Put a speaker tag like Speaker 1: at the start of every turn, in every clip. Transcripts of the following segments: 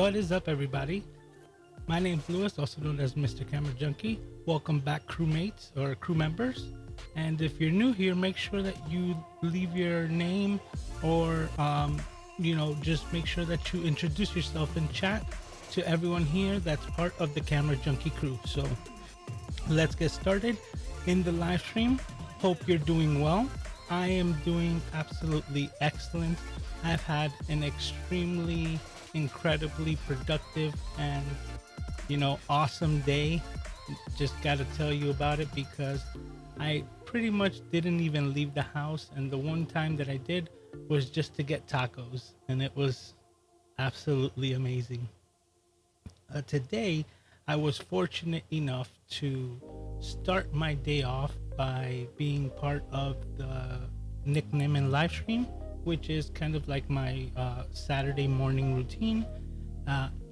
Speaker 1: What is up, everybody? My name's Lewis, also known as Mr. Camera Junkie. Welcome back, crewmates or crew members. And if you're new here, make sure that you leave your name or, just make sure that you introduce yourself in chat to everyone here that's part of the Camera Junkie Crew. So let's get started in the live stream. Hope you're doing well. I am doing absolutely excellent. I've had an extremely, incredibly productive and, awesome day. Just got to tell you about it because I pretty much didn't even leave the house. And the one time that I did was just to get tacos. And it was absolutely amazing. Today, I was fortunate enough to start my day off by being part of the nickname and live stream, which is kind of like my Saturday morning routine.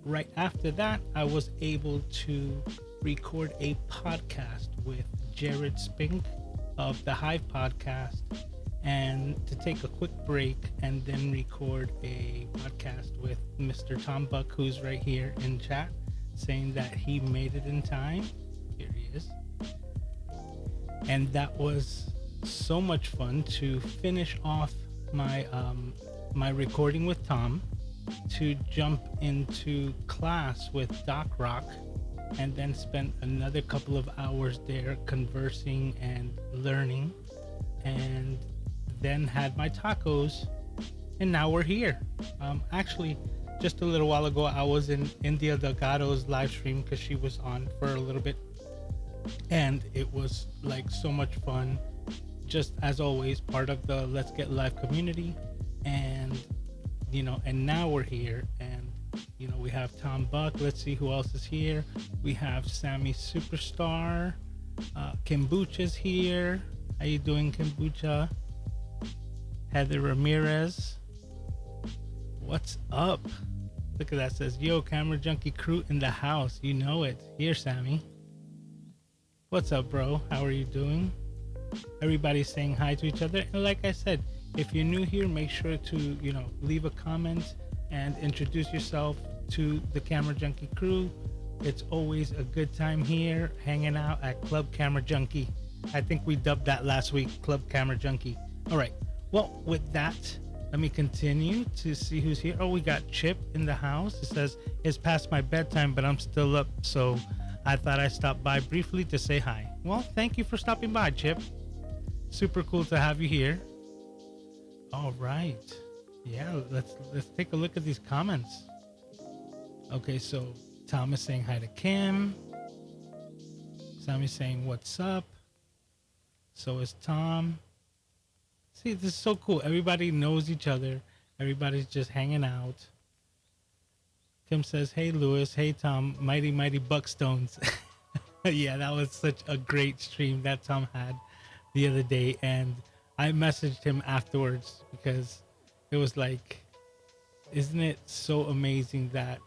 Speaker 1: Right after that, I was able to record a podcast with Jared Spink of the Hive podcast, and to take a quick break and then record a podcast with Mr. Tom Buck, who's right here in chat, saying that he made it in time. Here he is. And that was so much fun to finish off my my recording with Tom, to jump into class with Doc Rock, and then spend another couple of hours there conversing and learning, and then had my tacos, and now we're here. Actually, just a little while ago, I was in India Delgado's live stream because she was on for a little bit, and it was like so much fun. Just as always, part of the Let's Get Live community, and and now we're here, and we have Tom Buck. Let's see who else is here. We have Sammy Superstar, Kombucha's here. How you doing, Kombucha? Heather Ramirez, what's up? Look at that, says yo, Camera Junkie Crew in the house. You know it. Here, Sammy. What's up, bro? How are you doing? Everybody's saying hi to each other, and like I said, if you're new here, make sure to leave a comment and introduce yourself to the Camera Junkie Crew. It's always a good time here hanging out at Club Camera Junkie. I think we dubbed that last week, Club Camera Junkie. All right, well, with that, let me continue to see who's here. Oh, we got Chip in the house. It says it's past my bedtime, but I'm still up, so I thought I'd stop by briefly to say hi. Well, thank you for stopping by, Chip. Super cool to have you here. All right. Yeah, let's take a look at these comments. Okay, so Tom is saying hi to Kim. Sammy's saying what's up. So is Tom. See, this is so cool. Everybody knows each other. Everybody's just hanging out. Kim says, hey, Lewis. Hey, Tom. Mighty, mighty Buckstones. Yeah, that was such a great stream that Tom had the other day. And I messaged him afterwards because it was like, isn't it so amazing that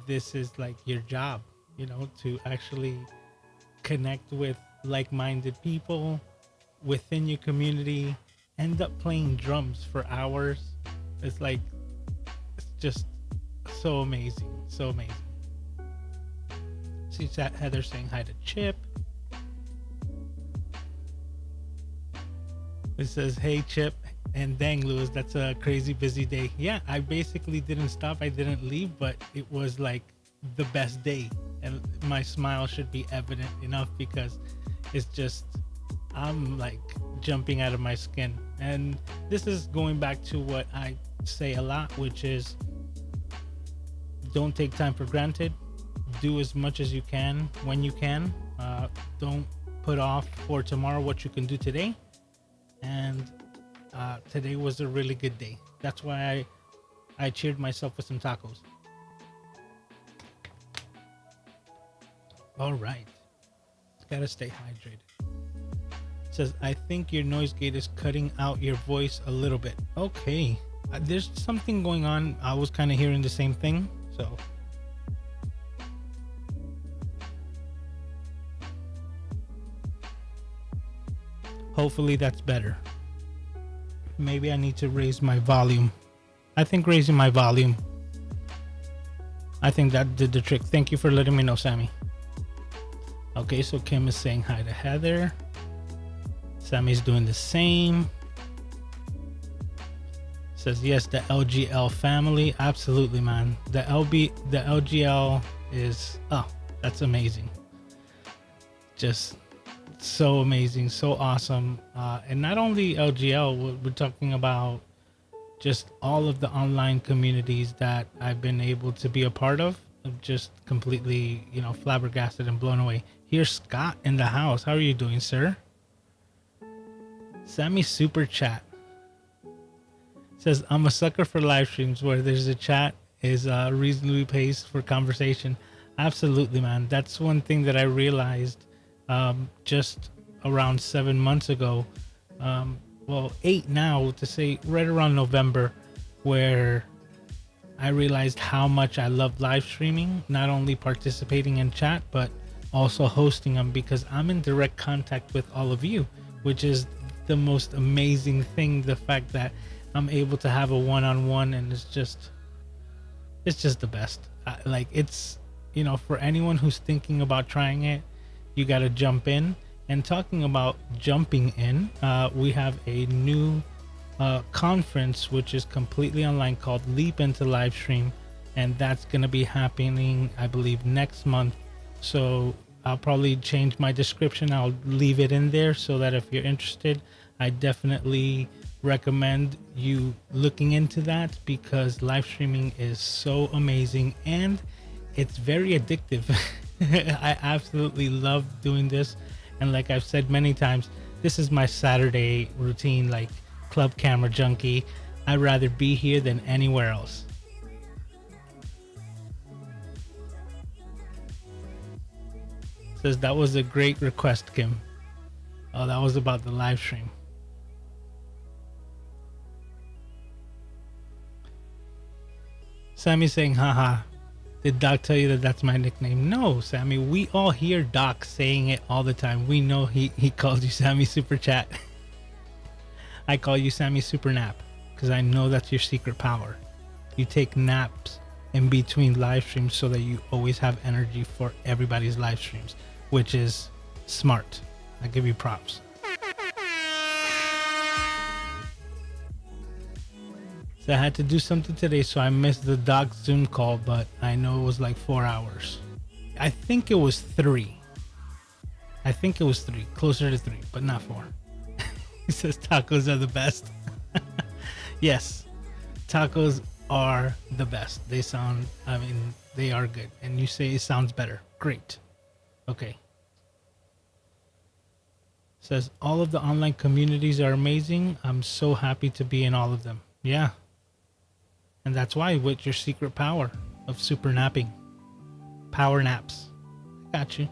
Speaker 1: this is like your job, to actually connect with like-minded people within your community, end up playing drums for hours. It's just so amazing. So amazing. See Heather saying hi to Chip. It says, hey, Chip, and dang, Lewis, that's a crazy busy day. Yeah, I basically didn't stop. I didn't leave, but it was like the best day. And my smile should be evident enough because it's just, I'm like jumping out of my skin. And this is going back to what I say a lot, which is don't take time for granted. Do as much as you can when you can. Don't put off for tomorrow what you can do today. And today was a really good day. That's why I cheered myself with some tacos. All right. Gotta stay hydrated. It says, I think your noise gate is cutting out your voice a little bit. Okay. There's something going on. I was kind of hearing the same thing. So hopefully that's better. Maybe I need to raise my volume. I think raising my volume I think that did the trick. Thank you for letting me know, Sammy. Okay, so Kim is saying hi to Heather. Sammy's doing the same. Says yes, the LGL family. Absolutely, man. The LGL is, oh, that's amazing. Just so amazing, so awesome. And not only LGL, we're talking about just all of the online communities that I've been able to be a part of. I'm just completely, you know, flabbergasted and blown away. Here's Scott in the house. How are you doing, sir? Sammy super chat says, I'm a sucker for live streams where there's a chat is reasonably paced for conversation. Absolutely, man. That's one thing that I realized just around 7 months ago. Well, 8 now to say, right around November, where I realized how much I love live streaming, not only participating in chat, but also hosting them, because I'm in direct contact with all of you, which is the most amazing thing. The fact that I'm able to have a one-on-one, and it's just the best. Like, it's, you know, for anyone who's thinking about trying it, you got to jump in. And talking about jumping in, we have a new conference which is completely online called Leap into Livestream, and that's going to be happening, I believe, next month. So I'll probably change my description. I'll leave it in there so that if you're interested, I definitely recommend you looking into that, because live streaming is so amazing and it's very addictive. I absolutely love doing this. And like I've said many times, this is my Saturday routine, like Club Camera Junkie. I'd rather be here than anywhere else. Says that was a great request, Kim. Oh, that was about the live stream. Sammy saying, haha. Did Doc tell you that that's my nickname? No, Sammy. We all hear Doc saying it all the time. We know he calls you Sammy Super Chat. I call you Sammy Super Nap because I know that's your secret power. You take naps in between live streams so that you always have energy for everybody's live streams, which is smart. I give you props. So I had to do something today, so I missed the Doc Zoom call, but I know it was like 4 hours. I think it was 3. I think it was 3, closer to 3, but not 4. He says tacos are the best. Yes, tacos are the best. They sound, I mean, they are good. And you say it sounds better. Great. Okay. Says all of the online communities are amazing. I'm so happy to be in all of them. Yeah. And that's why, with your secret power of super napping. Power naps. Got you.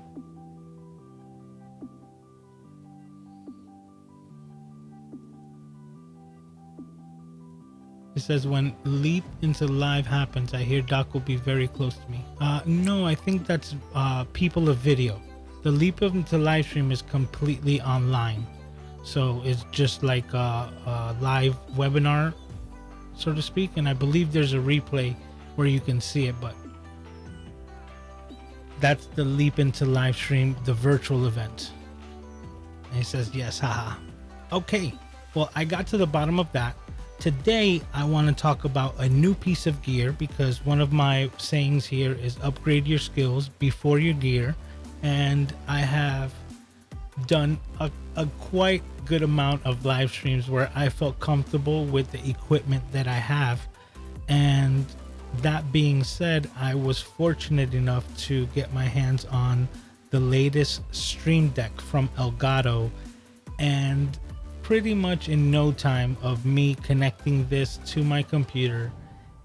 Speaker 1: It says when Leap into Live happens, I hear Doc will be very close to me. No, I think that's people of video. The Leap into Live stream is completely online. So it's just like a live webinar, so to speak, and I believe there's a replay where you can see it, but that's the Leap into Live stream, the virtual event. And he says yes, haha. Okay, well, I got to the bottom of that. Today I want to talk about a new piece of gear, because one of my sayings here is upgrade your skills before your gear, and I have done a quite good amount of live streams where I felt comfortable with the equipment that I have. And that being said, I was fortunate enough to get my hands on the latest Stream Deck from Elgato, and pretty much in no time of me connecting this to my computer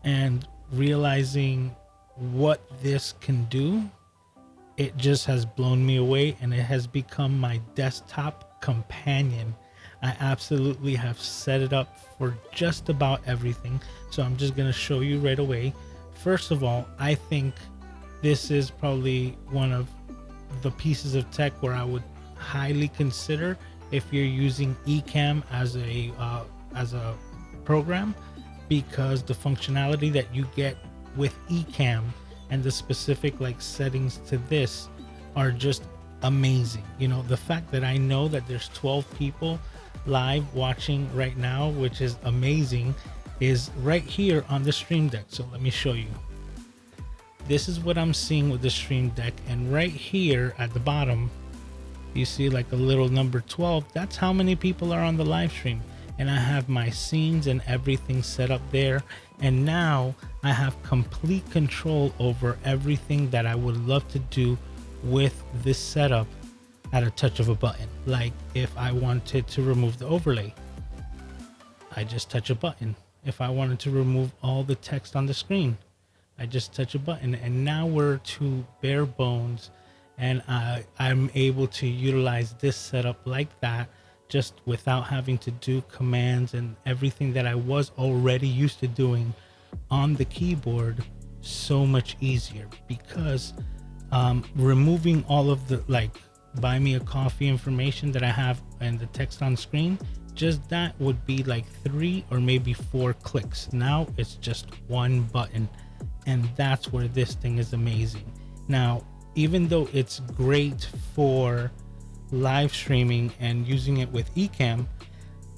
Speaker 1: and realizing what this can do, it just has blown me away, and it has become my desktop companion. I absolutely have set it up for just about everything. So I'm just going to show you right away. First of all, I think this is probably one of the pieces of tech where I would highly consider if you're using ecamm as a program, because the functionality that you get with ecamm and the specific like settings to this are just amazing. You know, the fact that I know that there's 12 people live watching right now, which is amazing, is right here on the Stream Deck. So let me show you. This is what I'm seeing with the Stream Deck, and right here at the bottom you see like a little number 12. That's how many people are on the live stream, and I have my scenes and everything set up there. And now I have complete control over everything that I would love to do with this setup at a touch of a button. Like if I wanted to remove the overlay, I just touch a button. If I wanted to remove all the text on the screen, I just touch a button. And now we're to bare bones, and I'm able to utilize this setup like that, just without having to do commands and everything that I was already used to doing on the keyboard so much easier. Because removing all of the like buy me a coffee information that I have and the text on screen, just that would be like 3 or maybe 4 clicks. Now it's just one button, and that's where this thing is amazing. Now, even though it's great for live streaming and using it with ecamm,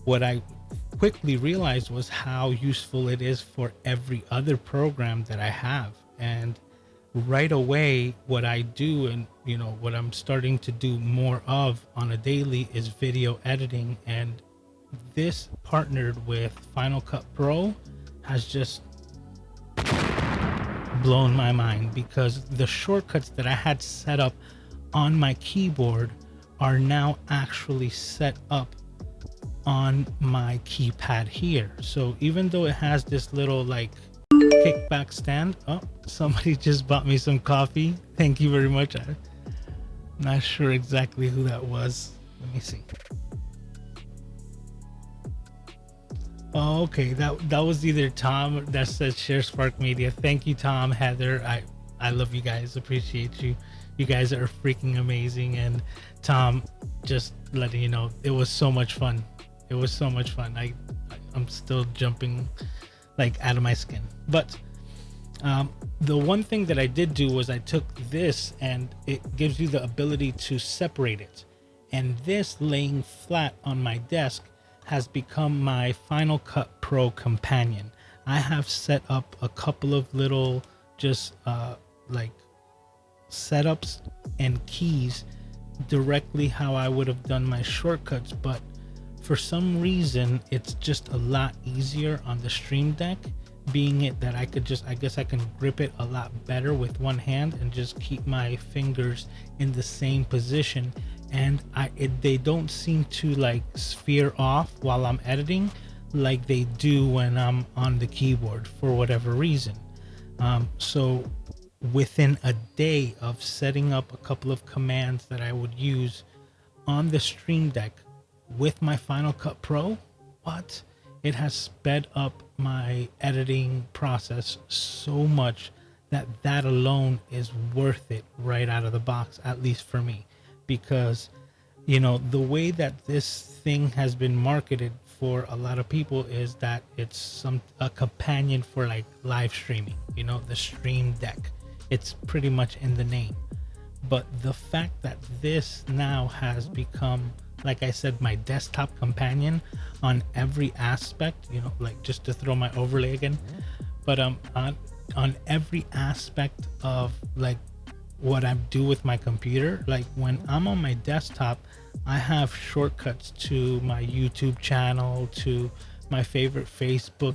Speaker 1: what I quickly realized was how useful it is for every other program that I have. And right away, what I do, and you know what I'm starting to do more of on a daily, is video editing. And this partnered with Final Cut Pro has just blown my mind, because the shortcuts that I had set up on my keyboard are now actually set up on my keypad here. So even though it has this little like kickback stand, oh, somebody just bought me some coffee. Thank you very much. I'm not sure exactly who that was. Let me see. Oh, okay, that was either Tom that said share Spark Media. Thank you, Tom, Heather. I love you guys. Appreciate you. You guys are freaking amazing. And Tom, just letting you know, it was so much fun. It was so much fun. I'm still jumping like out of my skin. But the one thing that I did do was I took this, and it gives you the ability to separate it. And this laying flat on my desk has become my Final Cut Pro companion. I have set up a couple of little just like setups and keys directly how I would have done my shortcuts, but for some reason it's just a lot easier on the Stream Deck, being it that I guess I can grip it a lot better with one hand and just keep my fingers in the same position. And they don't seem to like sphere off while I'm editing like they do when I'm on the keyboard for whatever reason. So within a day of setting up a couple of commands that I would use on the Stream Deck with my Final Cut Pro, it has sped up my editing process so much that alone is worth it right out of the box, at least for me. Because, you know, the way that this thing has been marketed for a lot of people is that it's a companion for like live streaming, you know, the Stream Deck. It's pretty much in the name. But the fact that this now has become, like I said, my desktop companion on every aspect, you know, like just to throw my overlay again, but on every aspect of like what I do with my computer. Like when I'm on my desktop, I have shortcuts to my YouTube channel, to my favorite Facebook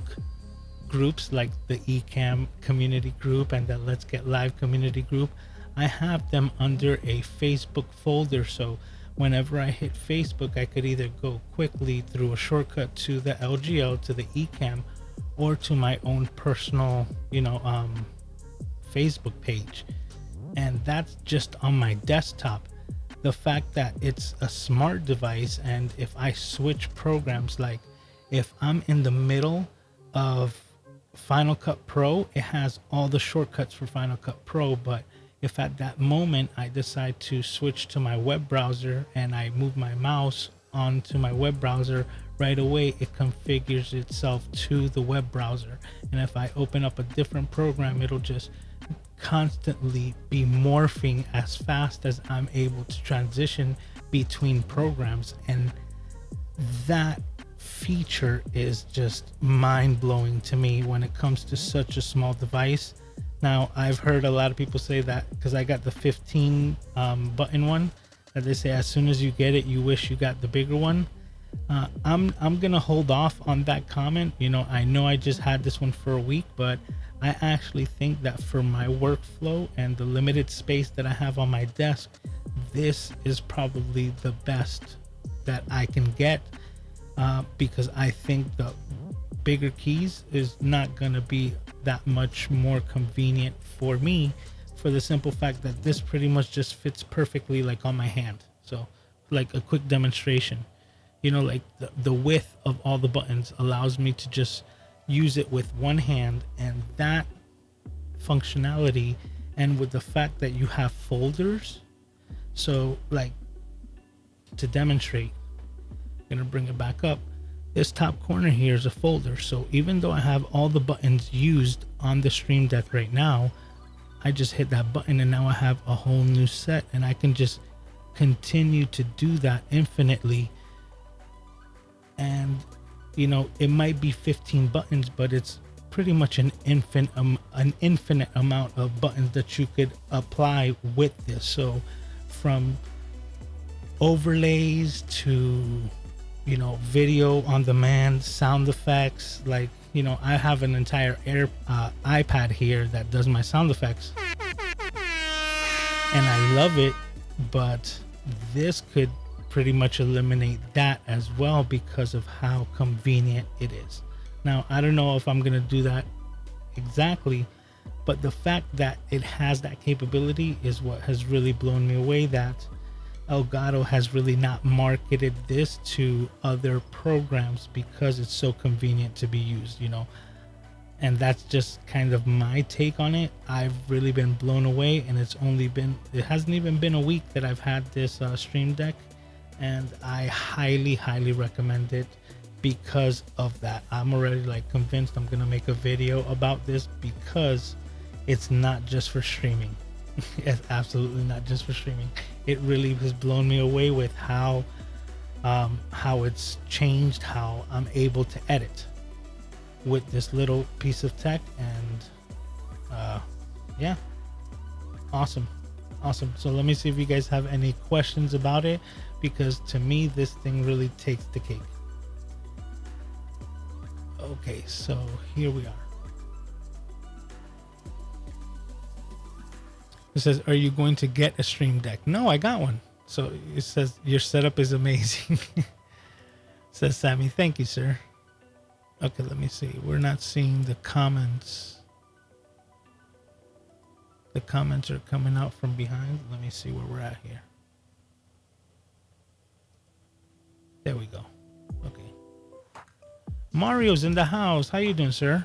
Speaker 1: groups like the ecamm community group and the Let's Get Live community group. I have them under a Facebook folder, so whenever I hit Facebook, I could either go quickly through a shortcut to the LGL, to the ecamm, or to my own personal, you know, Facebook page. And that's just on my desktop. The fact that it's a smart device, and if I switch programs, like if I'm in the middle of Final Cut Pro, it has all the shortcuts for Final Cut Pro. But if at that moment I decide to switch to my web browser and I move my mouse onto my web browser, right away it configures itself to the web browser. And if I open up a different program, it'll just constantly be morphing as fast as I'm able to transition between programs, and that feature is just mind-blowing to me when it comes to such a small device. Now, I've heard a lot of people say that because I got the 15 button one, that they say as soon as you get it, you wish you got the bigger one. I'm gonna hold off on that comment. You know I just had this one for a week, but I actually think that for my workflow and the limited space that I have on my desk, this is probably the best that I can get, because I think the bigger keys is not gonna be that much more convenient for me, for the simple fact that this pretty much just fits perfectly like on my hand. So like a quick demonstration, you know, like the width of all the buttons allows me to just use it with one hand, and that functionality, and with the fact that you have folders. So like, to demonstrate, I'm gonna bring it back up. This top corner here is a folder, so even though I have all the buttons used on the Stream Deck right now, I just hit that button and now I have a whole new set, and I can just continue to do that infinitely. And you know, it might be 15 buttons, but it's pretty much an infinite amount of buttons that you could apply with this. So from overlays to, you know, video on demand, sound effects, like, you know, I have an entire iPad here that does my sound effects, and I love it, but this could pretty much eliminate that as well because of how convenient it is. Now, I don't know if I'm gonna do that exactly, but the fact that it has that capability is what has really blown me away, that Elgato has really not marketed this to other programs because it's so convenient to be used, you know. And that's just kind of my take on it. I've really been blown away, and it hasn't even been a week that I've had this Stream Deck, and I highly recommend it because of that. I'm already like convinced I'm gonna make a video about this, because it's not just for streaming. It's absolutely not just for streaming. It really has blown me away with how it's changed how I'm able to edit with this little piece of tech. And yeah, awesome. So let me see if you guys have any questions about it, because to me this thing really takes the cake. Okay, so here we are. It says, are you going to get a Stream Deck? No, I got one. So it says your setup is amazing. Says Sammy, thank you, sir. Okay, let me see. We're not seeing the comments. The comments are coming out from behind. Let me see where we're at here. There we go. Okay. Mario's in the house. How you doing, sir?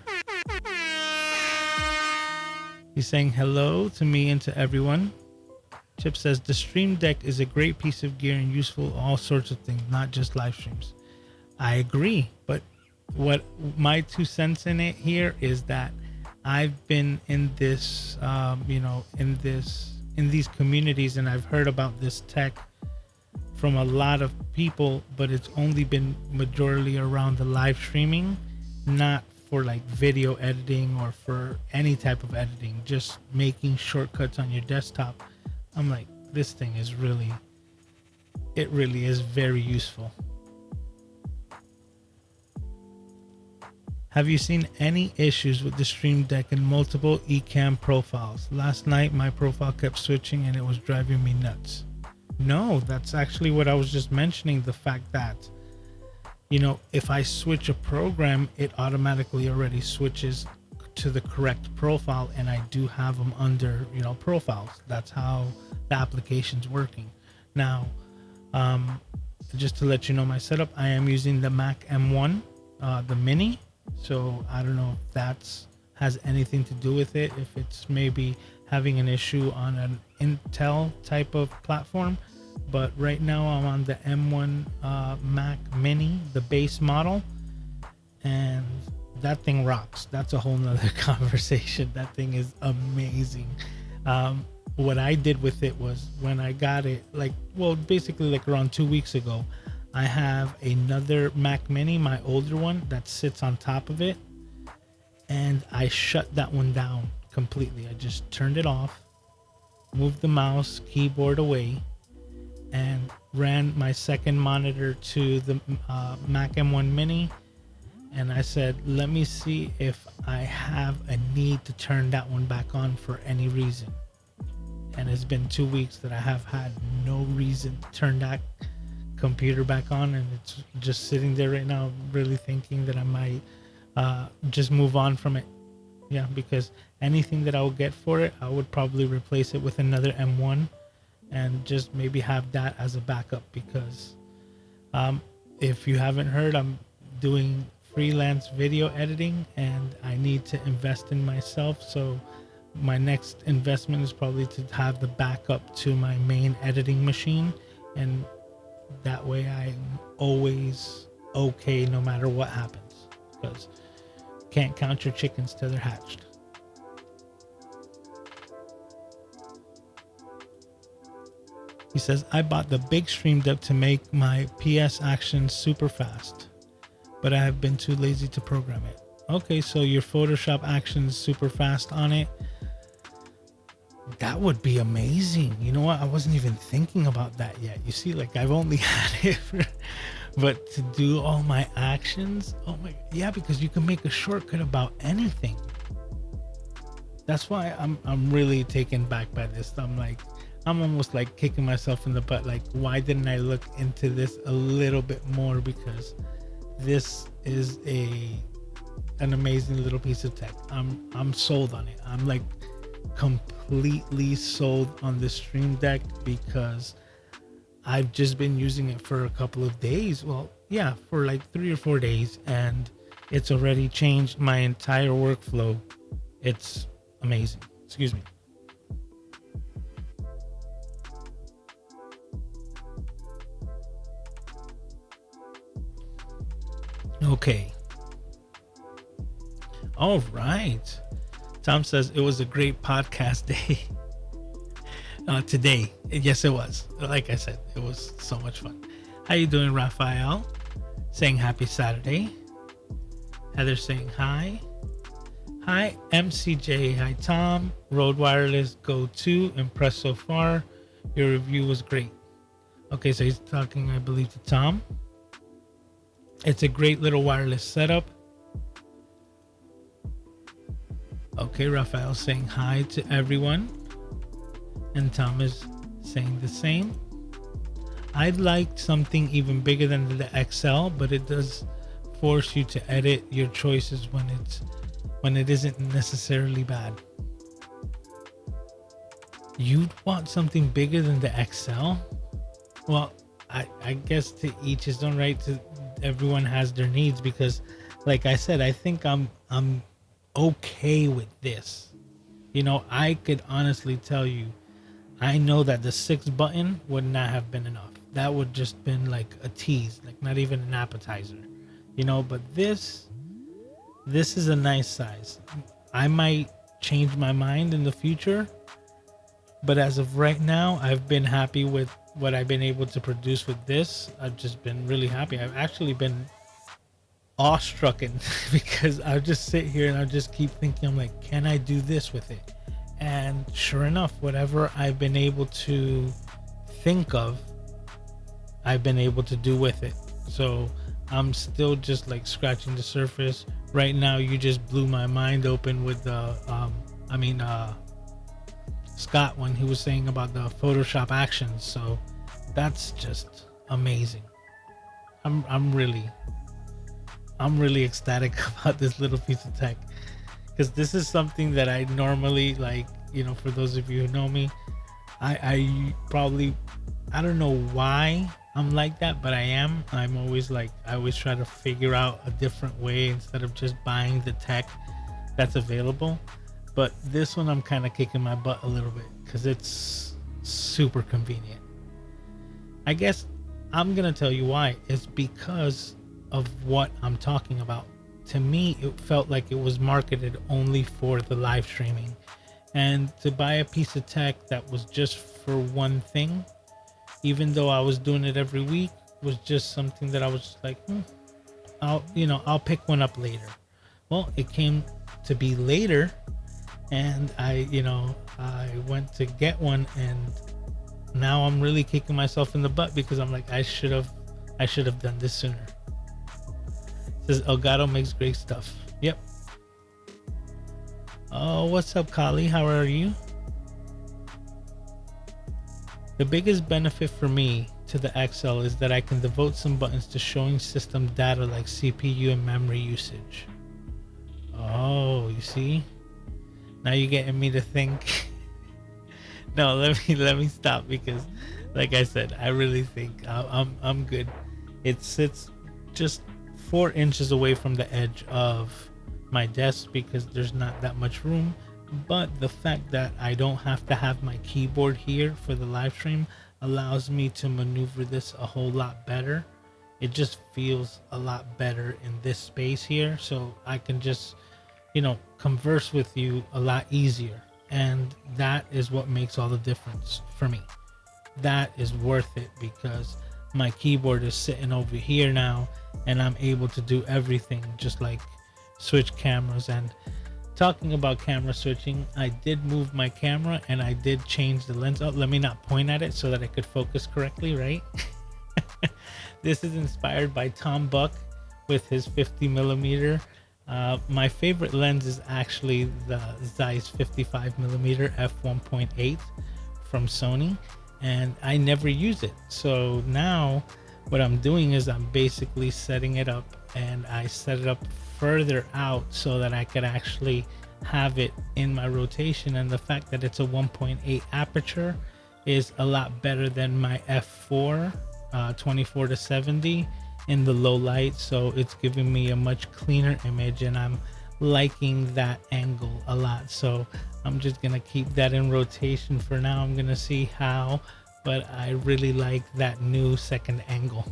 Speaker 1: He's saying hello to me and to everyone. Chip says the Stream Deck is a great piece of gear and useful all sorts of things, not just live streams. I agree, but what my 2 cents in it here is that I've been in this, in these communities, and I've heard about this tech from a lot of people, but it's only been majorly around the live streaming, not for like video editing or for any type of editing, just making shortcuts on your desktop. I'm like, this thing is really is very useful. Have you seen any issues with the Stream Deck and multiple ecamm profiles? Last night my profile kept switching and it was driving me nuts. No, that's actually what I was just mentioning, the fact that, you know, if I switch a program, it automatically already switches to the correct profile, and I do have them under, you know, profiles. That's how the application's working. Now, just to let you know my setup, I am using the Mac M1, the mini. So I don't know if that's has anything to do with it, if it's maybe having an issue on an Intel type of platform. But right now I'm on the M1 Mac Mini, the base model, and that thing rocks. That's a whole nother conversation. That thing is amazing. What I did with it was, when I got it, like, well, basically like around 2 weeks ago, I have another Mac Mini, my older one, that sits on top of it, and I shut that one down completely. I just turned it off, moved the mouse, keyboard away, and ran my second monitor to the Mac M1 Mini, and I said, let me see if I have a need to turn that one back on for any reason. And it's been 2 weeks that I have had no reason to turn that computer back on, and it's just sitting there right now, really thinking that I might just move on from it. Yeah, because anything that I would get for it, I would probably replace it with another M1 and just maybe have that as a backup, because if you haven't heard, I'm doing freelance video editing and I need to invest in myself. So my next investment is probably to have the backup to my main editing machine, and that way I'm always okay no matter what happens, because can't count your chickens till they're hatched. He says, I bought the big Stream Deck to make my PS action super fast, but I have been too lazy to program it. Okay, so your Photoshop actions super fast on it. That would be amazing. You know what? I wasn't even thinking about that yet. You see, like, I've only had it for, but to do all my actions, oh my, yeah, because you can make a shortcut about anything. That's why I'm really taken back by this. I'm almost like kicking myself in the butt. Like, why didn't I look into this a little bit more? Because this is an amazing little piece of tech. I'm sold on it. I'm like completely sold on the Stream Deck, because I've just been using it for a couple of days. Well, yeah, for like 3 or 4 days, and it's already changed my entire workflow. It's amazing. Excuse me. Okay. All right. Tom says it was a great podcast day today. Yes, it was. Like I said, it was so much fun. How you doing, Raphael? Saying happy Saturday. Heather saying hi. Hi, MCJ. Hi, Tom. Rode Wireless Go 2. Impressed so far. Your review was great. Okay, so he's talking, I believe, to Tom. It's a great little wireless setup. Okay, Raphael saying hi to everyone. And Tom is saying the same. I'd like something even bigger than the XL, but it does force you to edit your choices when it isn't necessarily bad. You'd want something bigger than the XL? Well, I guess to each his own, right? Everyone has their needs, because like I said, I think I'm okay with this. You know, I could honestly tell you, I know that the 6 button would not have been enough. That would just been like a tease, like not even an appetizer, you know. But this is a nice size. I might change my mind in the future, but as of right now, I've been happy with what I've been able to produce with this. I've just been really happy. I've actually been awestruck because I just sit here and I just keep thinking, I'm like, can I do this with it? And sure enough, whatever I've been able to think of, I've been able to do with it. So I'm still just like scratching the surface. Right now, you just blew my mind open with the, Scott, when he was saying about the Photoshop actions. So that's just amazing. I'm really ecstatic about this little piece of tech, because this is something that I normally, like, you know, for those of you who know me, I don't know why I'm like that, but I'm always like, I always try to figure out a different way instead of just buying the tech that's available. But this one, I'm kind of kicking my butt a little bit because it's super convenient. I guess I'm going to tell you why. It's because of what I'm talking about. to me, it felt like it was marketed only for the live streaming. And to buy a piece of tech that was just for one thing, even though I was doing it every week, was just something that I was just like, I'll pick one up later. Well, it came to be later, and I went to get one, and now I'm really kicking myself in the butt because I'm like, I should have done this sooner. It says Elgato makes great stuff. Yep. Oh, what's up, Kali? How are you? The biggest benefit for me to the XL is that I can devote some buttons to showing system data like CPU and memory usage. Oh, you see? Now you're getting me to think. No, let me stop, because like I said, I really think I'm good. It sits just 4 inches away from the edge of my desk because there's not that much room, but the fact that I don't have to have my keyboard here for the live stream allows me to maneuver this a whole lot better. It just feels a lot better in this space here, so I can just converse with you a lot easier, and that is what makes all the difference for me. That is worth it because my keyboard is sitting over here now, and I'm able to do everything, just like switch cameras. And talking about camera switching, I did move my camera and I did change the lens. Oh, let me not point at it so that I could focus correctly, right? This is inspired by Tom Buck with his 50mm. My favorite lens is actually the Zeiss 55mm f1.8 from Sony, and I never use it. So now what I'm doing is I'm basically setting it up, and I set it up further out so that I could actually have it in my rotation. And the fact that it's a 1.8 aperture is a lot better than my f4 24-70 in the low light, so it's giving me a much cleaner image, and I'm liking that angle a lot. So I'm just gonna keep that in rotation for now. I'm gonna see how, but I really like that new second angle.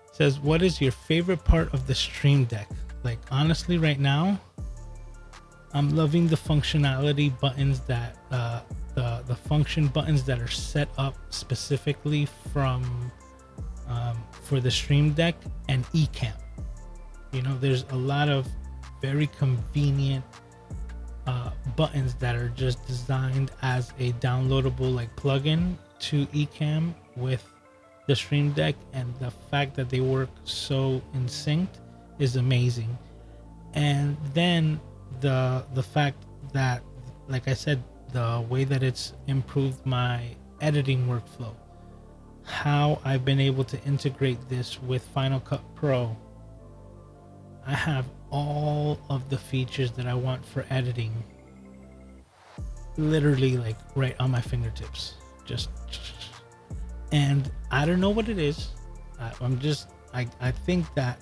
Speaker 1: It says, what is your favorite part of the Stream Deck? Like, honestly, right now I'm loving the functionality buttons that the function buttons that are set up specifically from for the Stream Deck and ecamm. There's a lot of very convenient buttons that are just designed as a downloadable like plugin to ecamm with the Stream Deck, and the fact that they work so in sync is amazing. And then the fact that, like I said, the way that it's improved my editing workflow, how I've been able to integrate this with Final Cut Pro. I have all of the features that I want for editing literally like right on my fingertips. And I don't know what it is. I think that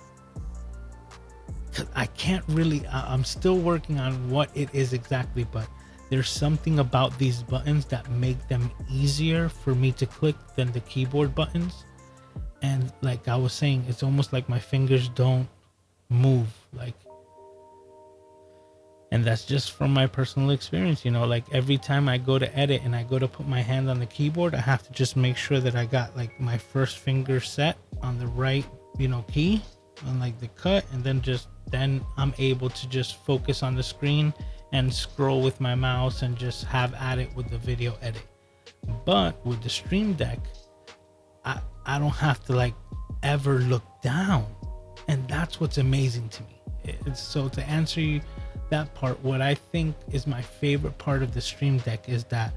Speaker 1: I can't really, I'm still working on what it is exactly, but there's something about these buttons that make them easier for me to click than the keyboard buttons. And like I was saying, it's almost like my fingers don't move, and that's just from my personal experience. Like every time I go to edit and I go to put my hand on the keyboard, I have to just make sure that I got like my first finger set on the right key on like the cut, and then I'm able to just focus on the screen and scroll with my mouse and just have at it with the video edit. But with the Stream Deck, I don't have to like ever look down, and that's what's amazing to me. So to answer you that part, what I think is my favorite part of the Stream Deck is that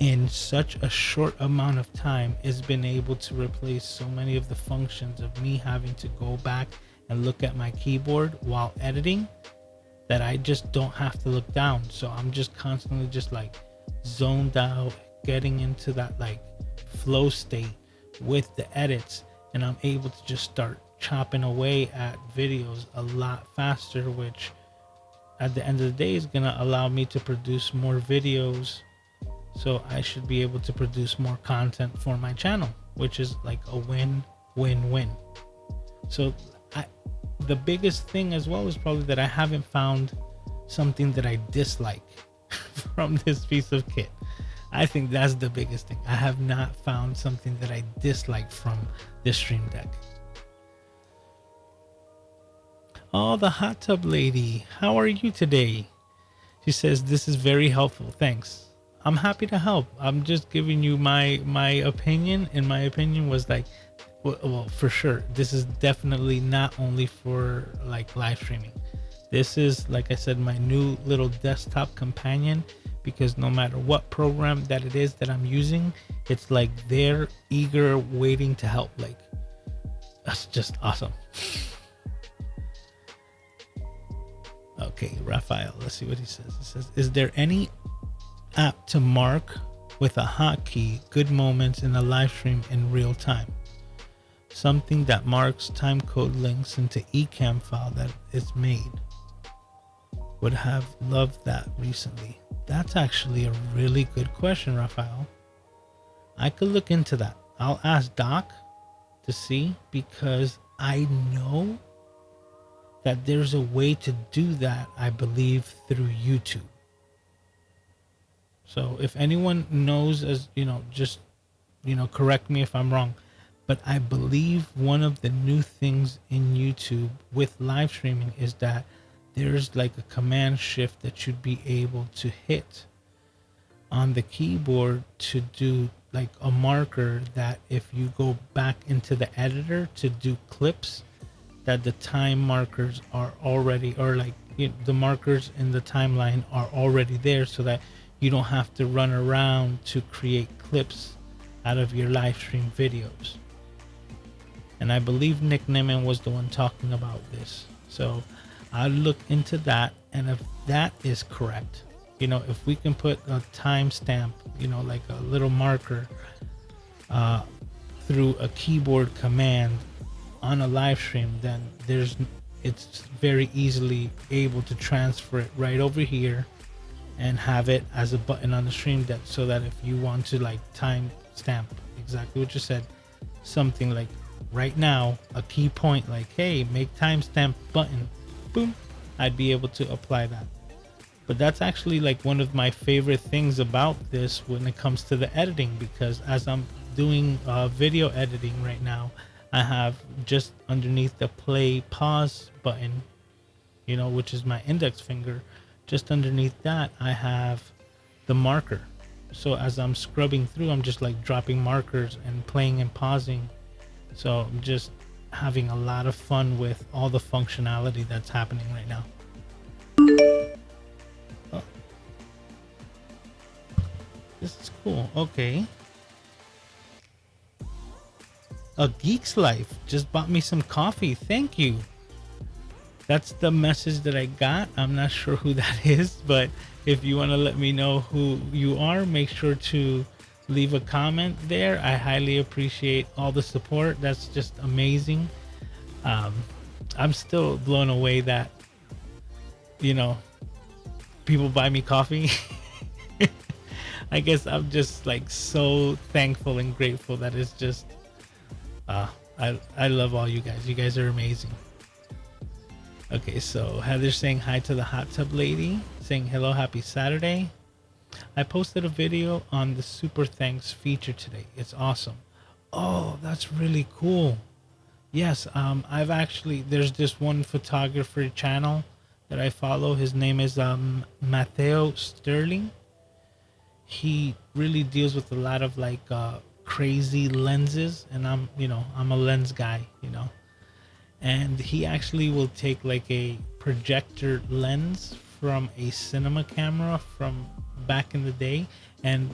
Speaker 1: in such a short amount of time it's been able to replace so many of the functions of me having to go back and look at my keyboard while editing, that I just don't have to look down. So I'm just constantly just like zoned out, getting into that like flow state with the edits, and I'm able to just start chopping away at videos a lot faster, which at the end of the day is gonna allow me to produce more videos. So I should be able to produce more content for my channel, which is like a win-win-win. So the biggest thing as well is probably that I haven't found something that I dislike from this piece of kit. I think that's the biggest thing. I have not found something that I dislike from this Stream Deck. Oh, the hot tub lady. How are you today? She says, this is very helpful. Thanks. I'm happy to help. I'm just giving you my opinion. And my opinion was like, well, for sure, this is definitely not only for like live streaming. This is, like I said, my new little desktop companion, because no matter what program that it is that I'm using, it's like they're eager, waiting to help. Like, that's just awesome. Okay, Raphael, let's see what he says. He says, is there any app to mark with a hotkey good moments in a live stream in real time? Something that marks time code links into ecamm file that is made. Would have loved that recently. That's actually a really good question, Raphael. I could look into that. I'll ask Doc to see, because I know that there's a way to do that, I believe, through YouTube. So if anyone knows, as you know, just, you know, correct me if I'm wrong, but I believe one of the new things in YouTube with live streaming is that there's like a command shift that you'd be able to hit on the keyboard to do like a marker, that if you go back into the editor to do clips, that the time markers are already, or like, you know, the markers in the timeline are already there, so that you don't have to run around to create clips out of your live stream videos. And I believe Nick Nimmin was the one talking about this. So I'll look into that, and if that is correct, you know, if we can put a timestamp, you know, like a little marker through a keyboard command on a live stream, then it's very easily able to transfer it right over here and have it as a button on the stream deck, so that if you want to like time stamp exactly what you said, something like right now, a key point like, hey, make timestamp button, boom, I'd be able to apply that. But that's actually like one of my favorite things about this when it comes to the editing, because as I'm doing video editing right now, I have just underneath the play pause button, you know, which is my index finger, just underneath that I have the marker. So as I'm scrubbing through, I'm just like dropping markers and playing and pausing. So I'm just having a lot of fun with all the functionality that's happening right now. Oh. This is cool. Okay. A Geek's Life just bought me some coffee. Thank you. That's the message that I got. I'm not sure who that is, but if you want to let me know who you are, make sure to leave a comment there. I highly appreciate all the support. That's just amazing. I'm still blown away that, you know, people buy me coffee. I guess I'm just like so thankful and grateful that it's just, I love all you guys. You guys are amazing. Okay, so Heather's saying hi to the hot tub lady, saying hello, happy Saturday. I posted a video on the super thanks feature today. It's awesome. Oh, that's really cool. Yes, I've actually, there's this one photographer channel that I follow. His name is Matteo Sterling. He really deals with a lot of like crazy lenses, and I'm a lens guy, you know. And he actually will take like a projector lens from a cinema camera from back in the day and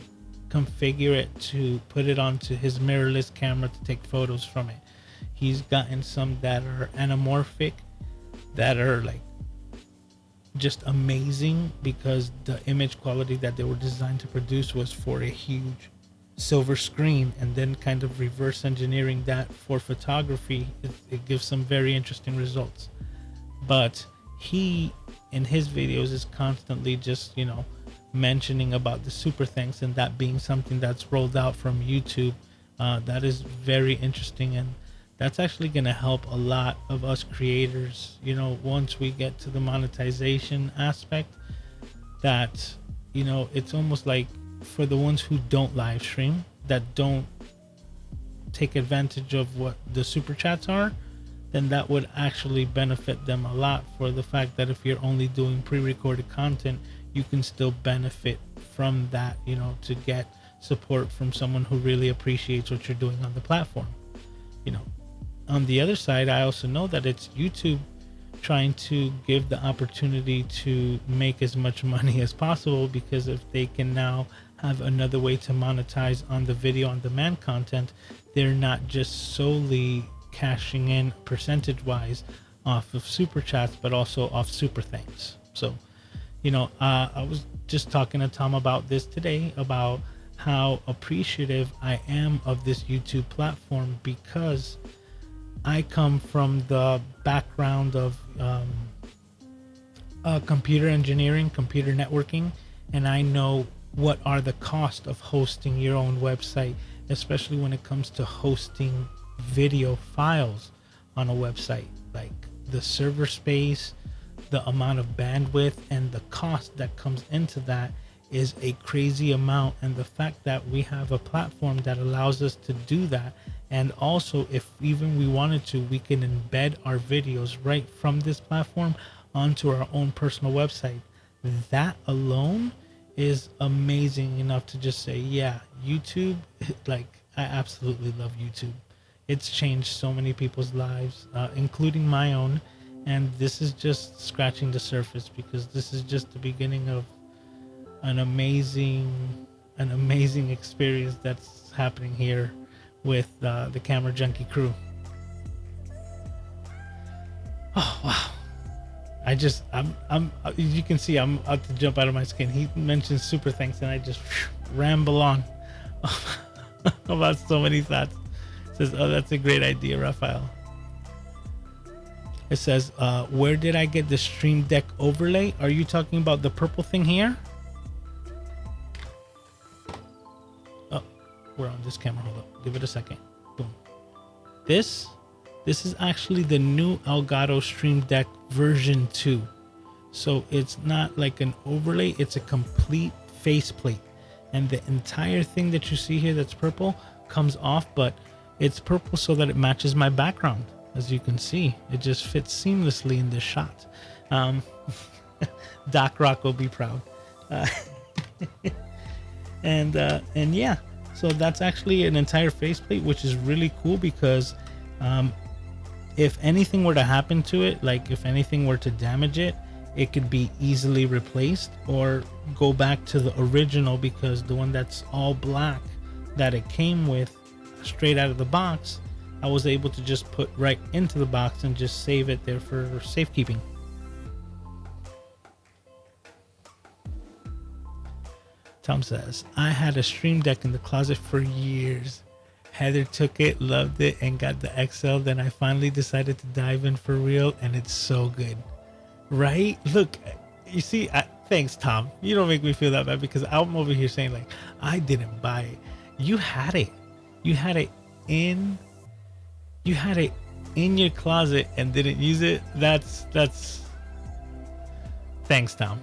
Speaker 1: configure it to put it onto his mirrorless camera to take photos from it. He's gotten some that are anamorphic, that are like just amazing, because the image quality that they were designed to produce was for a huge silver screen, and then kind of reverse engineering that for photography, it gives some very interesting results. But he, in his videos, is constantly just, you know, mentioning about the super thanks, and that being something that's rolled out from YouTube. That is very interesting, and that's actually going to help a lot of us creators, you know, once we get to the monetization aspect. That, you know, it's almost like for the ones who don't live stream, that don't take advantage of what the super chats are, then that would actually benefit them a lot, for the fact that if you're only doing pre-recorded content, you can still benefit from that, you know, to get support from someone who really appreciates what you're doing on the platform. You know, on the other side, I also know that it's YouTube trying to give the opportunity to make as much money as possible, because if they can now have another way to monetize on the video on demand content, they're not just solely cashing in percentage wise off of super chats, but also off super things. So, you know, I was just talking to Tom about this today, about how appreciative I am of this YouTube platform, because I come from the background of computer engineering, computer networking, and I know what are the cost of hosting your own website, especially when it comes to hosting video files on a website. Like the server space, the amount of bandwidth, and the cost that comes into that is a crazy amount. And the fact that we have a platform that allows us to do that, and also if even we wanted to, we can embed our videos right from this platform onto our own personal website. That alone is amazing enough to just say, yeah, YouTube, like, I absolutely love YouTube. It's changed so many people's lives, including my own. And this is just scratching the surface, because this is just the beginning of an amazing experience that's happening here with the Camera Junkie crew. Oh wow! I'm you can see I'm out to jump out of my skin. He mentioned super thanks, and I just ramble on about so many thoughts. It says, oh, that's a great idea, Raphael. It says, where did I get the Stream Deck overlay? Are you talking about the purple thing here? Oh, we're on this camera. Hold up. Give it a second. Boom. This is actually the new Elgato Stream Deck version 2. So it's not like an overlay. It's a complete faceplate. And the entire thing that you see here that's purple comes off, but it's purple so that it matches my background. As you can see, it just fits seamlessly in this shot. Doc Rock will be proud. And yeah, so that's actually an entire faceplate, which is really cool, because if anything were to happen to it, like if anything were to damage it, it could be easily replaced or go back to the original, because the one that's all black that it came with straight out of the box, I was able to just put right into the box and just save it there for safekeeping. Tom says, I had a Stream Deck in the closet for years. Heather took it, loved it, and got the XL. Then I finally decided to dive in for real, and it's so good. Right? Look, you see, thanks, Tom. You don't make me feel that bad, because I'm over here saying, like, I didn't buy it. You had it. You had it in your closet and didn't use it. That's thanks, Tom.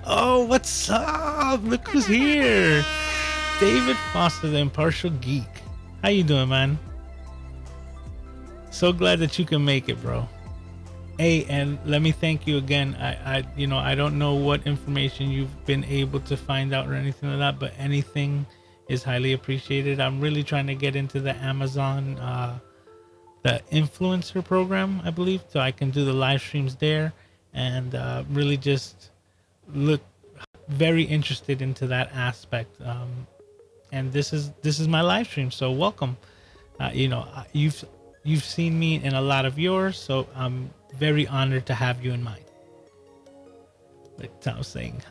Speaker 1: Oh, what's up? Look who's here. David Foster, the Impartial Geek. How you doing, man? So glad that you can make it, bro. Hey, and let me thank you again. I don't know what information you've been able to find out or anything like that, but anything is highly appreciated. I'm really trying to get into the Amazon, the influencer program, I believe, so I can do the live streams there, and really just look very interested into that aspect. And this is my live stream, so welcome. You've seen me in a lot of yours, so I'm very honored to have you in mine. Like Tom's saying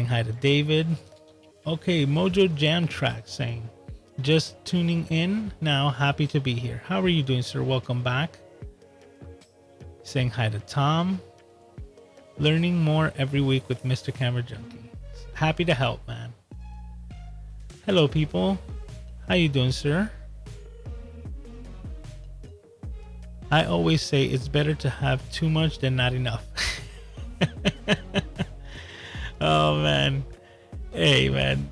Speaker 1: hi to David. Okay, Mojo Jam Track saying, just tuning in now, happy to be here. How are you doing, sir? Welcome back. Saying hi to Tom. Learning more every week with Mr. Camera Junkie. Happy to help, man. Hello, people. How you doing, sir? I always say it's better to have too much than not enough. Oh man. Hey man.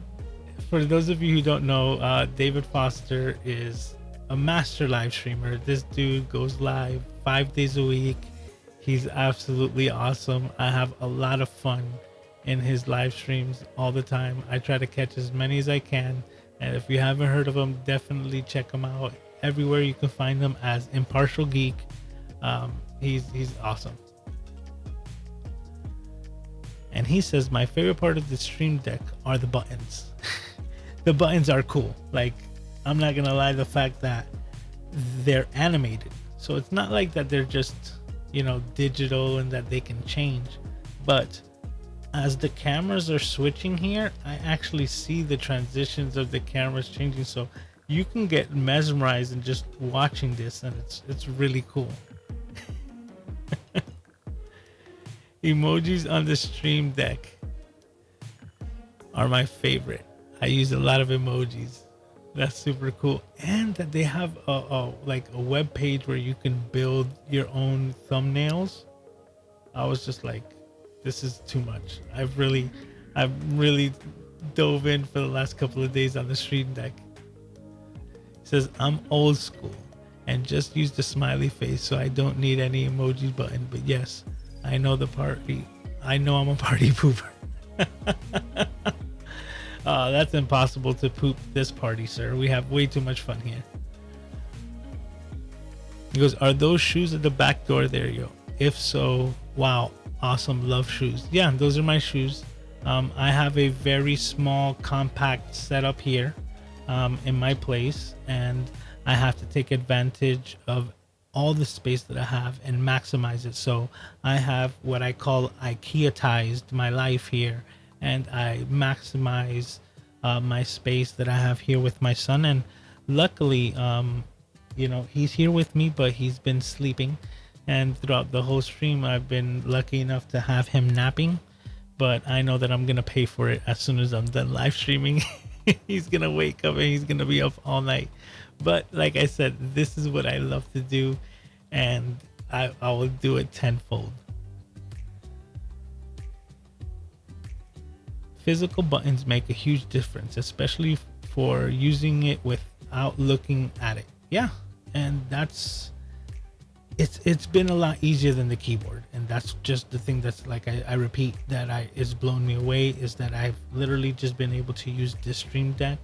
Speaker 1: For those of you who don't know, David Foster is a master live streamer. This dude goes live 5 days a week. He's absolutely awesome. I have a lot of fun in his live streams all the time. I try to catch as many as I can. And if you haven't heard of him, definitely check him out. Everywhere you can find him as Impartial Geek. He's awesome. And he says, my favorite part of the Stream Deck are the buttons. The buttons are cool. Like, I'm not gonna lie, the fact that they're animated. So it's not like that they're just, you know, digital and that they can change. But as the cameras are switching here, I actually see the transitions of the cameras changing. So you can get mesmerized in just watching this, and it's really cool. Emojis on the Stream Deck are my favorite. I use a lot of emojis. That's super cool. And that they have a web page where you can build your own thumbnails. I was just like, this is too much. I've really dove in for the last couple of days on the Stream Deck. It says, I'm old school and just use the smiley face, so I don't need any emoji button. But yes, I know the party. I know I'm a party pooper. That's impossible to poop this party, sir. We have way too much fun here. He goes, are those shoes at the back door there, yo? If so, wow, awesome, love shoes. Yeah, those are my shoes. I have a very small, compact setup here in my place, and I have to take advantage of all the space that I have and maximize it. So I have what I call IKEA-tized my life here, and I maximize my space that I have here with my son. And luckily, you know, he's here with me, but he's been sleeping. And throughout the whole stream, I've been lucky enough to have him napping. But I know that I'm going to pay for it as soon as I'm done live streaming. He's going to wake up and he's going to be up all night. But like I said, this is what I love to do, and I will do it tenfold. Physical buttons make a huge difference, especially for using it without looking at it. Yeah, and it's been a lot easier than the keyboard, and that's just the thing that's like I repeat that is blown me away, is that I've literally just been able to use this Stream Deck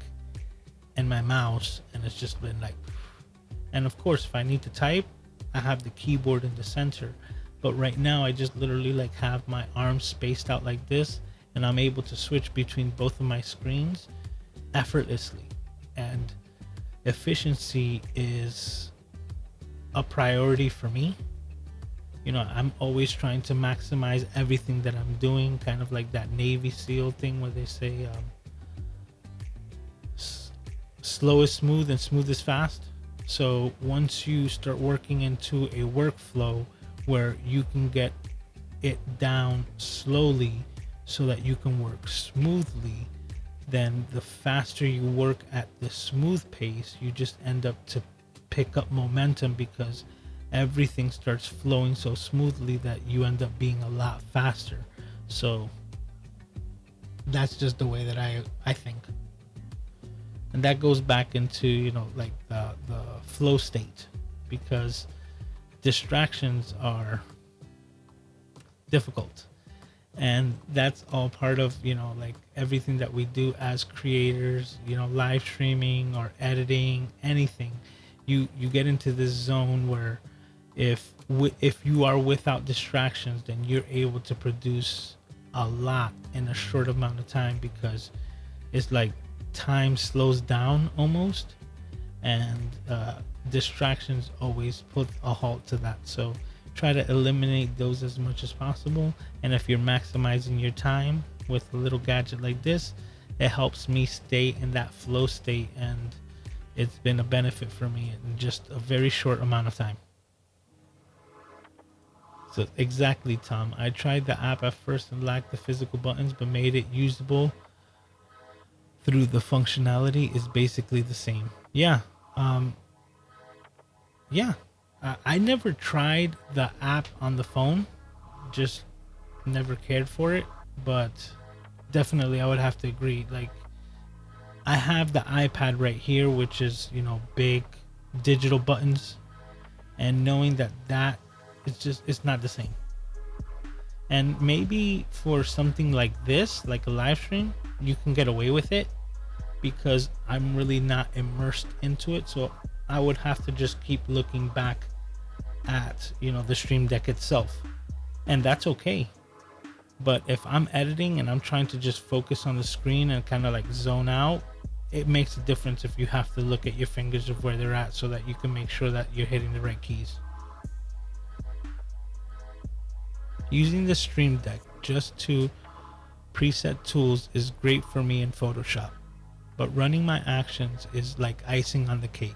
Speaker 1: and my mouse, and it's just been like, and of course if I need to type, I have the keyboard in the center, but right now I just literally like have my arms spaced out like this, and I'm able to switch between both of my screens effortlessly. And efficiency is a priority for me. You know, I'm always trying to maximize everything that I'm doing, kind of like that Navy SEAL thing where they say slow is smooth and smooth is fast. So once you start working into a workflow where you can get it down slowly so that you can work smoothly, then the faster you work at the smooth pace, you just end up to pick up momentum, because everything starts flowing so smoothly that you end up being a lot faster. So that's just the way that I think. And that goes back into, you know, like the flow state, because distractions are difficult, and that's all part of, you know, like everything that we do as creators, you know, live streaming or editing, anything. You get into this zone where if you are without distractions, then you're able to produce a lot in a short amount of time, because it's like time slows down almost, and distractions always put a halt to that. So try to eliminate those as much as possible, and if you're maximizing your time with a little gadget like this, it helps me stay in that flow state, and it's been a benefit for me in just a very short amount of time. So exactly, Tom, I tried the app at first and lacked the physical buttons, but made it usable through the functionality is basically the same. Yeah. Um, yeah. I never tried the app on the phone, just never cared for it, but definitely I would have to agree. Like, I have the iPad right here, which is, big digital buttons, and knowing that it's not the same. And maybe for something like this, like a live stream, you can get away with it because I'm really not immersed into it. So I would have to just keep looking back at, the Stream Deck itself. And that's okay. But if I'm editing and I'm trying to just focus on the screen and kind of like zone out, it makes a difference if you have to look at your fingers of where they're at so that you can make sure that you're hitting the right keys. Using the Stream Deck just to preset tools is great for me in Photoshop, but running my actions is like icing on the cake.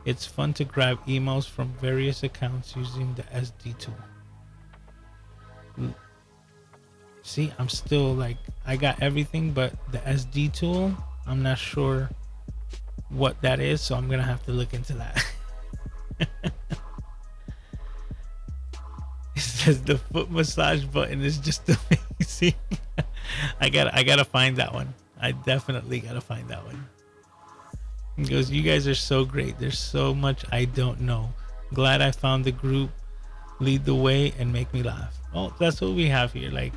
Speaker 1: It's fun to grab emails from various accounts using the SD tool. See, I'm still like, I got everything, but the SD tool, I'm not sure what that is, so I'm gonna have to look into that. It says the foot massage button is just amazing. I gotta find that one. I definitely gotta find that one. He goes, you guys are so great. There's so much I don't know. Glad I found the group. Lead the way and make me laugh. Oh, that's what we have here. Like,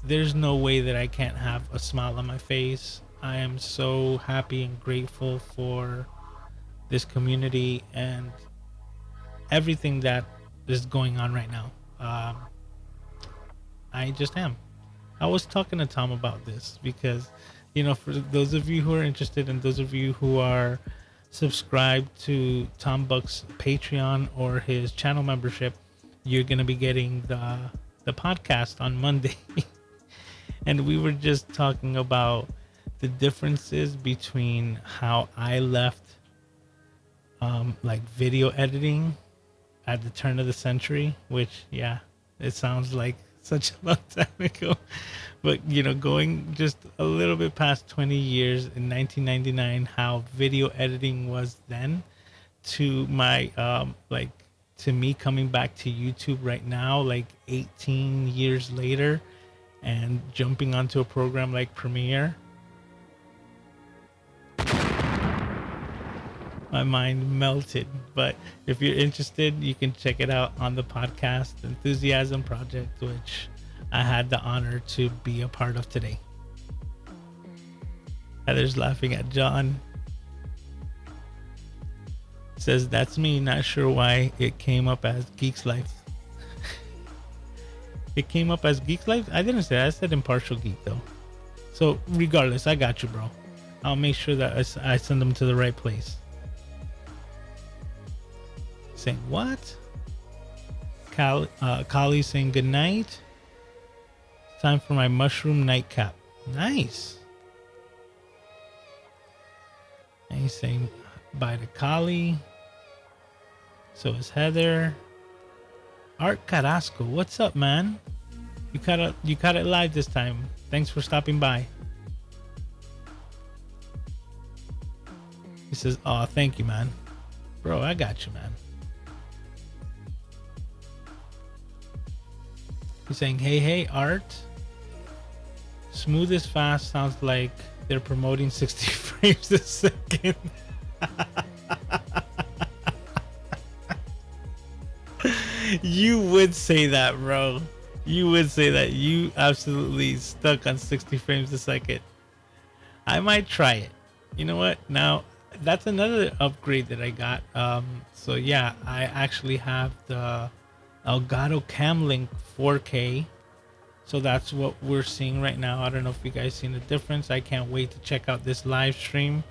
Speaker 1: there's no way that I can't have a smile on my face. I am so happy and grateful for this community and everything that is going on right now. I just am. I was talking to Tom about this because, for those of you who are interested and those of you who are subscribed to Tom Buck's Patreon or his channel membership, you're going to be getting the podcast on Monday. And we were just talking about the differences between how I left like video editing at the turn of the century, which, yeah, it sounds like such a long time ago, but going just a little bit past 20 years in 1999, how video editing was then to my to me coming back to YouTube right now, like 18 years later, and jumping onto a program like Premiere. My mind melted. But if you're interested, you can check it out on the podcast Enthusiasm Project, which I had the honor to be a part of today. Heather's laughing at John. Says, that's me, not sure why it came up as Geek's Life. It came up as Geek's Life? I didn't say that. I said Impartial Geek, though. So regardless, I got you, bro. I'll make sure that I send them to the right place. Saying what? Kali saying good night. Time for my mushroom nightcap. Nice. And he's saying bye to Kali. So is Heather. Art Carrasco, what's up, man? You caught it live this time. Thanks for stopping by. He says, oh, thank you, man. Bro, I got you, man. He's saying, hey, Art. Smooth is fast sounds like they're promoting 60 frames a second. You would say that, bro. You would say that. You absolutely stuck on 60 frames a second. I might try it. You know what? Now, that's another upgrade that I got. So yeah, I actually have the Elgato Camlink 4K. So that's what we're seeing right now. I don't know if you guys seen the difference. I can't wait to check out this live stream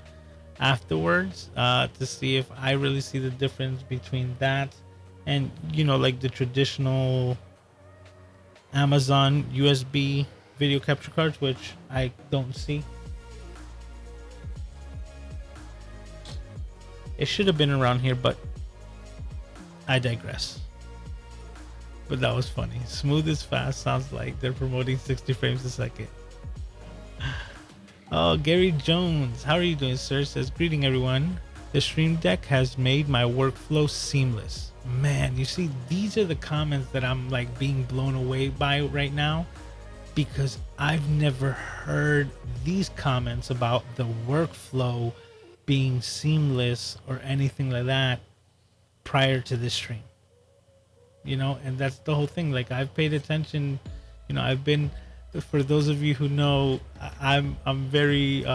Speaker 1: afterwards to see if I really see the difference between that and, like the traditional Amazon USB video capture cards, which I don't see. It should have been around here, but I digress. But that was funny. Smooth is fast sounds like they're promoting 60 frames a second. Oh, Gary Jones, how are you doing, sir? Says, greeting everyone. The Stream Deck has made my workflow seamless. Man, you see, these are the comments that I'm like being blown away by right now, because I've never heard these comments about the workflow being seamless or anything like that prior to this stream. You know, and that's the whole thing. Like, I've paid attention, you know, I've been, for those of you who know, I'm very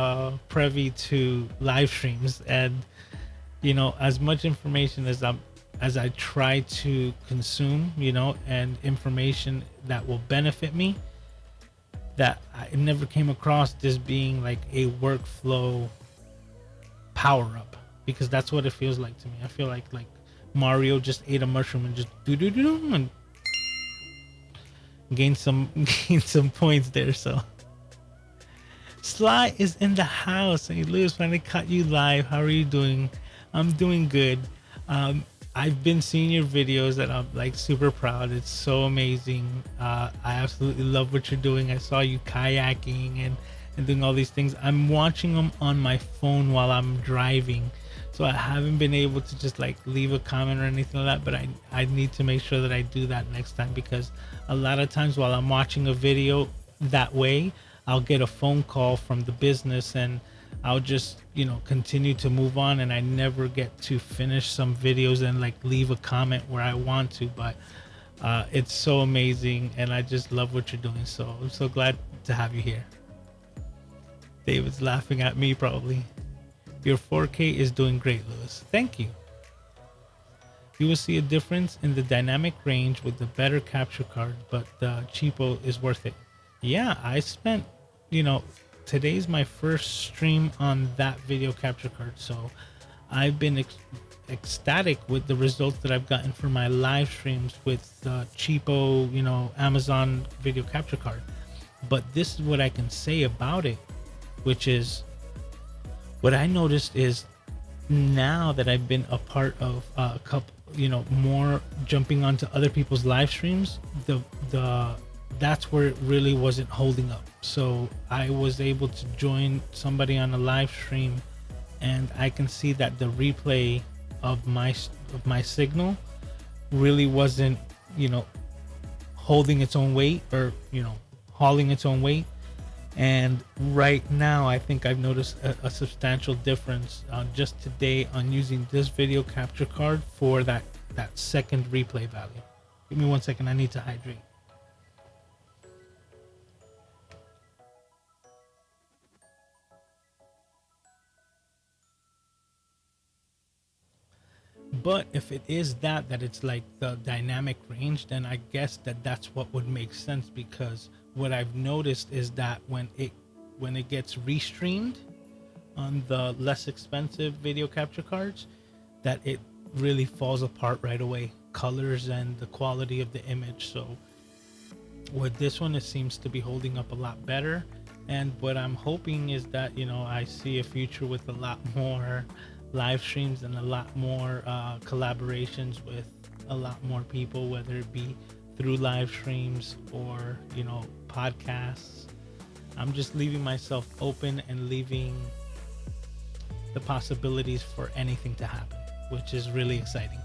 Speaker 1: privy to live streams, and you know, as much information as I try to consume, you know, and information that will benefit me, that I never came across this being like a workflow power up, because that's what it feels like to me. I feel like Mario just ate a mushroom and just do and gain some points there. So Sly is in the house. Hey Lewis, finally caught you live. How are you doing? I'm doing good. I've been seeing your videos and I'm like super proud. It's so amazing. I absolutely love what you're doing. I saw you kayaking and doing all these things. I'm watching them on my phone while I'm driving, so I haven't been able to just like leave a comment or anything like that, but I need to make sure that I do that next time, because a lot of times while I'm watching a video that way, I'll get a phone call from the business and I'll just, you know, continue to move on, and I never get to finish some videos and like leave a comment where I want to. But it's so amazing, and I just love what you're doing. So I'm so glad to have you here. David's laughing at me probably. Your 4K is doing great, Lewis. Thank you. You will see a difference in the dynamic range with the better capture card, but the cheapo is worth it. Yeah, I spent, you know, today's my first stream on that video capture card, so I've been ecstatic with the results that I've gotten for my live streams with the cheapo, you know, Amazon video capture card. But this is what I can say about it, which is what I noticed is, now that I've been a part of a couple, you know, more jumping onto other people's live streams, that's where it really wasn't holding up. So I was able to join somebody on a live stream, and I can see that the replay of my signal really wasn't, you know, holding its own weight, or, you know, hauling its own weight. And right now I think I've noticed a substantial difference just today on using this video capture card for that second replay value. Give me 1 second, I need to hydrate. But if it is that it's like the dynamic range, then I guess that's what would make sense, because what I've noticed is that when it gets restreamed on the less expensive video capture cards, that it really falls apart right away, colors and the quality of the image. So with this one, it seems to be holding up a lot better. And what I'm hoping is that, you know, I see a future with a lot more live streams and a lot more collaborations with a lot more people, whether it be through live streams or, you know, podcasts. I'm just leaving myself open and leaving the possibilities for anything to happen, which is really exciting.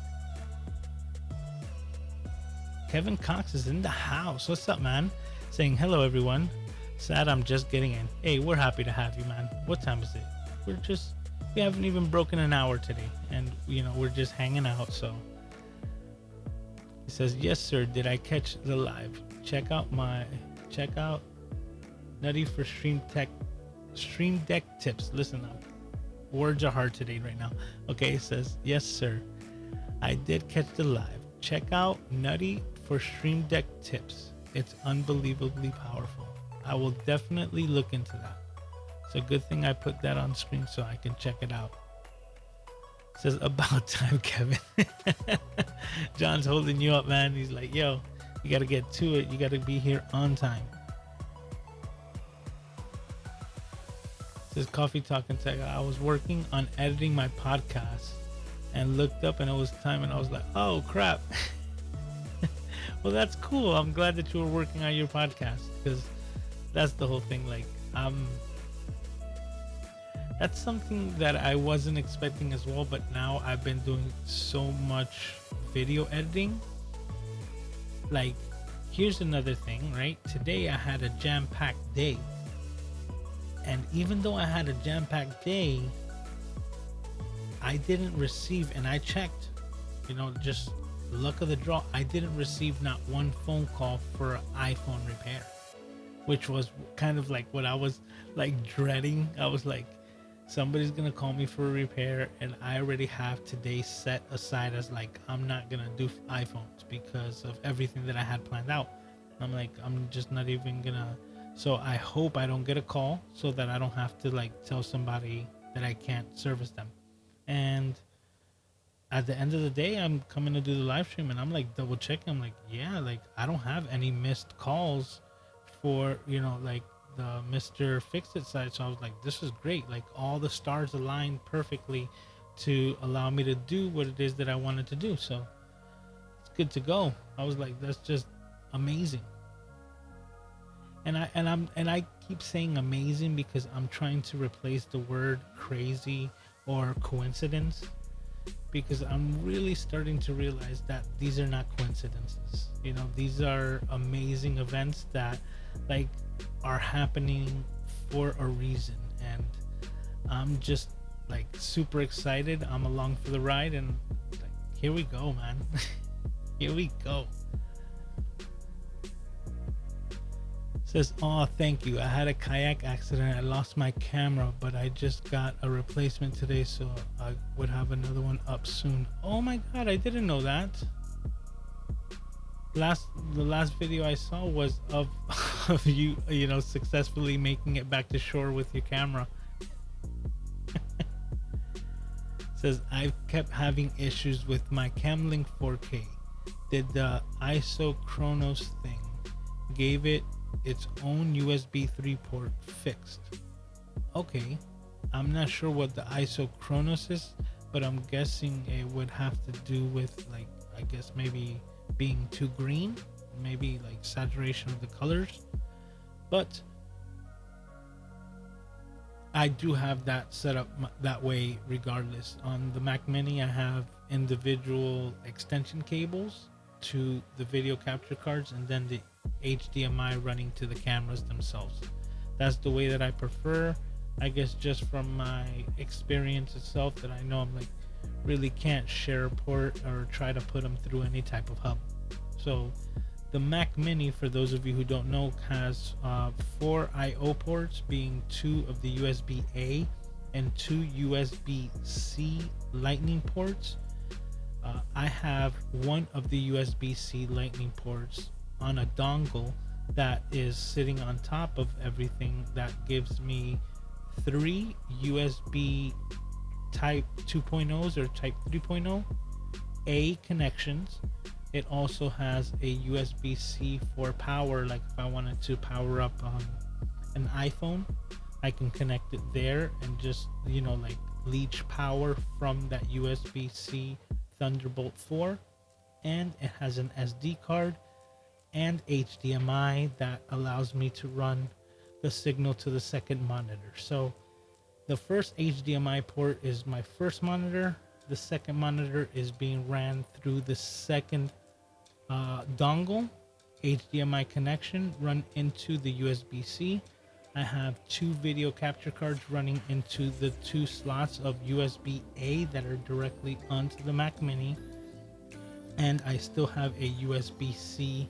Speaker 1: Kevin Cox is in the house. What's up, man? Saying hello, everyone. Sad I'm just getting in. Hey, we're happy to have you, man. What time is it? We haven't even broken an hour today, and you know, we're just hanging out. So he says, yes sir, did I catch the live? Check out Nutty for Stream Deck tips. Listen up, words are hard today right now. Okay, he says, yes sir, I did catch the live. Check out Nutty for Stream Deck tips. It's unbelievably powerful. I will definitely look into that. It's a good thing I put that on screen so I can check it out. It says, about time, Kevin. John's holding you up, man. He's like, yo, you got to get to it. You got to be here on time. It says, Coffee Talk and Tech. I was working on editing my podcast and looked up and it was time, and I was like, oh, crap. Well, that's cool. I'm glad that you were working on your podcast, because that's the whole thing. Like, That's something that I wasn't expecting as well, but now I've been doing so much video editing. Like, here's another thing, right? Today I had a jam-packed day. And even though I had a jam-packed day, I didn't receive, and I checked, just luck of the draw, I didn't receive not one phone call for an iPhone repair, which was kind of like what I was like dreading. I was like, somebody's gonna call me for a repair, and I already have today set aside as like, I'm not gonna do iPhones because of everything that I had planned out. I'm like, I'm just not even gonna. So I hope I don't get a call so that I don't have to like tell somebody that I can't service them. And at the end of the day, I'm coming to do the live stream, and I'm like double checking. I'm like, yeah, like I don't have any missed calls for, like the Mr. Fix It side. So I was like, this is great. Like all the stars aligned perfectly to allow me to do what it is that I wanted to do. So it's good to go. I was like, that's just amazing. And I keep saying amazing because I'm trying to replace the word crazy or coincidence, because I'm really starting to realize that these are not coincidences. These are amazing events that like are happening for a reason, and I'm just like super excited. I'm along for the ride, and like, here we go, man. Here we go. Says, oh, thank you. I had a kayak accident. I lost my camera, but I just got a replacement today, so I would have another one up soon. Oh my god, I didn't know that. The last video I saw was of you, successfully making it back to shore with your camera. Says, I've kept having issues with my Camlink 4K. Did the isochronos thing. Gave it its own USB 3 port fixed. Okay, I'm not sure what the isochronos is, but I'm guessing it would have to do with like, I guess maybe being too green, maybe like saturation of the colors. But I do have that set up that way regardless. On the Mac Mini, I have individual extension cables to the video capture cards, and then the HDMI running to the cameras themselves. That's the way that I prefer. I guess just from my experience itself, that I know I'm like really can't share a port or try to put them through any type of hub. So the Mac Mini, for those of you who don't know, has 4 I/O ports, being 2 of the USB-A and 2 USB-C lightning ports. I have one of the USB-C lightning ports on a dongle that is sitting on top of everything. That gives me 3 USB type 2.0s or type 3.0 A connections. It also has a USB-C for power, like if I wanted to power up an iPhone, I can connect it there and just like leech power from that USB-C Thunderbolt 4. And it has an SD card and HDMI that allows me to run the signal to the second monitor. So the first HDMI port is my first monitor. The second monitor is being ran through the second dongle HDMI connection run into the USB-C. I have 2 video capture cards running into the 2 slots of USB-A that are directly onto the Mac Mini, and I still have a USB-C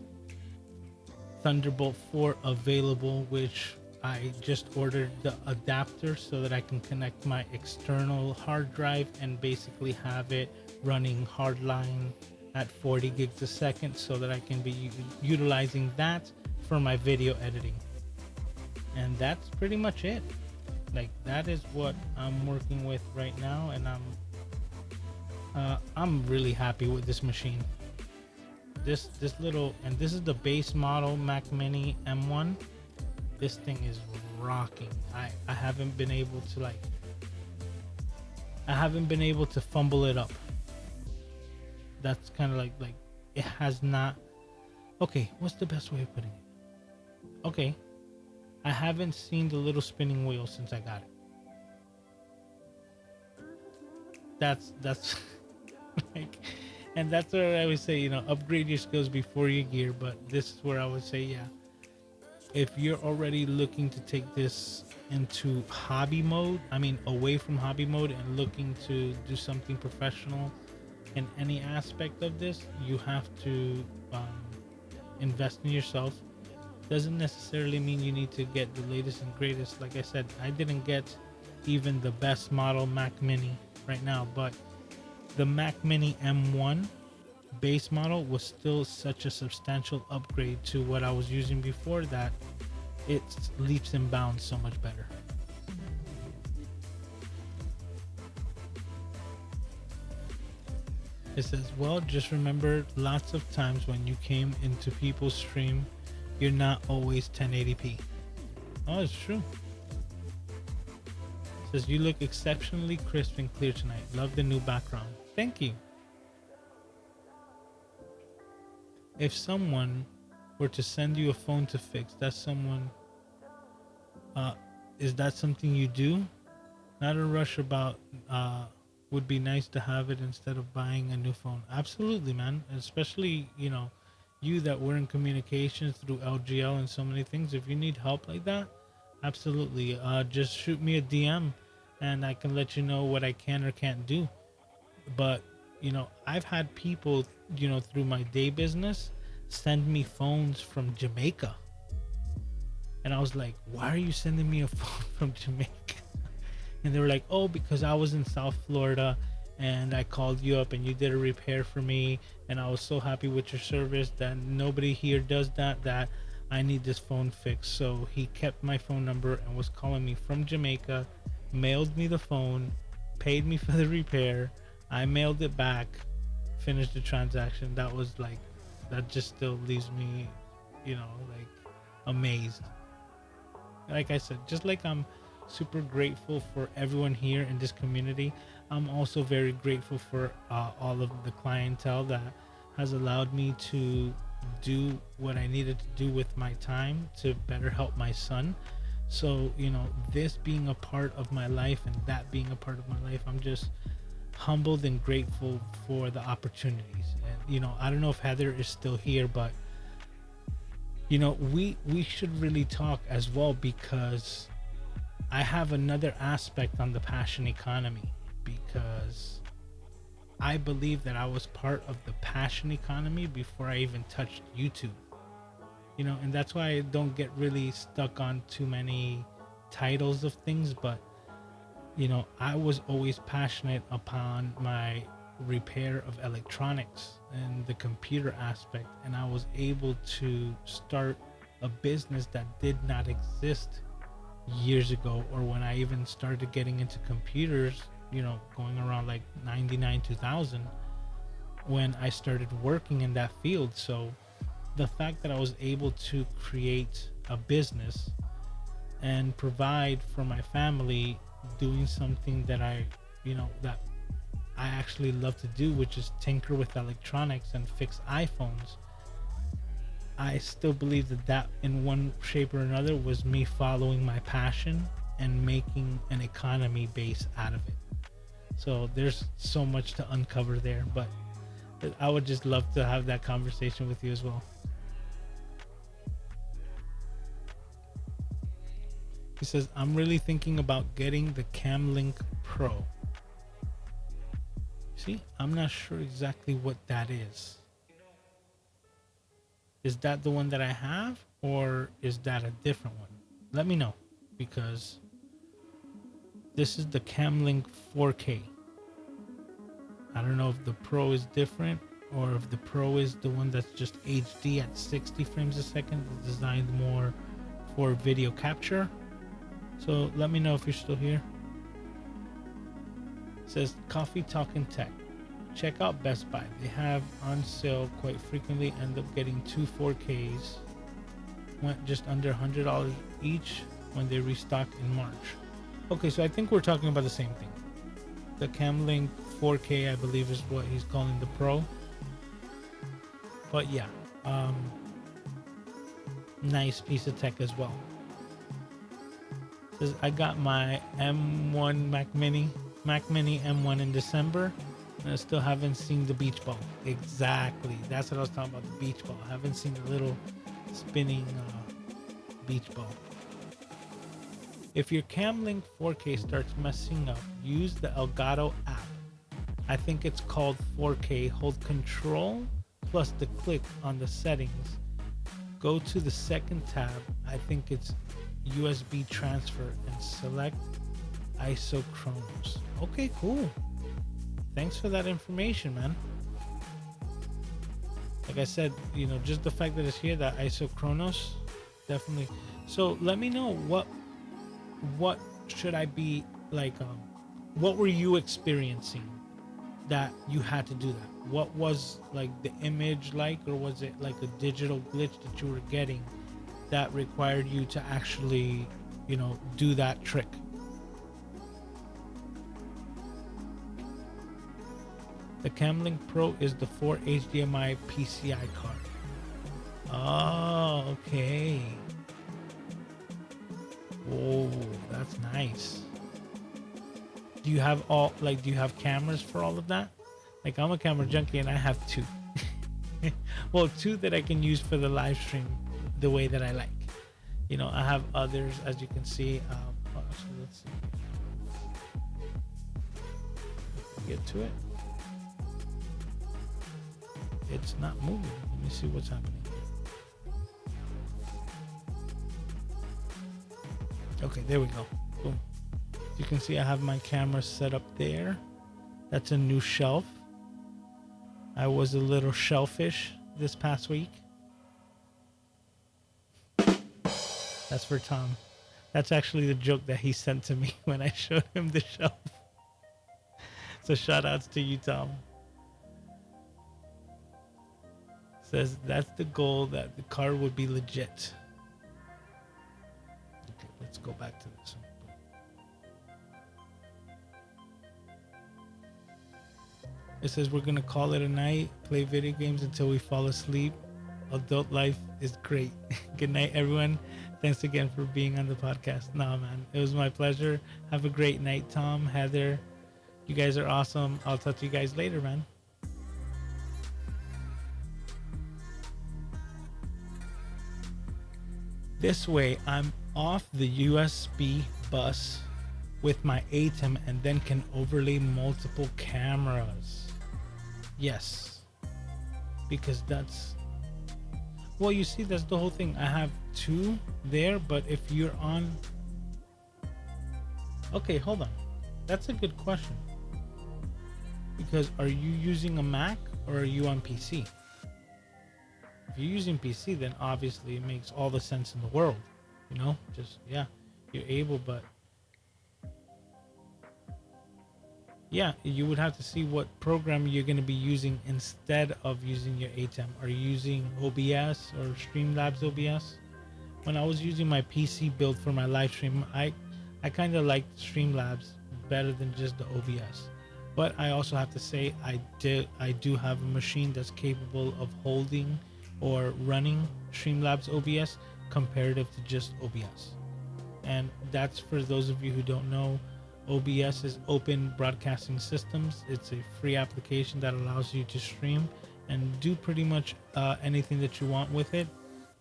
Speaker 1: Thunderbolt 4 available, which I just ordered the adapter so that I can connect my external hard drive and basically have it running hardline at 40 gigs a second, so that I can be utilizing that for my video editing. And that's pretty much it. Like, that is what I'm working with right now, and I'm really happy with this machine. This little, and this is the base model Mac Mini M1. This thing is rocking. I haven't been able to fumble it up. That's kind of like it has not. Okay, what's the best way of putting it? Okay, I haven't seen the little spinning wheel since I got it. that's like, and that's where I would say, upgrade your skills before your gear. But this is where I would say, yeah, if you're already looking to take this into hobby mode, I mean, away from hobby mode and looking to do something professional in any aspect of this, you have to invest in yourself. Doesn't necessarily mean you need to get the latest and greatest. Like I said, I didn't get even the best model Mac Mini right now, but the Mac Mini M1 base model was still such a substantial upgrade to what I was using before that it's leaps and bounds so much better. It says, well, just remember lots of times when you came into people's stream, you're not always 1080p. Oh, it's true. It says, you look exceptionally crisp and clear tonight. Love the new background. Thank you. If someone were to send you a phone to fix, that's someone, is that something you do? Not a rush about, would be nice to have it instead of buying a new phone. Absolutely, man. Especially, you that were in communications through LGL and so many things. If you need help like that, absolutely. Just shoot me a DM and I can let you know what I can or can't do. But, I've had people, through my day business send me phones from Jamaica. And I was like, why are you sending me a phone from Jamaica? And they were like, oh, because I was in South Florida and I called you up and you did a repair for me. And I was so happy with your service that nobody here does that I need this phone fixed. So he kept my phone number and was calling me from Jamaica, mailed me the phone, paid me for the repair. I mailed it back, finished the transaction. That was like, that just still leaves me, like amazed. Like I said, just like I'm super grateful for everyone here in this community, I'm also very grateful for all of the clientele that has allowed me to do what I needed to do with my time to better help my son. So, this being a part of my life and that being a part of my life, I'm just humbled and grateful for the opportunities. And, I don't know if Heather is still here, but, we should really talk as well, because I have another aspect on the passion economy, because I believe that I was part of the passion economy before I even touched YouTube, and that's why I don't get really stuck on too many titles of things. But, I was always passionate upon my repair of electronics and the computer aspect, and I was able to start a business that did not exist years ago, or when I even started getting into computers, going around like 99 2000, when I started working in that field. So the fact that I was able to create a business and provide for my family doing something that that I actually love to do, which is tinker with electronics and fix iPhones, I still believe that in one shape or another was me following my passion and making an economy base out of it. So there's so much to uncover there, but I would just love to have that conversation with you as well. He says, I'm really thinking about getting the Camlink Pro. See, I'm not sure exactly what that is. Is that the one that I have, or is that a different one? Let me know, because this is the Camlink 4K. I don't know if the Pro is different, or if the Pro is the one that's just HD at 60 frames a second, designed more for video capture. So let me know if you're still here. It says, Coffee Talking Tech. Check out Best Buy. They have on sale quite frequently. End up getting two 4Ks. Went just under $100 each when they restocked in March. Okay, so I think we're talking about the same thing. The Camlink 4K, I believe, is what he's calling the Pro. But yeah, nice piece of tech as well. Says, I got my M1 Mac Mini Mac Mini M1 in December, and I still haven't seen the beach ball. Exactly. That's what I was talking about, the beach ball. I haven't seen the little spinning beach ball. If your Camlink 4K starts messing up, use the Elgato app. I think it's called 4K. Hold Control plus the click on the settings. Go to the second tab. I think it's USB transfer and select isochronos. Okay, cool. Thanks for that information, man. Like I said, you know, just the fact that it's here, that isochronos, definitely. So let me know what should I be like, what were you experiencing that you had to do that? What was like the image like, or was it like a digital glitch that you were getting that required you to actually, you know, do that trick? The Camlink Pro is the 4 HDMI PCI card. Oh, okay. Oh, that's nice. Do you have do you have cameras for all of that? Like, I'm a camera junkie and I have 2. Well, 2 that I can use for the live stream the way that I like. You know, I have others, as you can see. Actually, let's see. Get to it. It's not moving. Let me see what's happening. Okay, there we go. Boom. You can see I have my camera set up there. That's a new shelf. I was a little shellfish this past week. That's for Tom. That's actually the joke that he sent to me when I showed him the shelf. So shout outs to you, Tom. Says that's the goal, that the car would be legit. Okay, let's go back to this one. It says we're gonna call it a night, play video games until we fall asleep. Adult life is great. Good night, everyone. Thanks again for being on the podcast. Nah, man, it was my pleasure. Have a great night, Tom, Heather. You guys are awesome. I'll talk to you guys later, man. This way, I'm off the USB bus with my ATEM and then can overlay multiple cameras. Yes, because that's, well, you see, that's the whole thing. I have 2 there, but if you're on, okay, hold on. That's a good question. Because are you using a Mac or are you on PC? If you're using PC, then obviously it makes all the sense in the world, you know, just, yeah, you're able, but yeah, you would have to see what program you're going to be using instead of using your ATEM. Are you using OBS or Streamlabs OBS? When I was using my PC build for my live stream, I kind of liked Streamlabs better than just the OBS. But I also have to say I do have a machine that's capable of holding or running Streamlabs OBS comparative to just OBS. And that's for those of you who don't know, OBS is Open Broadcasting Systems. It's a free application that allows you to stream and do pretty much anything that you want with it.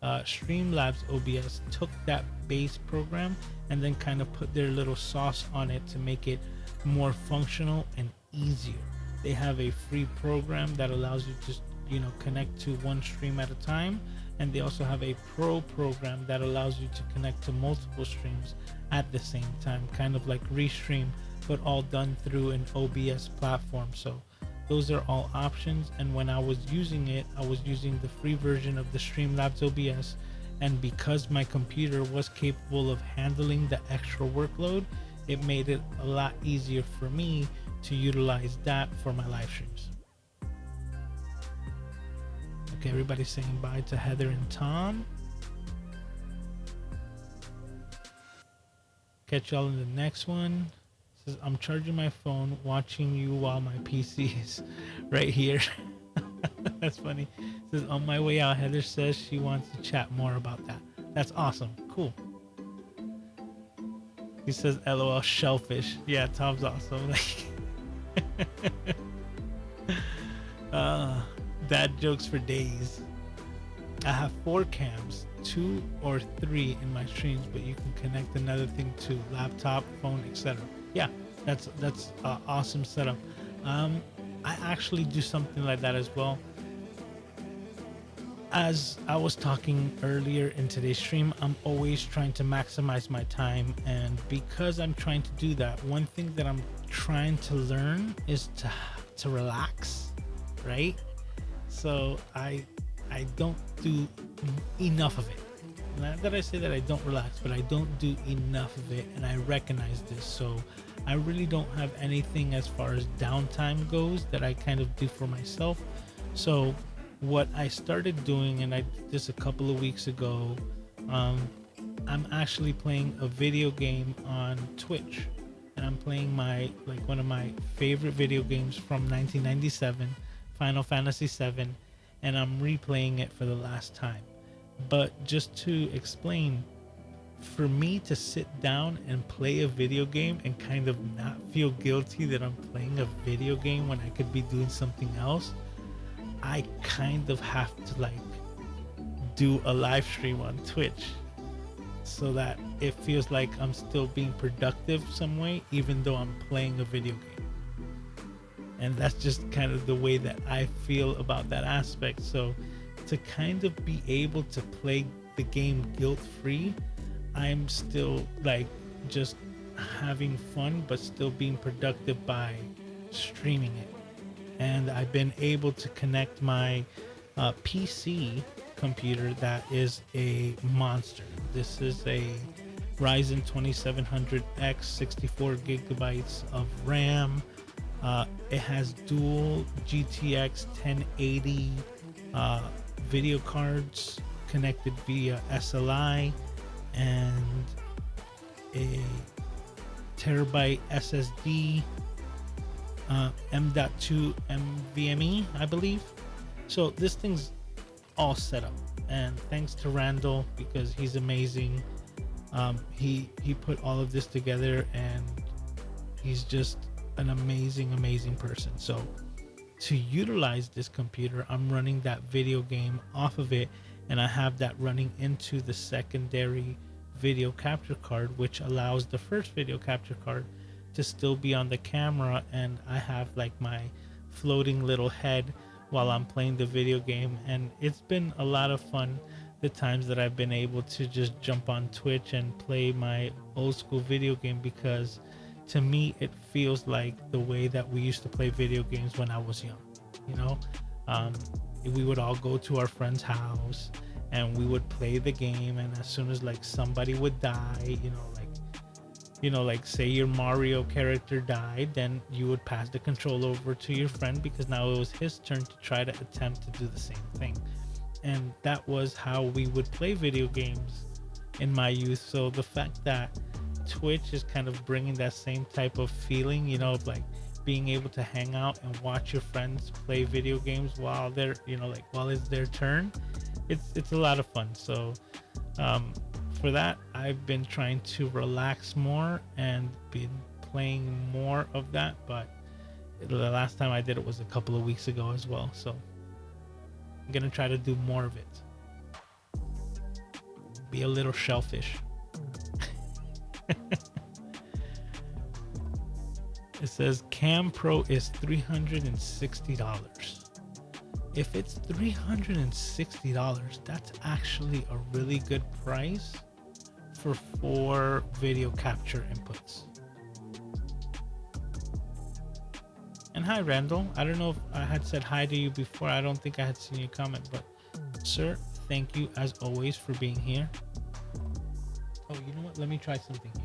Speaker 1: Streamlabs OBS took that base program and then kind of put their little sauce on it to make it more functional and easier. They have a free program that allows you to, you know, connect to one stream at a time, and they also have a pro program that allows you to connect to multiple streams at the same time, kind of like Restream, but all done through an OBS platform. So those are all options, and when I was using it, I was using the free version of the Streamlabs OBS, and because my computer was capable of handling the extra workload, it made it a lot easier for me to utilize that for my live streams. Okay, everybody's saying bye to Heather and Tom. Catch y'all in the next one. It says, I'm charging my phone, watching you while my PC is right here. That's funny. It says, on my way out, Heather says she wants to chat more about that. That's awesome. Cool. He says, "LOL, shellfish." Yeah, Tom's awesome. Like, dad jokes for days. I have 4 cams, 2 or 3 in my streams, but you can connect another thing to laptop, phone, etc. Yeah, that's awesome setup. I actually do something like that as well. As I was talking earlier in today's stream, I'm always trying to maximize my time, and because I'm trying to do that, one thing that I'm trying to learn is to relax, right? So I don't do enough of it. Not that I say that I don't relax, but I don't do enough of it, and I recognize this. So I really don't have anything as far as downtime goes that I kind of do for myself. So what I started doing, and I did this a couple of weeks ago, I'm actually playing a video game on Twitch, and I'm playing one of my favorite video games from 1997, Final Fantasy VII, and I'm replaying it for the last time. But just to explain, for me to sit down and play a video game and kind of not feel guilty that I'm playing a video game when I could be doing something else, I kind of have to like do a live stream on Twitch so that it feels like I'm still being productive some way, even though I'm playing a video game. And that's just kind of the way that I feel about that aspect. So to kind of be able to play the game guilt-free, I'm still like just having fun, but still being productive by streaming it. And I've been able to connect my PC computer that is a monster. This is a Ryzen 2700X, 64 gigabytes of RAM. It has dual GTX 1080 video cards connected via SLI, and a terabyte SSD, M.2 NVMe, I believe. So this thing's all set up, and thanks to Randall, because he's amazing. He put all of this together, and he's just an amazing person. So to utilize this computer, I'm running that video game off of it, and I have that running into the secondary video capture card, which allows the first video capture card to still be on the camera, and I have like my floating little head while I'm playing the video game. And it's been a lot of fun the times that I've been able to just jump on Twitch and play my old school video game, because to me it feels like the way that we used to play video games when I was young. You know, we would all go to our friend's house and we would play the game, and as soon as like somebody would die, like say your Mario character died, then you would pass the control over to your friend, because now it was his turn to try to attempt to do the same thing. And that was how we would play video games in my youth. So the fact that Twitch is kind of bringing that same type of feeling, of like being able to hang out and watch your friends play video games while they're, while it's their turn, it's a lot of fun. So for that, I've been trying to relax more and been playing more of that, but the last time I did it was a couple of weeks ago as well. So I'm gonna try to do more of it. Be a little shellfish. It says Cam Pro is $360. If it's $360, that's actually a really good price for 4 video capture inputs. And hi, Randall. I don't know if I had said hi to you before. I don't think I had seen your comment, but sir, thank you as always for being here. Oh, you know what? Let me try something here.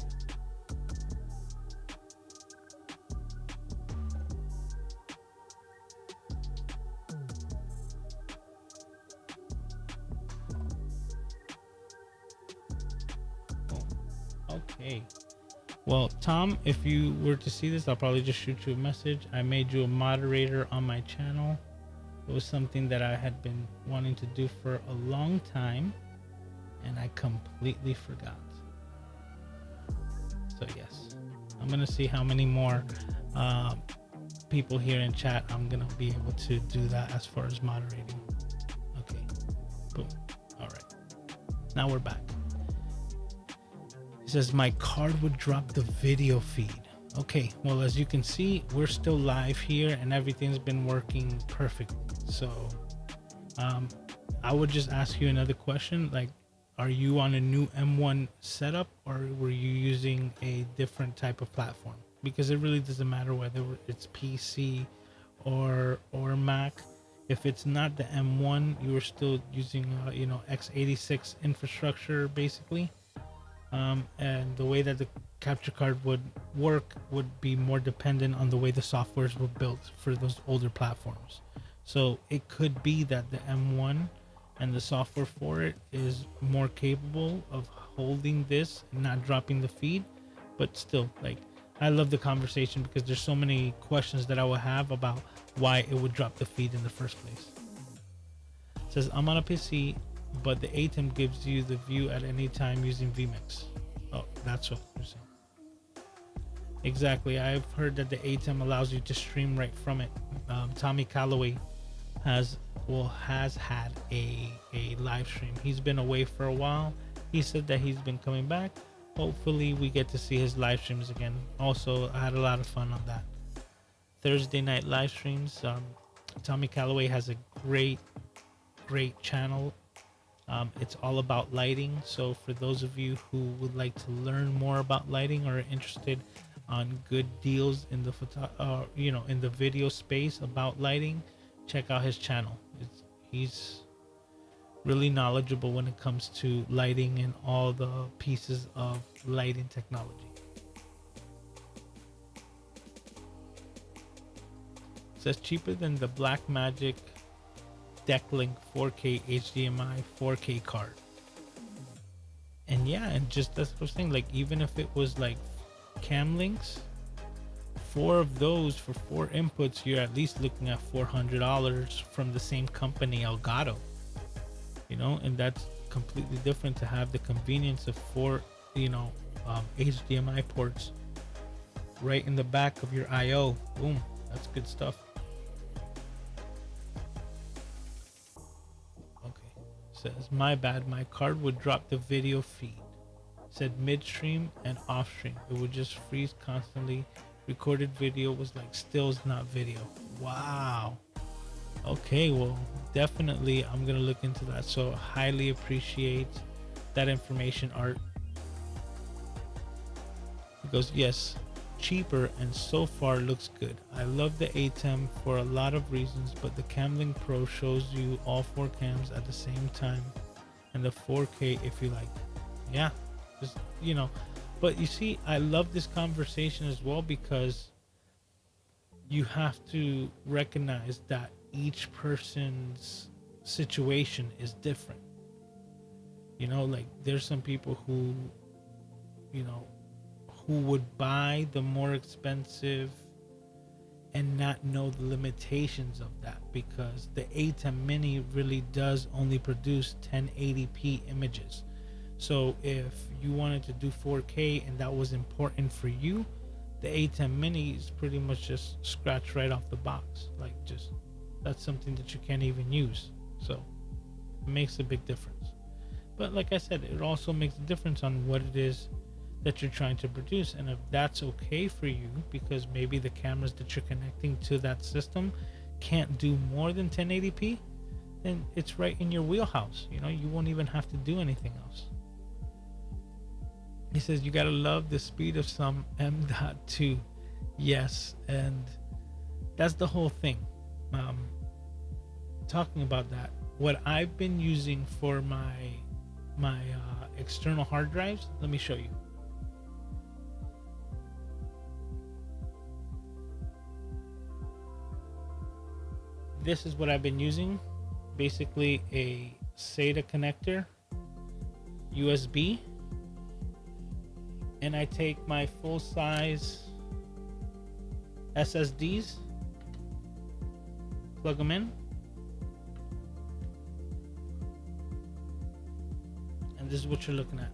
Speaker 1: Okay. Well, Tom, if you were to see this, I'll probably just shoot you a message. I made you a moderator on my channel. It was something that I had been wanting to do for a long time, and I completely forgot. So yes, I'm gonna see how many more people here in chat I'm gonna be able to do that as far as moderating. Okay, boom. All right, now we're back. It says my card would drop the video feed. Okay, well, as you can see, we're still live here and everything's been working perfectly. So I would just ask you another question, like, are you on a new M1 setup or were you using a different type of platform? Because it really doesn't matter whether it's PC or Mac. If it's not the M1, you are still using you know, x86 infrastructure basically. And the way that the capture card would work would be more dependent on the way the softwares were built for those older platforms. So it could be that the M1 and the software for it is more capable of holding this and not dropping the feed. But still, like, I love the conversation because there's so many questions that I will have about why it would drop the feed in the first place. It says I'm on a PC, but the ATEM gives you the view at any time using vMix. Oh, that's what you're saying. Exactly. I've heard that the ATEM allows you to stream right from it. Tommy Calloway has had a live stream. He's been away for a while. He said that he's been coming back. Hopefully we get to see his live streams again. Also, I had a lot of fun on that. Thursday night live streams. Tommy Calloway has a great channel. It's all about lighting. So for those of you who would like to learn more about lighting or are interested on good deals in the in the video space about lighting, check out his channel. He's really knowledgeable when it comes to lighting and all the pieces of lighting technology. It says cheaper than the Blackmagic Deck Mk2 4K HDMI 4K card. And yeah, and just that's what I was saying, like, even if it was like cam links, 4 of those for 4 inputs, you're at least looking at $400 from the same company, Elgato. You know, and that's completely different to have the convenience of 4 HDMI ports right in the back of your IO. Boom, that's good stuff. Okay, says my bad, my card would drop the video feed. Said midstream and off stream, it would just freeze constantly. Recorded video was like stills, not video. Wow. Okay, well, definitely I'm gonna look into that. So highly appreciate that information, Art. He goes, yes, cheaper and so far looks good. I love the ATEM for a lot of reasons, but the Camlink Pro shows you all 4 cams at the same time and the 4K if you like. Yeah, just, you know, but you see, I love this conversation as well because you have to recognize that each person's situation is different. You know, like there's some people who, you know, who would buy the more expensive and not know the limitations of that, because the ATEM Mini really does only produce 1080p images. So if you wanted to do 4K and that was important for you, the ATEM Mini is pretty much just scratched right off the box. Like, just, that's something that you can't even use. So it makes a big difference. But like I said, it also makes a difference on what it is that you're trying to produce. And if that's okay for you, because maybe the cameras that you're connecting to that system can't do more than 1080p, then it's right in your wheelhouse. You know, you won't even have to do anything else. He says, you gotta love the speed of some M.2. Yes, and that's the whole thing. Talking about that, what I've been using for my external hard drives, let me show you. This is what I've been using. Basically a SATA connector, USB, and I take my full size SSDs, plug them in, and this is what you're looking at.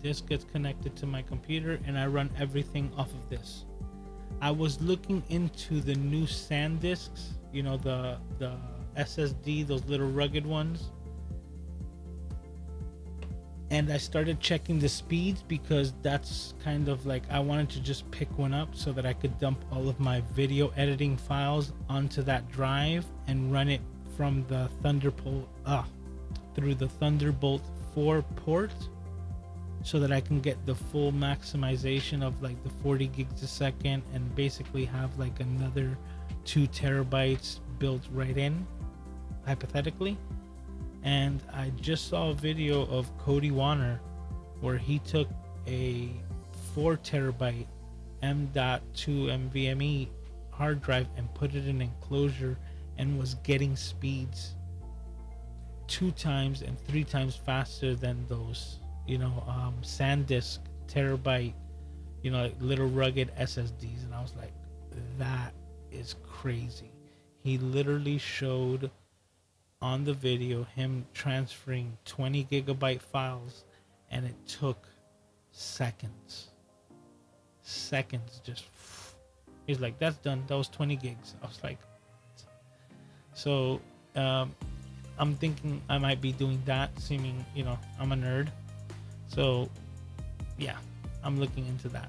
Speaker 1: This gets connected to my computer and I run everything off of this. I was looking into the new SanDisks, you know, the SSD, those little rugged ones. And I started checking the speeds because that's kind of like, I wanted to just pick one up so that I could dump all of my video editing files onto that drive and run it from the through the Thunderbolt 4 port, so that I can get the full maximization of like the 40 gigs a second and basically have like another 2 terabytes built right in, hypothetically. And I just saw a video of Cody Warner where he took a 4 terabyte M.2 NVMe hard drive and put it in an enclosure and was getting speeds 2 times and 3 times faster than those, you know, SanDisk terabyte, you know, like little rugged SSDs. And I was like, that is crazy. He literally showed on the video him transferring 20 gigabyte files, and it took seconds. Just he's like, that's done, that was 20 gigs. I was like, so I'm thinking I might be doing that, seeming, you know, I'm a nerd. So yeah, I'm looking into that.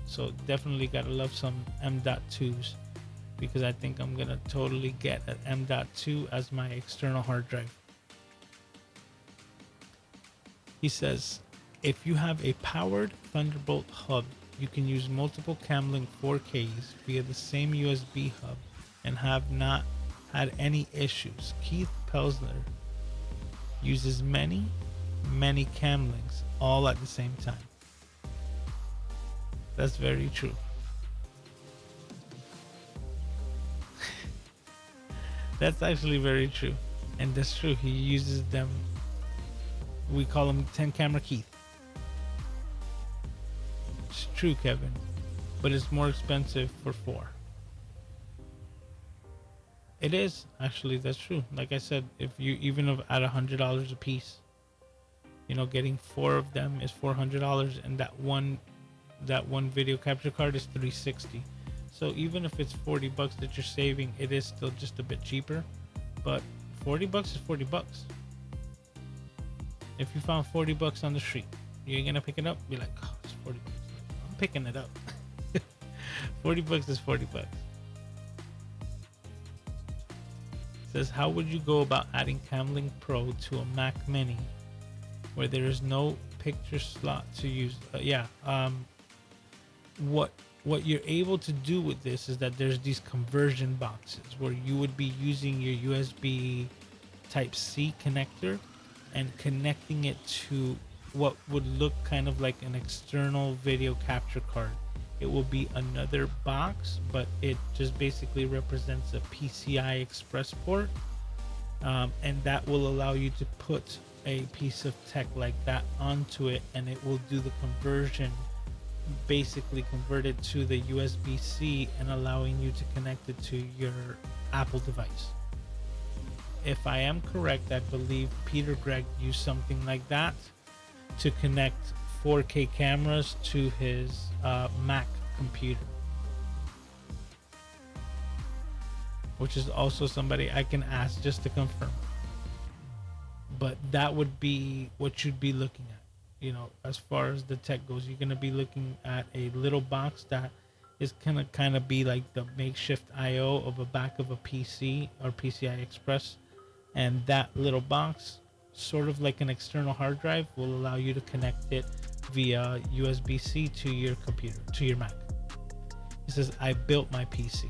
Speaker 1: So definitely gotta love some M.2s, because I think I'm gonna totally get an M.2 as my external hard drive. He says, if you have a powered Thunderbolt hub, you can use multiple Camlink 4Ks via the same USB hub and have not had any issues. Keith Pelsner uses many Camlinks all at the same time. That's very true. That's actually very true. And that's true. He uses them. We call him 10 camera Keith. It's true, Kevin. But it's more expensive for 4. It is, actually, that's true. Like I said, if you even at $100 a piece, you know, getting 4 of them is $400, and that one video capture card is $360. So even if it's $40 that you're saving, it is still just a bit cheaper. But $40 is $40. If you found $40 on the street, you're gonna pick it up, be like, oh, it's $40. I'm picking it up. $40 is $40. Says, how would you go about adding Camlink Pro to a Mac Mini where there is no picture slot to use? What you're able to do with this is that there's these conversion boxes where you would be using your USB Type-C connector and connecting it to what would look kind of like an external video capture card. It will be another box, but it just basically represents a PCI Express port, and that will allow you to put a piece of tech like that onto it, and it will do the conversion, basically convert it to the USB-C and allowing you to connect it to your Apple device. If I am correct, I believe Peter Gregg used something like that to connect 4K cameras to his Mac computer, which is also somebody I can ask just to confirm. But that would be what you'd be looking at, you know, as far as the tech goes. You're going to be looking at a little box that is going to kind of be like the makeshift IO of a back of a PC or PCI Express, and that little box, sort of like an external hard drive, will allow you to connect it via USB-C to your computer, to your Mac. He says, I built my PC.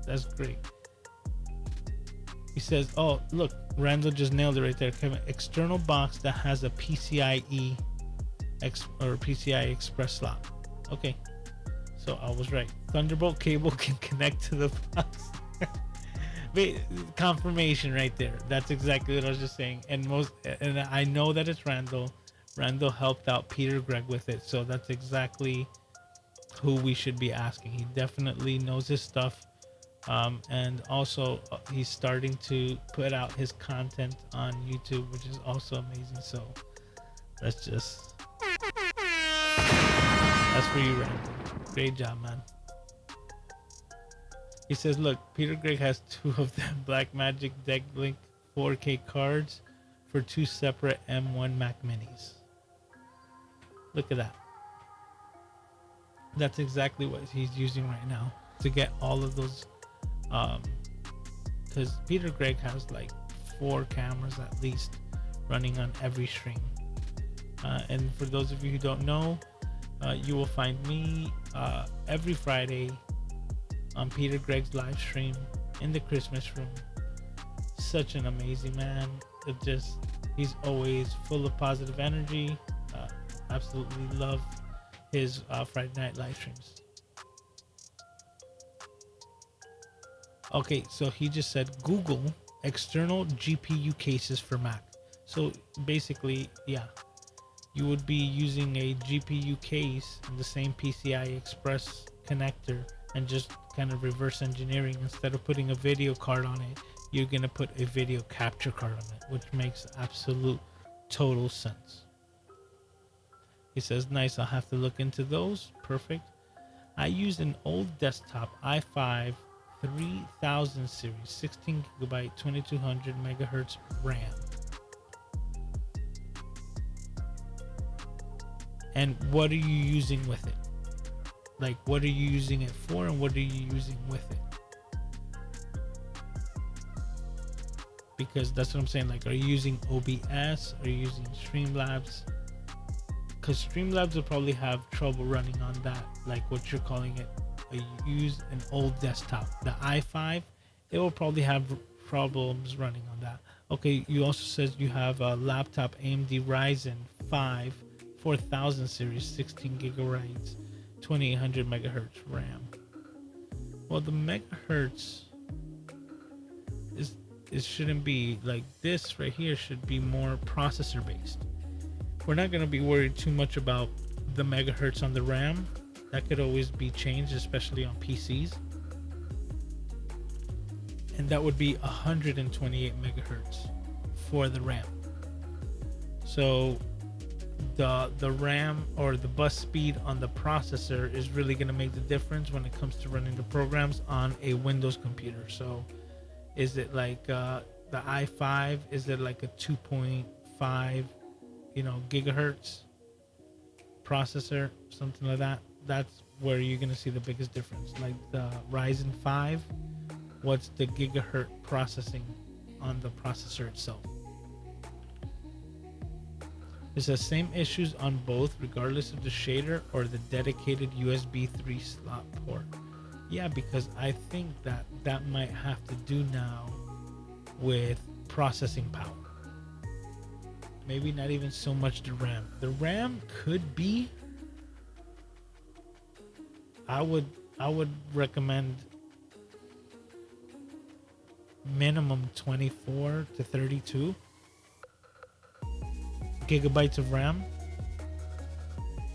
Speaker 1: That's great. He says, oh, look, Randall just nailed it right there, Kevin. External box that has a PCIe or PCI Express slot. Okay, so I was right. Thunderbolt cable can connect to the box. Wait, confirmation right there. That's exactly what I was just saying. And I know that it's Randall. Randall helped out Peter Gregg with it, so that's exactly who we should be asking. He definitely knows his stuff, and also he's starting to put out his content on YouTube, which is also amazing. So let's just That's for you, Randall. Great job, man. He says, look, Peter Gregg has two of them Blackmagic Deck Link 4K cards for two separate M1 Mac Minis. Look at that. That's exactly what he's using right now to get all of those. Because Peter Gregg has like 4 cameras at least running on every stream. And for those of you who don't know, you will find me every Friday on Peter Gregg's live stream in the Christmas room. Such an amazing man. He's always full of positive energy. Absolutely love his Friday night live streams. Okay, so he just said Google external GPU cases for Mac. So basically, yeah, you would be using a GPU case in the same PCI Express connector and just kind of reverse engineering. Instead of putting a video card on it, you're going to put a video capture card on it, which makes absolute total sense. He says, nice, I'll have to look into those. Perfect. I used an old desktop i5 3000 series, 16 gigabyte, 2200 megahertz RAM. And what are you using with it? Like, what are you using it for, and what are you using with it? Because that's what I'm saying. Like, are you using OBS? Are you using Streamlabs? Because Streamlabs will probably have trouble running on that, like what you're calling it. You use an old desktop. The i5, it will probably have problems running on that. Okay, you also says you have a laptop AMD Ryzen 5 4000 series, 16 gigabytes, 2800 megahertz RAM. Well, the megahertz it shouldn't be like this right here. Should be more processor based. We're not going to be worried too much about the megahertz on the RAM. That could always be changed, especially on PCs. And that would be 128 megahertz for the RAM. So the RAM or the bus speed on the processor is really going to make the difference when it comes to running the programs on a Windows computer. So is it like the i5? Is it like a 2.5 gigahertz processor, something like that? That's where you're going to see the biggest difference. Like the Ryzen 5, what's the gigahertz processing on the processor itself? It's the same issues on both regardless of the shader or the dedicated USB 3 slot port. Yeah, because I think that might have to do now with processing power. Maybe not even so much the RAM. The RAM could be. I would recommend minimum 24 to 32 gigabytes of RAM.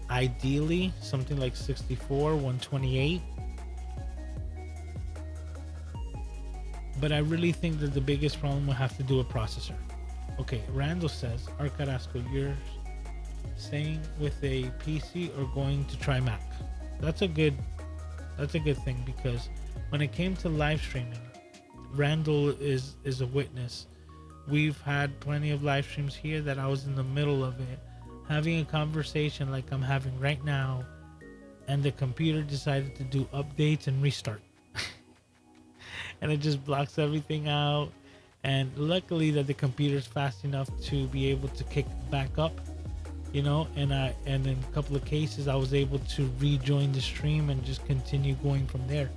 Speaker 1: Ideally, something like 64, 128. But I really think that the biggest problem will have to do with processor. Okay, Randall says, Arcarasco, you're staying with a PC or going to try Mac? That's a good thing, because when it came to live streaming, Randall is a witness. We've had plenty of live streams here that I was in the middle of it, having a conversation like I'm having right now, and the computer decided to do updates and restart. And it just blocks everything out. And luckily that the computer is fast enough to be able to kick back up, and in a couple of cases I was able to rejoin the stream and just continue going from there.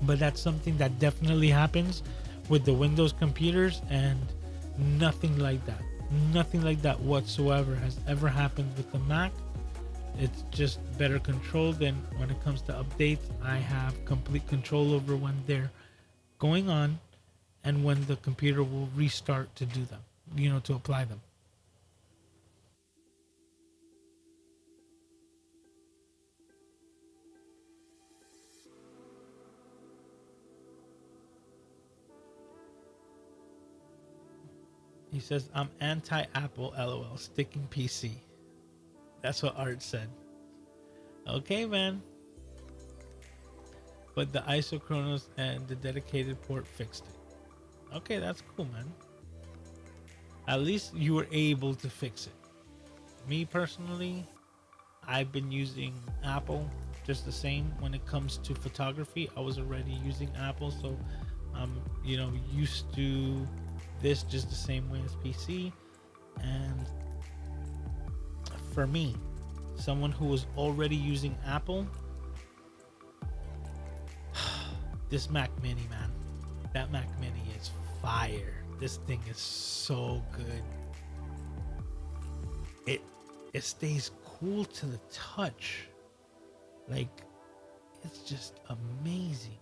Speaker 1: But that's something that definitely happens with the Windows computers, and nothing like that whatsoever has ever happened with the Mac. It's just better controlled, and when it comes to updates, I have complete control over when they're going on and when the computer will restart to do them, to apply them. He says, I'm anti-Apple, LOL, sticking PC. That's what Art said. Okay, man. But the isochronous and the dedicated port fixed it. Okay, that's cool, man. At least you were able to fix it. Me personally, I've been using Apple just the same. When it comes to photography, I was already using Apple, so I'm, used to this just the same way as PC. And for me, someone who was already using Apple, this Mac Mini, man, that Mac Mini is fire. This thing is so good. It stays cool to the touch. Like, it's just amazing.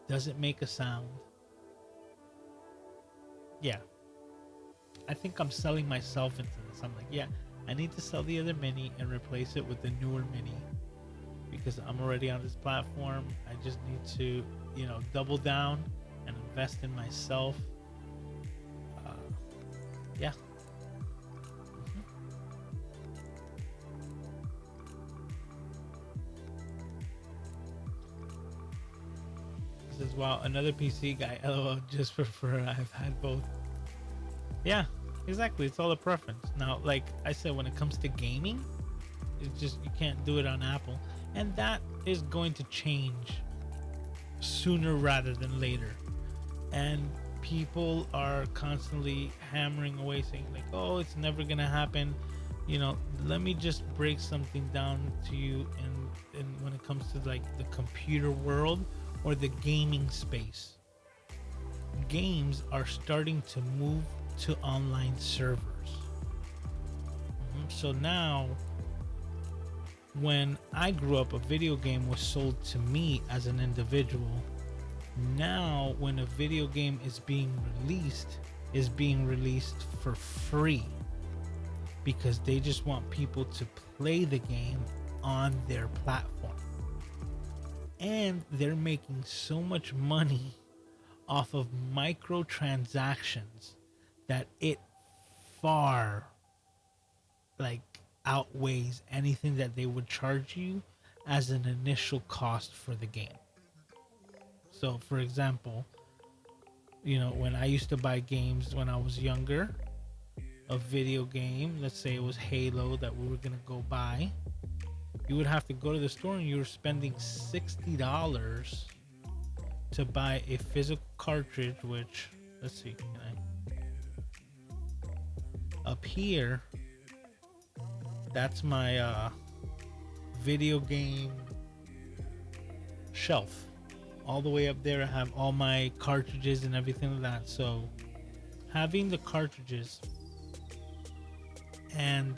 Speaker 1: Doesn't make a sound. Yeah. I think I'm selling myself into this. I'm like, yeah, I need to sell the other Mini and replace it with the newer Mini because I'm already on this platform. I just need to, double down and invest in myself. Yeah. As well, another PC guy. LOL, just prefer. I've had both. Yeah, exactly. It's all a preference. Now, like I said, when it comes to gaming, it's just you can't do it on Apple, and that is going to change sooner rather than later. And people are constantly hammering away, saying like, "Oh, it's never gonna happen." Let me just break something down to you. And when it comes to like the computer world or the gaming space, games are starting to move to online servers. So now, when I grew up, a video game was sold to me as an individual. Now, when a video game is being released for free because they just want people to play the game on their platform. And they're making so much money off of microtransactions that it far outweighs anything that they would charge you as an initial cost for the game. So for example, when I used to buy games when I was younger, a video game, let's say it was Halo that we were gonna go buy, you would have to go to the store and you were spending $60 to buy a physical cartridge, which, let's see, up here, that's my video game shelf. All the way up there I have all my cartridges and everything like that. So having the cartridges, and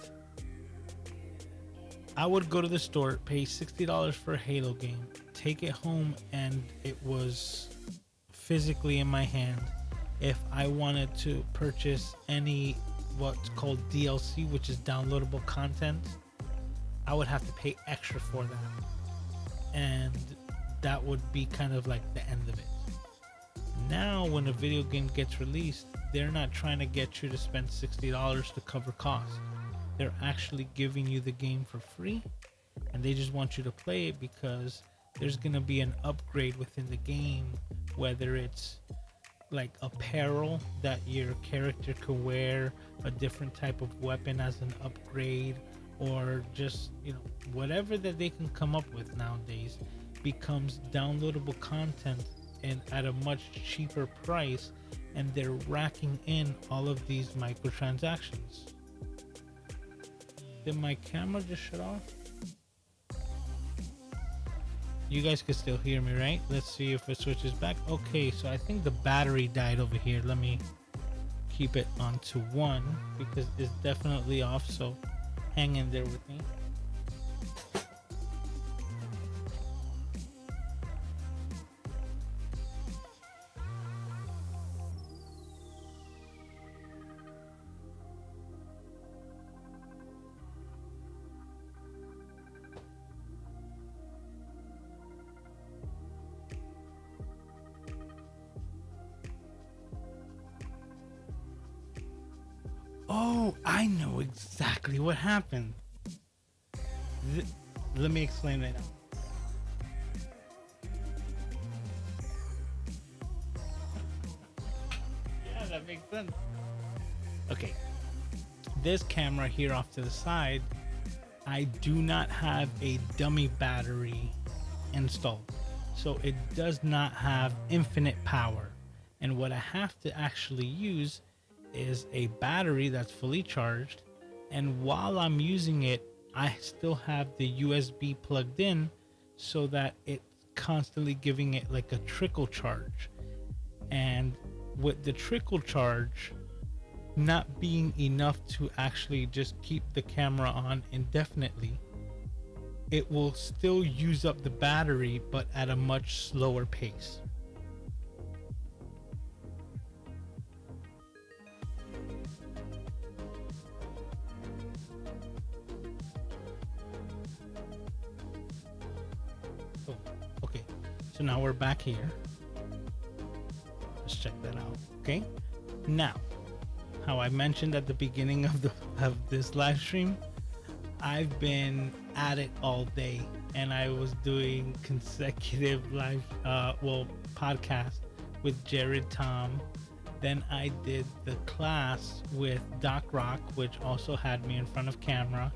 Speaker 1: I would go to the store, pay $60 for a Halo game, take it home, and it was physically in my hand. If I wanted to purchase any what's called DLC, which is downloadable content, I would have to pay extra for that. And that would be kind of like the end of it. Now, when a video game gets released, they're not trying to get you to spend $60 to cover costs. They're actually giving you the game for free, and they just want you to play it because there's going to be an upgrade within the game, whether it's like apparel that your character can wear, a different type of weapon as an upgrade, or just whatever that they can come up with nowadays becomes downloadable content and at a much cheaper price, and they're racking in all of these microtransactions. Did my camera just shut off? You guys can still hear me, right? Let's see if it switches back. Okay, so I think the battery died over here. Let me keep it onto 1 because it's definitely off, so hang in there with me. Oh, I know exactly what happened. let me explain right now. Yeah, that makes sense. Okay, this camera here off to the side, I do not have a dummy battery installed, so it does not have infinite power. And what I have to actually use is a battery that's fully charged, and while I'm using it, I still have the USB plugged in so that it's constantly giving it like a trickle charge. And with the trickle charge not being enough to actually just keep the camera on indefinitely, it will still use up the battery, but at a much slower pace. Oh, okay, so now we're back here. Let's check that out. Okay, now, how I mentioned at the beginning of this live stream, I've been at it all day, and I was doing consecutive live podcast with Jared Tom. Then I did the class with Doc Rock, which also had me in front of camera,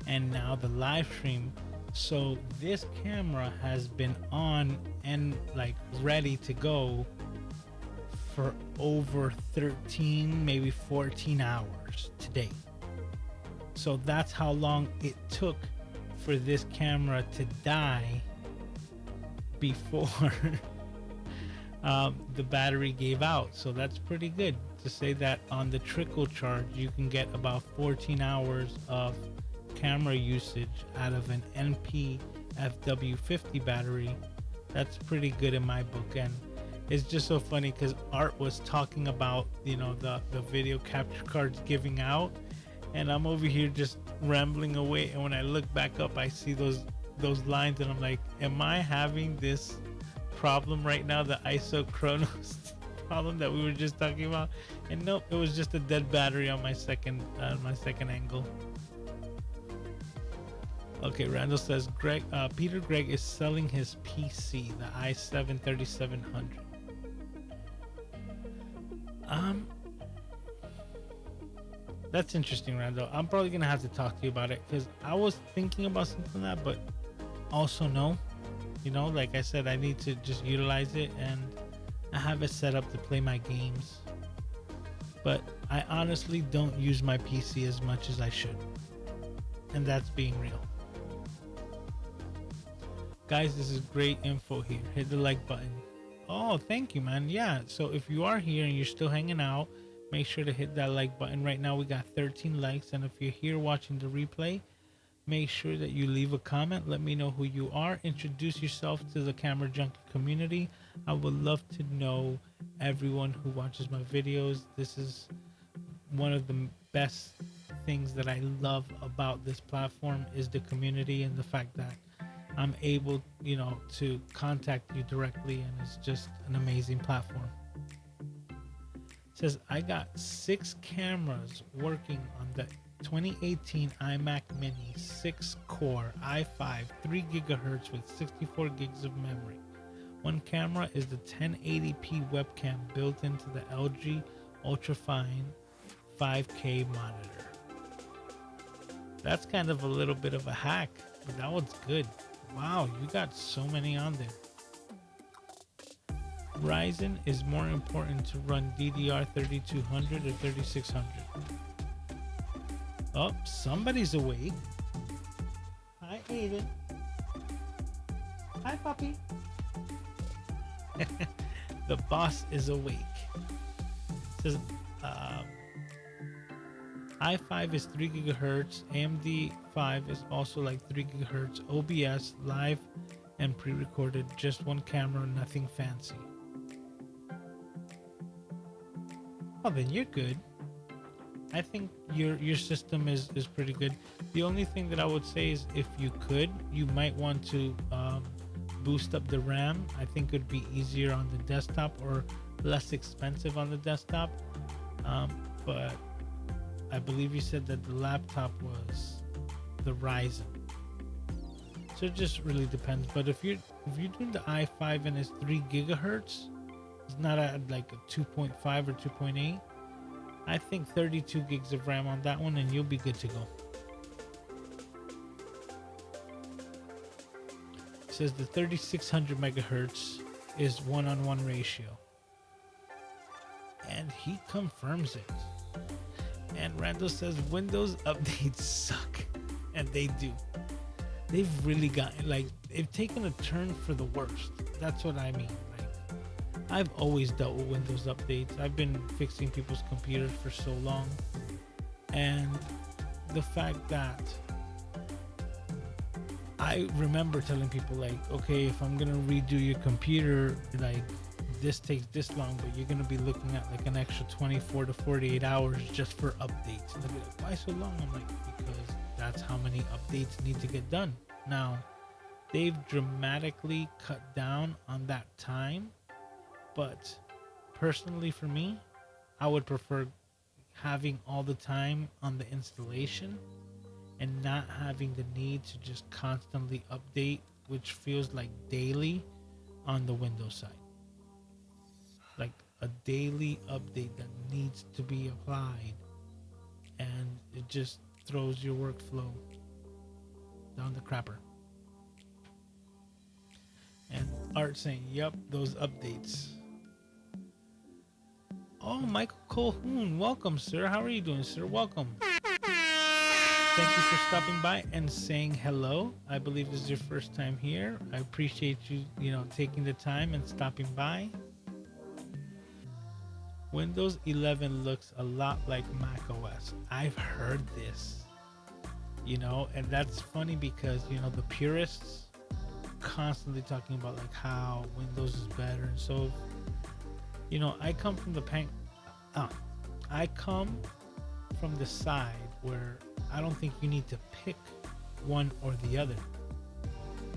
Speaker 1: and now the live stream. So this camera has been on and like ready to go for over 13, maybe 14 hours today. So that's how long it took for this camera to die before the battery gave out. So that's pretty good to say that on the trickle charge you can get about 14 hours of camera usage out of an NP FW50 battery. That's pretty good in my book. And it's just so funny because Art was talking about, you know, the video capture cards giving out, and I'm over here just rambling away, and when I look back up I see those lines, and I'm like, am I having this problem right now, the isochronos problem that we were just talking about? And nope, it was just a dead battery on my second angle. Okay, Randall says Peter Gregg is selling his PC, the i7-3700. That's interesting, Randall. I'm probably gonna have to talk to you about it because I was thinking about something like that, but also no. You know, like I said, I need to just utilize it, and I have it set up to play my games. But I honestly don't use my PC as much as I should, and that's being real. Guys, this is great info here. Hit the like button. Oh, thank you, man. Yeah, so if you are here and you're still hanging out, make sure to hit that like button. Right now we got 13 likes, and if you're here watching the replay, make sure that you leave a comment. Let me know who you are. Introduce yourself to the Camera Junkie community. I would love to know everyone who watches my videos. This is one of the best things that I love about this platform is the community, and the fact that I'm able, you know, to contact you directly, and it's just an amazing platform. It says, I got 6 cameras working on the 2018 iMac Mini 6-core i5 3 gigahertz with 64 gigs of memory. One camera is the 1080p webcam built into the LG Ultrafine 5K monitor. That's kind of a little bit of a hack, but that one's good. Wow, you got so many on there. Ryzen is more important to run DDR 3200 or 3600. Oh, somebody's awake. Hi, Aiden. Hi, puppy. The boss is awake. It says i5 is 3 gigahertz. AMD 5 is also like 3 gigahertz. OBS, live and pre-recorded. Just one camera, nothing fancy. Oh, then you're good. I think your system is pretty good. The only thing that I would say is if you could, you might want to boost up the RAM. I think it would be easier on the desktop or less expensive on the desktop. But I believe you said that the laptop was the Ryzen. So it just really depends. But if you're doing the i5 and it's 3 gigahertz, it's not at like a 2.5 or 2.8. I think 32 gigs of RAM on that one, and you'll be good to go. It says the 3600 megahertz is 1:1 ratio, and he confirms it. And Randall says Windows updates suck, and they do. They've really gotten, like, they've taken a turn for the worst. That's what I mean. Like, I've always dealt with Windows updates. I've been fixing people's computers for so long, and the fact that I remember telling people, like, okay, if I'm gonna redo your computer, like, this takes this long, but you're gonna be looking at like an extra 24 to 48 hours just for updates. And they'll be like, why so long? I'm like, because that's how many updates need to get done. Now, they've dramatically cut down on that time, but personally for me, I would prefer having all the time on the installation and not having the need to just constantly update, which feels like daily on the Windows side. Like a daily update that needs to be applied, and it just throws your workflow down the crapper. And Art saying, yep, those updates. Oh, Michael Colhoun, welcome, sir. How are you doing, sir? Welcome. Thank you for stopping by and saying hello. I believe this is your first time here. I appreciate you, taking the time and stopping by. Windows 11 looks a lot like Mac OS. I've heard this, and that's funny because, the purists constantly talking about like how Windows is better. And so, I come from the side where I don't think you need to pick one or the other.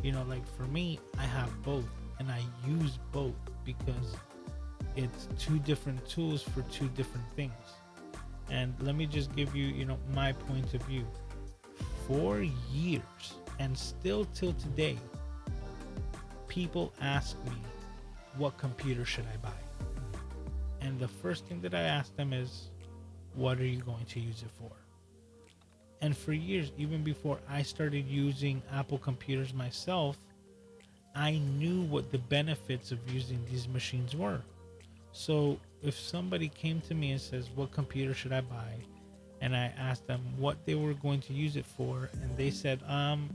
Speaker 1: Like for me, I have both and I use both because it's two different tools for two different things. And let me just give you, my point of view. For years and still till today, people ask me, what computer should I buy? And the first thing that I ask them is, what are you going to use it for? And for years, even before I started using Apple computers myself, I knew what the benefits of using these machines were. So if somebody came to me and says, what computer should I buy? And I asked them what they were going to use it for, and they said,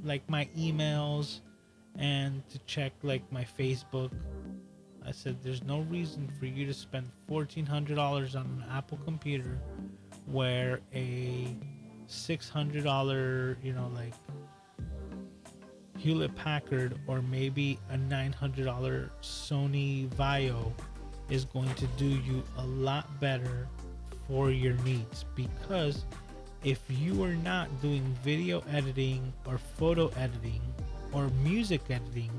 Speaker 1: like my emails and to check like my Facebook. I said, there's no reason for you to spend $1,400 on an Apple computer where a $600, like Hewlett Packard or maybe a $900 Sony Vaio is going to do you a lot better for your needs. Because if you are not doing video editing or photo editing or music editing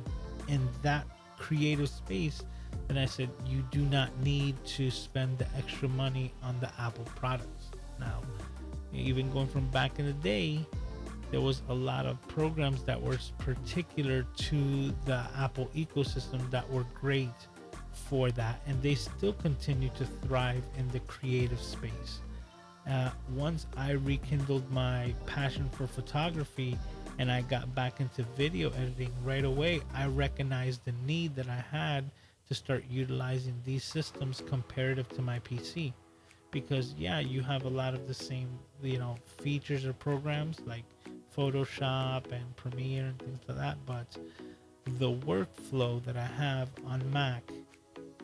Speaker 1: in that creative space, then I said you do not need to spend the extra money on the Apple products. Now, even going from back in the day, there was a lot of programs that were particular to the Apple ecosystem that were great for that, and they still continue to thrive in the creative space. Once I rekindled my passion for photography and I got back into video editing right away, I recognized the need that I had to start utilizing these systems comparative to my PC. Because yeah, you have a lot of the same, features or programs like Photoshop and Premiere and things like that, but the workflow that I have on Mac,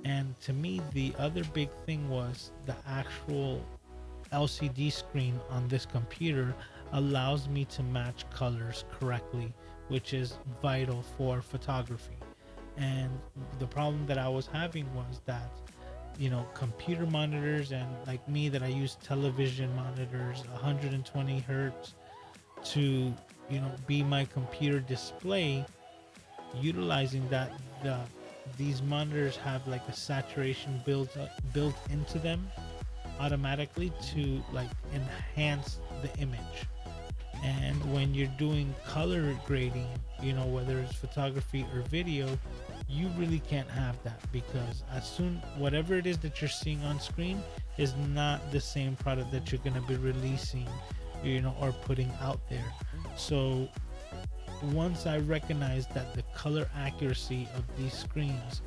Speaker 1: and to me the other big thing was the actual LCD screen on this computer allows me to match colors correctly, which is vital for photography. And the problem that I was having was that, computer monitors, and like me, that I use television monitors 120 hertz to, be my computer display, utilizing that these monitors have like a saturation built into them automatically to like enhance the image. And when you're doing color grading, you know, whether it's photography or video, you really can't have that, because as soon whatever it is that you're seeing on screen is not the same product that you're going to be releasing, you know, or putting out there. So once I recognized that the color accuracy of these screens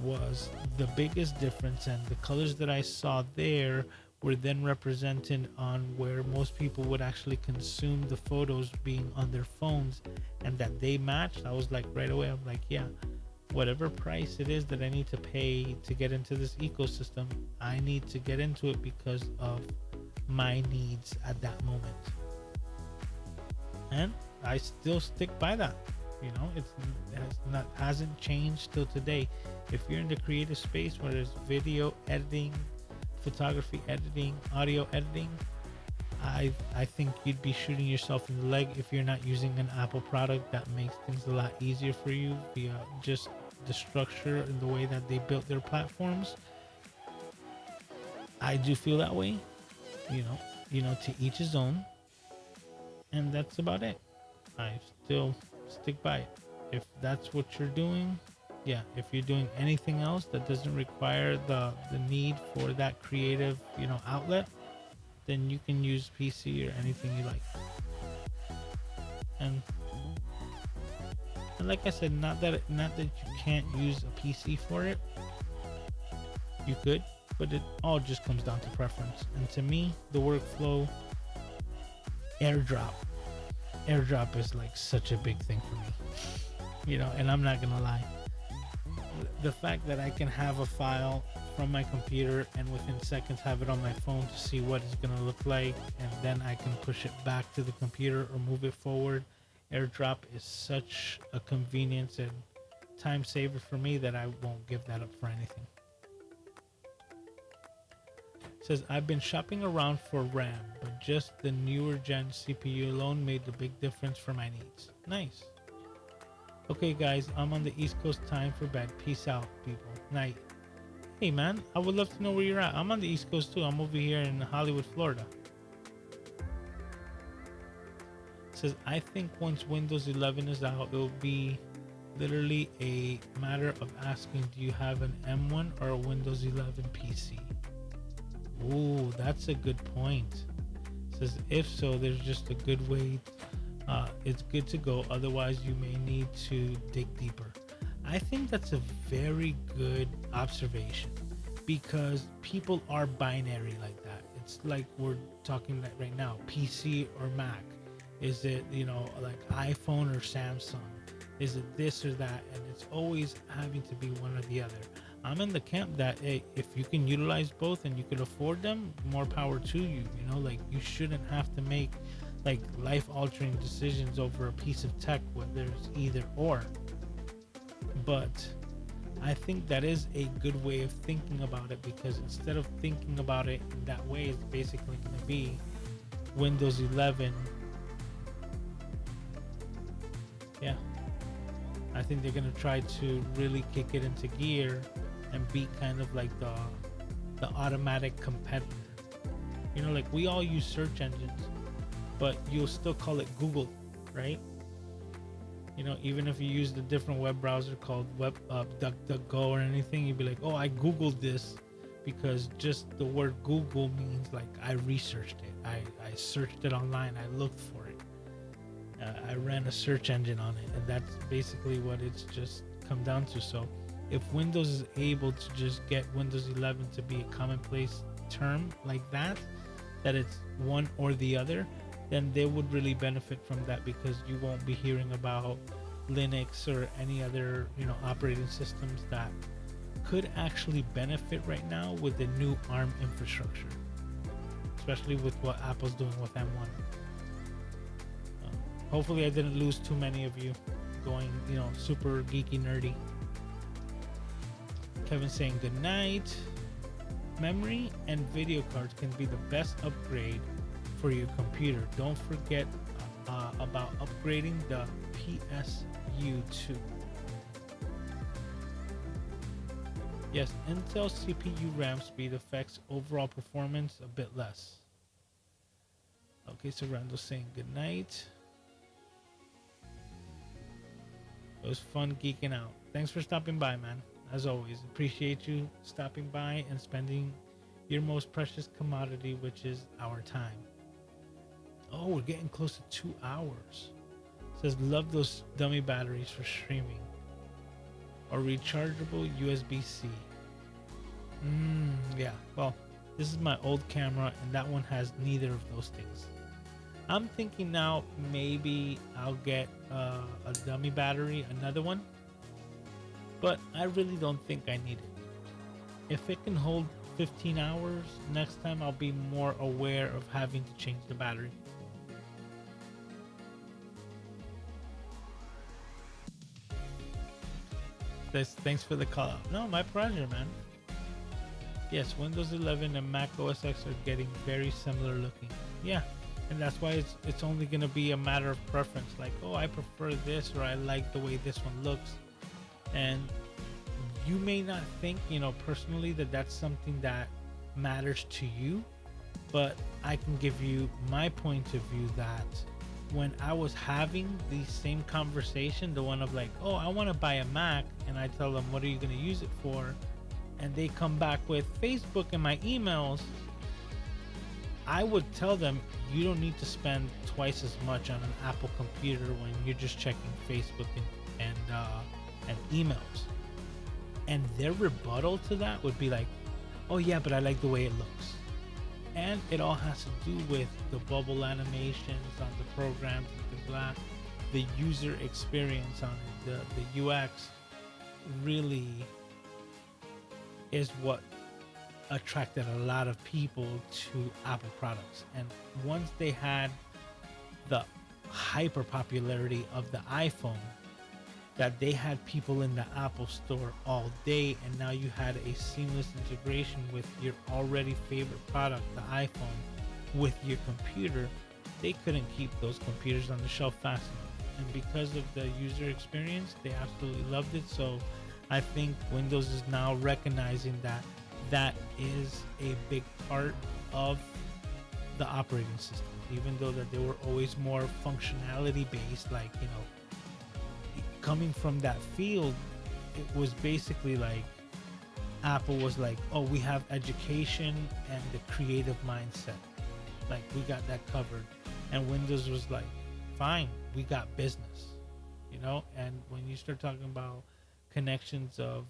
Speaker 1: was the biggest difference, and the colors that I saw there were then represented on where most people would actually consume the photos being on their phones, and that they matched, I was like, right away, I'm like, yeah, whatever price it is that I need to pay to get into this ecosystem, I need to get into it because of my needs at that moment. And I still stick by that. You know, it hasn't changed till today. If you're in the creative space, whether it's video editing, photography editing, audio editing, I think you'd be shooting yourself in the leg if you're not using an Apple product that makes things a lot easier for you via just the structure and the way that they built their platforms. I do feel that way, you know, to each his own, and that's about it. I still stick by it. If that's what you're doing, yeah. If you're doing anything else that doesn't require the need for that creative, you know, outlet, then you can use PC or anything you like. And like I said, not that you can't use a PC for it. You could, but it all just comes down to preference. And to me, the workflow, airdrop is like such a big thing for me, you know. And I'm not gonna lie, the fact that I can have a file from my computer and within seconds have it on my phone to see what it's gonna look like, and then I can push it back to the computer or move it forward. AirDrop is such a convenience and time saver for me that I won't give that up for anything. It says, I've been shopping around for RAM, but just the newer gen CPU alone made the big difference for my needs. Nice. Okay guys, I'm on the East Coast, time for bed. Peace out, people. Night. Hey man, I would love to know where you're at. I'm on the East Coast too. I'm over here in Hollywood, Florida. It says, I think once Windows 11 is out, it will be literally a matter of asking, do you have an M1 or a Windows 11 PC? Ooh, that's a good point. It says, if so, there's just a good way. It's good to go. Otherwise, you may need to dig deeper. I think that's a very good observation, because people are binary like that. It's like we're talking that right now, PC or Mac. Is it, you know, like iPhone or Samsung? Is it this or that? And it's always having to be one or the other. I'm in the camp that, hey, if you can utilize both and you can afford them, more power to you. You know, like, you shouldn't have to make like life-altering decisions over a piece of tech, whether it's either or. But I think that is a good way of thinking about it, because instead of thinking about it in that way, it's basically going to be Windows 11. Yeah, I think they're gonna try to really kick it into gear and be kind of like the automatic competitor. You know, like we all use search engines, but you'll still call it Google, right? You know, even if you use the different web browser called DuckDuckGo or anything, you'd be like, oh, I Googled this, because just the word Google means like I researched it, I searched it online, I looked for it. I ran a search engine on it, and that's basically what it's just come down to. So if Windows is able to just get Windows 11 to be a commonplace term like that it's one or the other, then they would really benefit from that, because you won't be hearing about Linux or any other, you know, operating systems that could actually benefit right now with the new ARM infrastructure, especially with what Apple's doing with M1. Hopefully I didn't lose too many of you going, you know, super geeky nerdy. Kevin saying good night. Memory and video cards can be the best upgrade for your computer. Don't forget about upgrading the PSU2. Yes, Intel CPU RAM speed affects overall performance a bit less. Okay, so Randall's saying good night. It was fun geeking out. Thanks for stopping by, man. As always, appreciate you stopping by and spending your most precious commodity, which is our time. Oh, we're getting close to 2 hours. Says, love those dummy batteries for streaming. Or rechargeable USB-C. Yeah, well, this is my old camera and that one has neither of those things. I'm thinking now maybe I'll get a dummy battery, another one, but I really don't think I need it. If it can hold 15 hours, next time I'll be more aware of having to change the battery. Thanks for the call out. No, my pleasure, man. Yes, Windows 11 and Mac OS X are getting very similar looking. Yeah, and that's why it's only going to be a matter of preference. Like, oh, I prefer this, or I like the way this one looks. And you may not think, personally that that's something that matters to you, but I can give you my point of view that when I was having the same conversation, the one of like, oh, I want to buy a Mac, and I tell them, what are you going to use it for? And they come back with Facebook and my emails, I would tell them, you don't need to spend twice as much on an Apple computer when you're just checking Facebook and emails. And their rebuttal to that would be like, oh yeah, but I like the way it looks. And it all has to do with the bubble animations on the programs and things like that. The user experience on it, the UX really is what attracted a lot of people to Apple products. And once they had the hyper popularity of the iPhone, that they had people in the Apple store all day, and now you had a seamless integration with your already favorite product, the iPhone, with your computer, they couldn't keep those computers on the shelf fast enough. And because of the user experience, they absolutely loved it. So I think Windows is now recognizing that that is a big part of the operating system, even though that they were always more functionality based, like, coming from that field, it was basically like Apple was like, oh, we have education and the creative mindset, like we got that covered. And Windows was like, fine, we got business, and when you start talking about connections of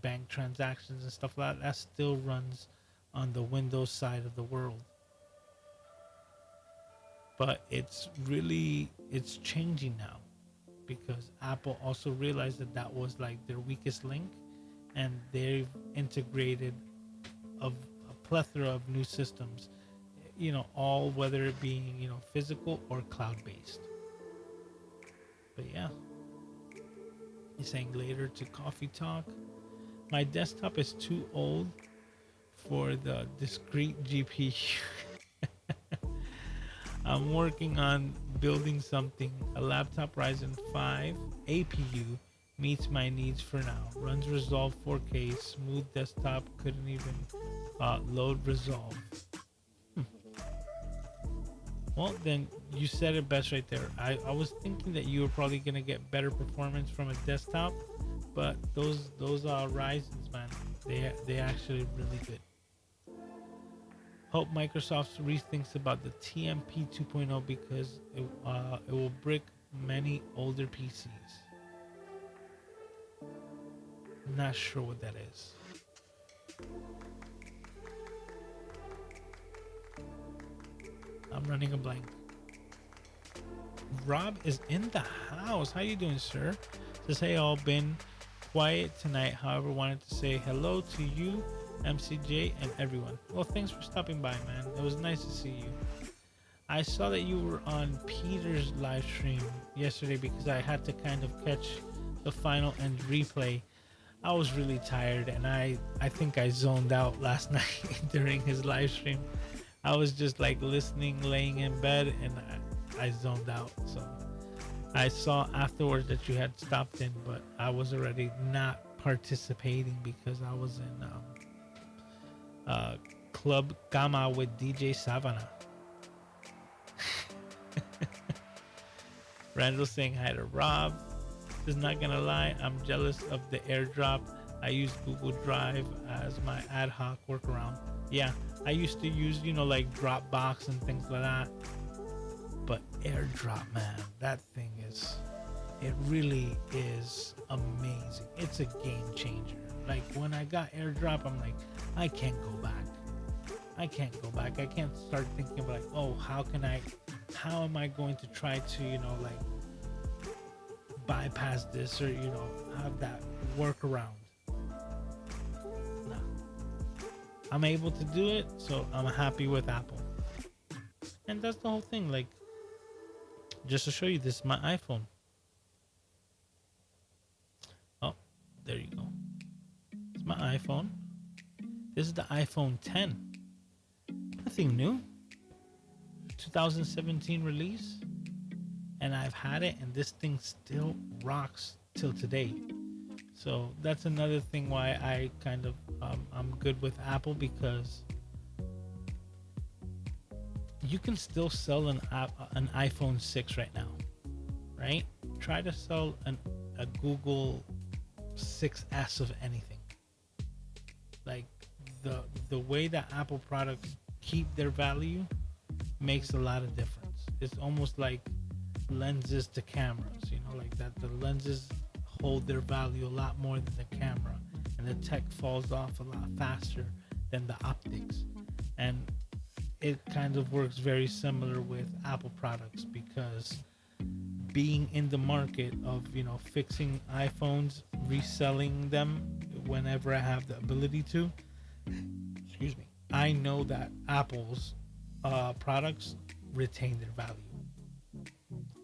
Speaker 1: bank transactions and stuff like that, that still runs on the Windows side of the world. But it's changing now, because Apple also realized that that was like their weakest link, and they've integrated a plethora of new systems, all whether it being, physical or cloud-based. But yeah, he's saying later to coffee talk. My desktop is too old for the discrete GPU. I'm working on building something. A laptop Ryzen 5 APU meets my needs for now. Runs Resolve 4K. Smooth desktop. Couldn't even load Resolve. Well, then you said it best right there. I was thinking that you were probably going to get better performance from a desktop, but those Ryzens, man, they actually really good. Hope Microsoft rethinks about the TMP 2.0 because it will brick many older PCs. Not sure what that is. I'm running a blank. Rob is in the house. How you doing, sir? Says, hey, all, been quiet tonight. However, wanted to say hello to you, MCJ, and everyone. Well, thanks for stopping by, man. It was nice to see you. I saw that you were on Peter's live stream yesterday because I had to kind of catch the final and replay. I was really tired, and I think I zoned out last night during his live stream. I was just like listening, laying in bed, and I zoned out. So I saw afterwards that you had stopped in, but I was already not participating because I was in Club Gamma with DJ Savannah. Randall saying hi to Rob. Just not gonna lie, I'm jealous of the airdrop. I use Google Drive as my ad hoc workaround. Yeah, I used to use, like Dropbox and things like that. But airdrop, man, that thing it really is amazing. It's a game changer. Like when I got airdrop, I'm like, I can't go back. I can't start thinking about like, oh, how am I going to try to, like bypass this or, have that workaround. No. I'm able to do it, so I'm happy with Apple. And that's the whole thing. Like, just to show you, this is my iPhone. Oh, there you go. It's my iPhone. This is the iPhone 10. Nothing new. 2017 release. And I've had it, and this thing still rocks till today. So that's another thing why I kind of I'm good with Apple, because you can still sell an iPhone 6 right now, right? Try to sell a Google 6S of anything. Like the way that Apple products keep their value makes a lot of difference. It's almost like lenses to cameras, like that the lenses hold their value a lot more than the camera, and the tech falls off a lot faster than the optics. And it kind of works very similar with Apple products, because being in the market of fixing iPhones, reselling them whenever I have the ability to, excuse me, I know that Apple's products retain their value.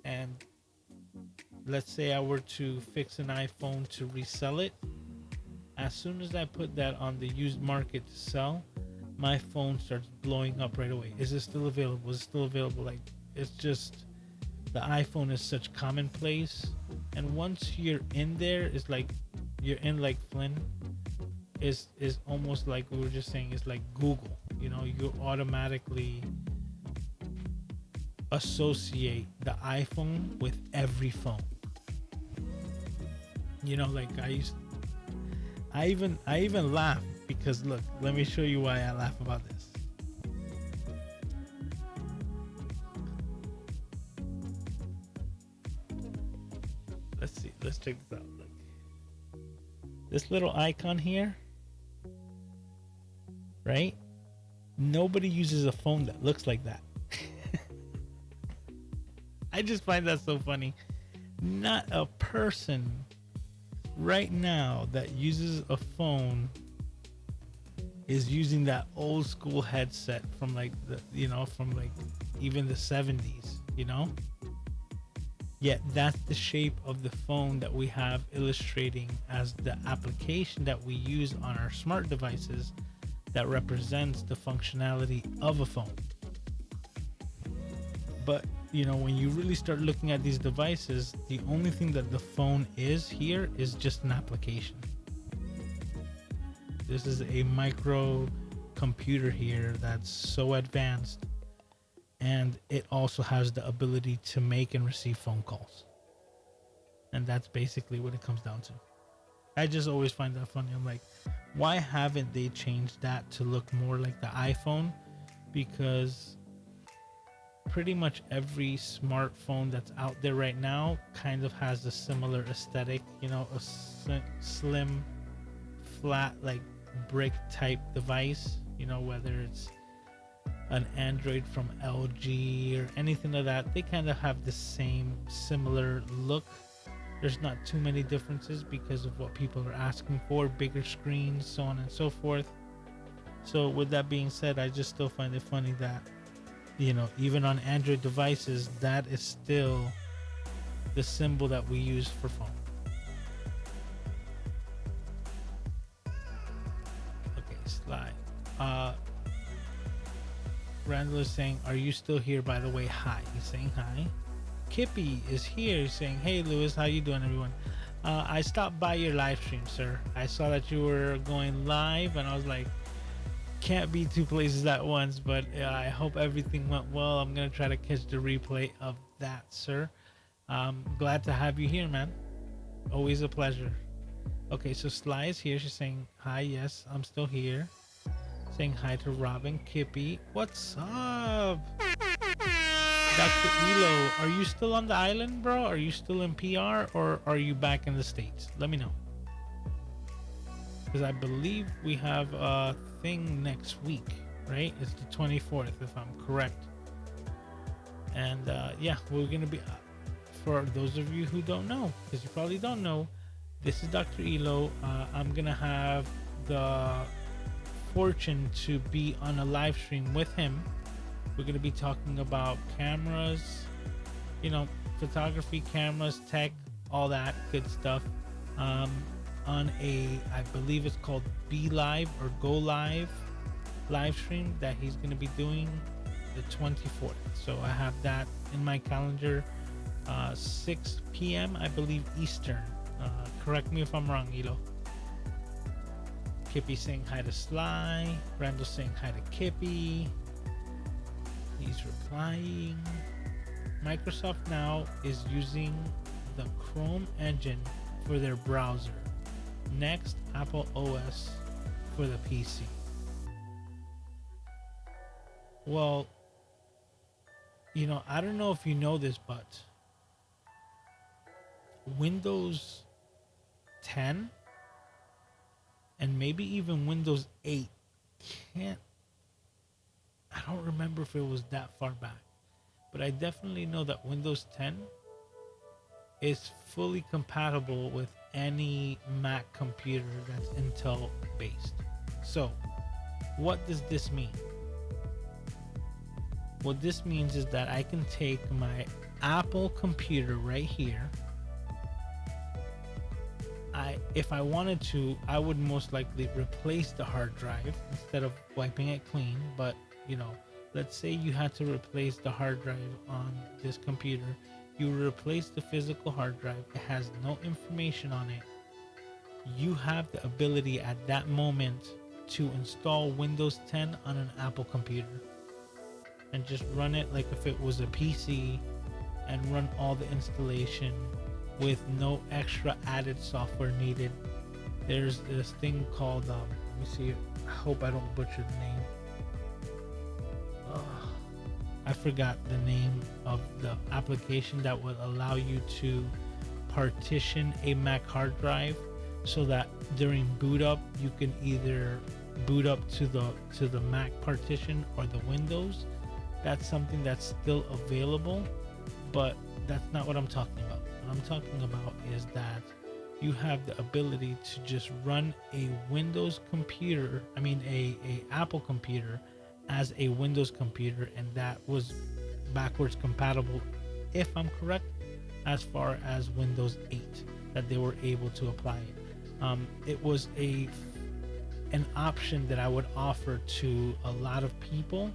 Speaker 1: And let's say I were to fix an iPhone to resell it, as soon as I put that on the used market to sell, my phone starts blowing up right away. Is it still available? Is it still available? Like, it's just, the iPhone is such commonplace. And once you're in there, it's like you're in, like Flynn is almost like we were just saying, it's like Google. You automatically associate the iPhone with every phone. Like I even laugh, because look, let me show you why I laugh about this. Let's see, let's check this out. Look, this little icon here, right? Nobody uses a phone that looks like that. I just find that so funny. Not a person right now that uses a phone is using that old school headset from like from like even the 70s, Yet that's the shape of the phone that we have illustrating as the application that we use on our smart devices that represents the functionality of a phone. But when you really start looking at these devices, the only thing that the phone is here is just an application. This is a micro computer here that's so advanced, and it also has the ability to make and receive phone calls. And that's basically what it comes down to. I just always find that funny. I'm like, why haven't they changed that to look more like the iPhone? Because pretty much every smartphone that's out there right now kind of has a similar aesthetic, a slim, flat, like brick type device, whether it's an Android from LG or anything like that. They kind of have the same similar look. There's not too many differences because of what people are asking for, bigger screens, so on and so forth. So with that being said, I just still find it funny that even on Android devices, that is still the symbol that we use for phone. Okay, slide. Randall is saying, are you still here, by the way? Hi. He's saying hi. Kippy is here saying, hey Lewis, how you doing, everyone? I stopped by your live stream, sir. I saw that you were going live, and I was like, can't be two places at once, but I hope everything went well. I'm gonna try to catch the replay of that, sir. Glad to have you here, man. Always a pleasure. Okay, so Sly is here. She's saying hi. Yes, I'm still here. Saying hi to Robin, Kippy. What's up? Dr. Elo, are you still on the island, bro? Are you still in PR or are you back in the States? Let me know. Because I believe we have a thing next week, right? It's the 24th, if I'm correct. And yeah, we're going to be, for those of you who don't know, because you probably don't know, this is Dr. Elo. I'm going to have the fortune to be on a live stream with him. We're going to be talking about cameras, you know, photography, cameras, tech, all that good stuff. On a, I believe it's called Be Live or Go Live live stream that he's going to be doing the 24th. So I have that in my calendar, 6 p.m. I believe Eastern. Correct me if I'm wrong, Elo. Kippy saying hi to Sly. Randall saying hi to Kippy. He's replying. Microsoft now is using the Chrome engine for their browser. Next, Apple OS for the PC. Well, you know, I don't know if you know this, but Windows 10 and maybe even Windows 8 can't, I don't remember if it was that far back, but I definitely know that Windows 10 is fully compatible with any Mac computer that's Intel based. So what does this mean? What this means is that I can take my Apple computer right here. If I wanted to, I would most likely replace the hard drive instead of wiping it clean. But you know, let's say you had to replace the hard drive on this computer. You replace the physical hard drive. It has no information on it. You have the ability at that moment to install Windows 10 on an Apple computer and just run it like if it was a PC and run all the installation with no extra added software needed. There's this thing called, let me see, I hope I don't butcher the name. I forgot the name of the application that would allow you to partition a Mac hard drive so that during boot up you can either boot up to the Mac partition or the Windows. That's something that's still available, but that's not what I'm talking about. What I'm talking about is that you have the ability to just run a Windows computer, a Apple computer as a Windows computer, and that was backwards compatible, if I'm correct, as far as Windows 8, that they were able to apply it. It was an option that I would offer to a lot of people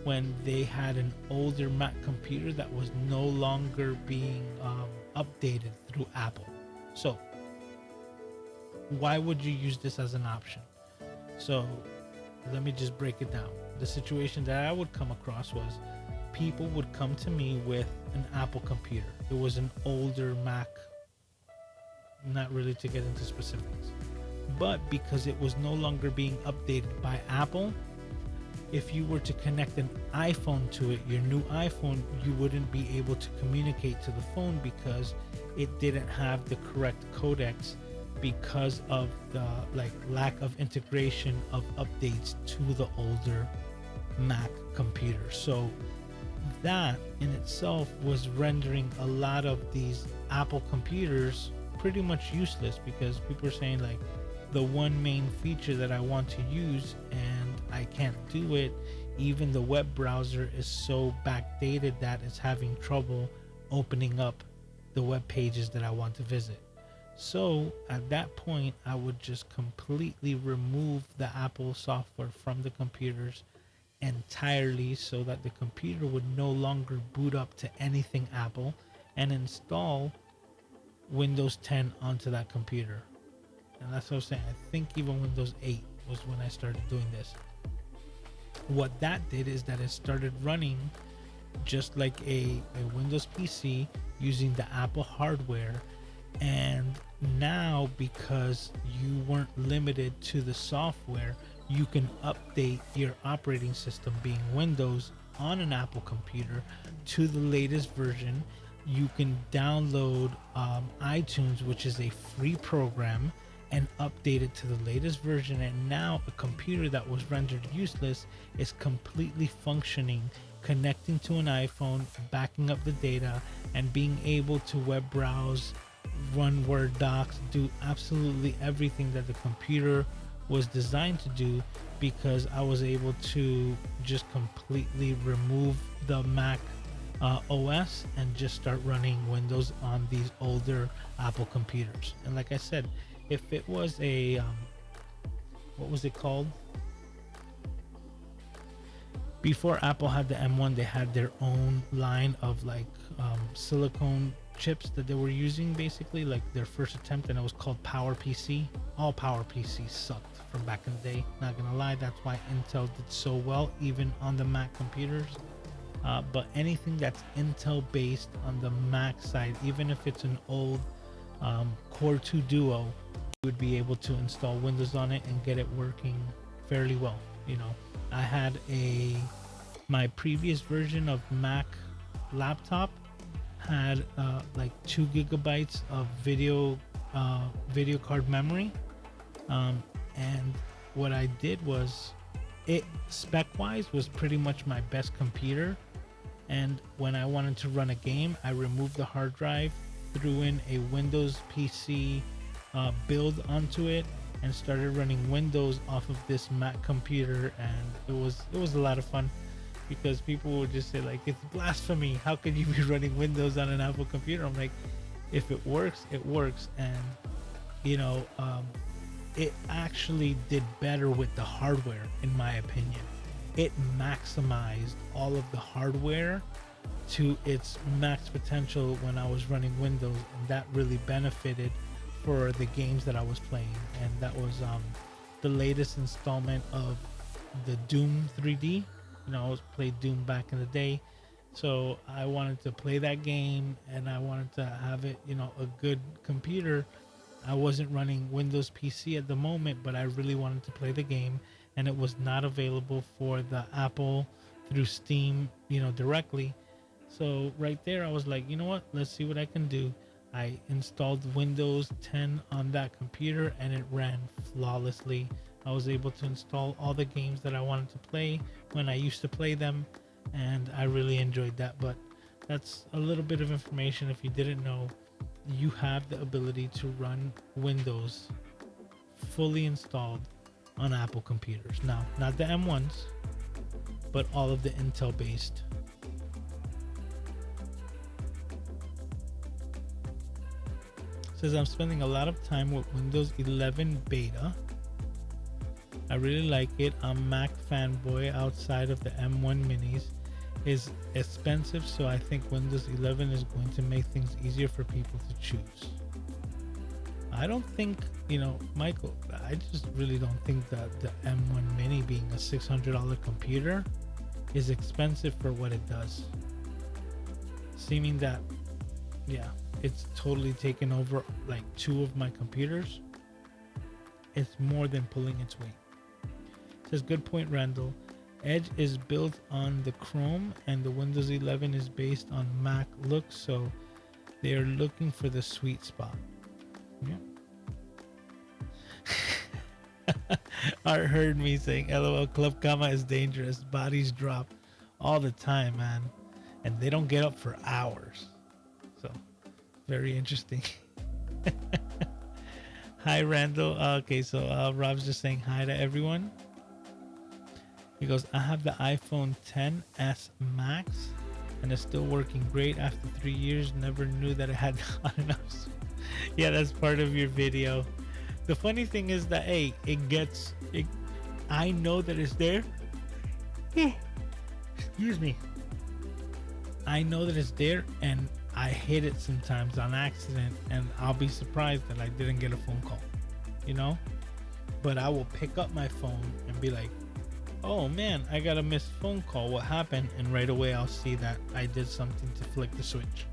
Speaker 1: when they had an older Mac computer that was no longer being updated through Apple. So why would you use this as an option? So let me just break it down. The situation that I would come across was people would come to me with an Apple computer. It was an older Mac, not really to get into specifics, but because it was no longer being updated by Apple, if you were to connect an iPhone to it, your new iPhone, you wouldn't be able to communicate to the phone because it didn't have the correct codecs because of the lack of integration of updates to the older Mac computer. So that in itself was rendering a lot of these Apple computers pretty much useless, because people are saying like, the one main feature that I want to use and I can't do it. Even the web browser is so backdated that it's having trouble opening up the web pages that I want to visit. So at that point, I would just completely remove the Apple software from the computers entirely, so that the computer would no longer boot up to anything Apple, and install Windows 10 onto that computer. And that's what I'm saying. I think even Windows 8 was when I started doing this. What that did is that it started running just like a Windows PC using the Apple hardware. And now, because you weren't limited to the software, you can update your operating system, being Windows, on an Apple computer to the latest version. You can download iTunes, which is a free program, and update it to the latest version. And now a computer that was rendered useless is completely functioning, connecting to an iPhone, backing up the data, and being able to web browse, run Word docs, do absolutely everything that the computer was designed to do, because I was able to just completely remove the Mac OS and just start running Windows on these older Apple computers. And like I said, if it was a what was it called? Before Apple had the M1, they had their own line of like silicone chips that they were using, basically like their first attempt, and it was called PowerPC. All PowerPC sucked from back in the day, not gonna lie. That's why Intel did so well even on the Mac computers. But anything that's Intel based on the Mac side, even if it's an old Core 2 Duo, you would be able to install Windows on it and get it working fairly well. You know, I had my previous version of Mac laptop had like 2 gigabytes of video card memory, and what I did was, it spec wise was pretty much my best computer. And when I wanted to run a game, I removed the hard drive, threw in a Windows PC build onto it, and started running Windows off of this Mac computer. And it was a lot of fun, because people would just say like, it's blasphemy, how could you be running Windows on an Apple computer? I'm like, if it works, it works. And you know, it actually did better with the hardware, in my opinion. It maximized all of the hardware to its max potential when I was running Windows, and that really benefited for the games that I was playing. And that was the latest installment of the Doom 3D. You know, I was played Doom back in the day, so I wanted to play that game, and I wanted to have it, you know, a good computer. I wasn't running Windows PC at the moment, but I really wanted to play the game, and it was not available for the Apple through Steam, you know, directly. So right there, I was like, you know what? Let's see what I can do. I installed Windows 10 on that computer, and it ran flawlessly. I was able to install all the games that I wanted to play when I used to play them, and I really enjoyed that. But that's a little bit of information. If you didn't know, you have the ability to run Windows fully installed on Apple computers. Now, not the M1s, but all of the Intel based. Says, I'm spending a lot of time with Windows 11 beta. I really like it. I'm Mac fanboy outside of the M1 minis. Is expensive, so I think Windows 11 is going to make things easier for people to choose. I don't think, you know, Michael, I just really don't think that the M1 mini, being a $600 computer, is expensive for what it does. Seeming that, yeah, it's totally taken over like 2 of my computers. It's more than pulling its weight. Says, good point, Randall. Edge is built on the Chrome, and the Windows 11 is based on Mac look, so they are looking for the sweet spot. Yeah. Art heard me saying, LOL, Club Kama is dangerous. Bodies drop all the time, man, and they don't get up for hours. So, very interesting. Hi, Randall. Okay, so Rob's just saying hi to everyone. He goes, I have the iPhone XS Max, and it's still working great after 3 years. Never knew that it had not enough. Yeah, that's part of your video. The funny thing is that, hey, I know that it's there. Excuse me. I know that it's there, and I hit it sometimes on accident, and I'll be surprised that I didn't get a phone call, you know? But I will pick up my phone and be like, oh man, I got a missed phone call. What happened? And right away I'll see that I did something to flick the switch.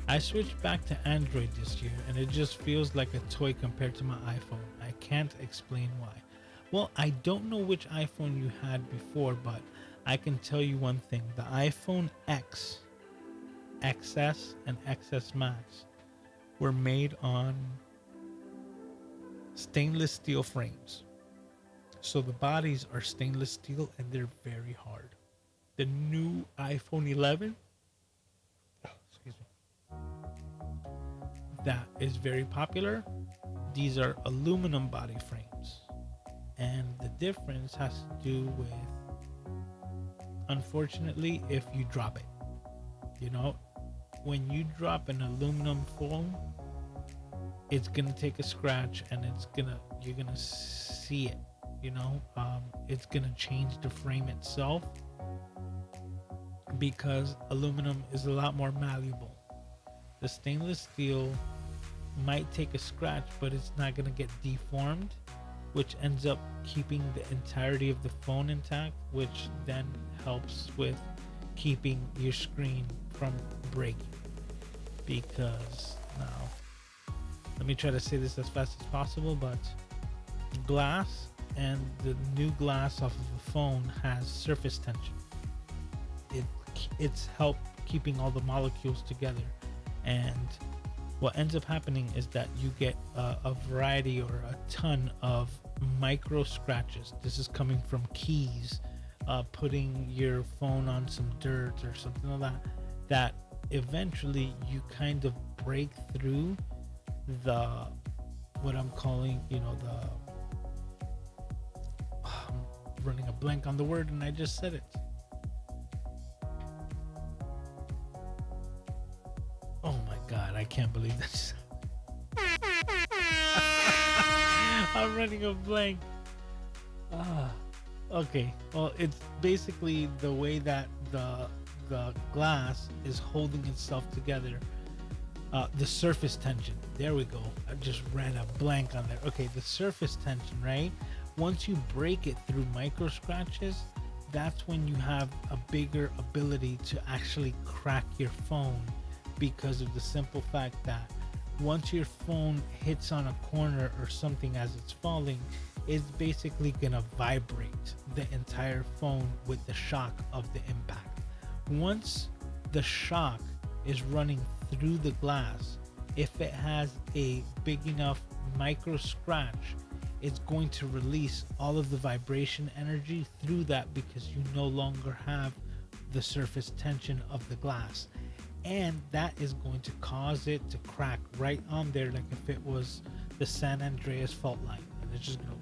Speaker 1: I switched back to Android this year and it just feels like a toy compared to my iPhone. I can't explain why. Well, I don't know which iPhone you had before, but I can tell you one thing. The iPhone X, XS, and XS Max were made on stainless steel frames. So the bodies are stainless steel and they're very hard. The new iPhone 11, excuse me, that is very popular. These are aluminum body frames. And the difference has to do with, unfortunately, if you drop it. You know, when you drop an aluminum phone, it's gonna take a scratch and you're gonna see it. You know, it's gonna change the frame itself because aluminum is a lot more malleable. The stainless steel might take a scratch, but it's not gonna get deformed, which ends up keeping the entirety of the phone intact, which then helps with keeping your screen from breaking. Because now, let me try to say this as fast as possible, but glass and the new glass off of a phone has surface tension. It's helped keeping all the molecules together, and what ends up happening is that you get a variety or a ton of micro scratches. This is coming from keys, putting your phone on some dirt or something like that eventually you kind of break through the, what I'm calling, you know, I'm running a blank on the word and I just said it. Oh my God, I can't believe this. I'm running a blank. Okay, well, it's basically the way that the glass is holding itself together. The surface tension. There we go. I just ran a blank on there. Okay, the surface tension, right? Once you break it through micro scratches, that's when you have a bigger ability to actually crack your phone, because of the simple fact that once your phone hits on a corner or something as it's falling, it's basically gonna vibrate the entire phone with the shock of the impact. Once the shock is running through the glass, if it has a big enough micro scratch, it's going to release all of the vibration energy through that, because you no longer have the surface tension of the glass. And that is going to cause it to crack right on there, like if it was the San Andreas fault line, and it's just gonna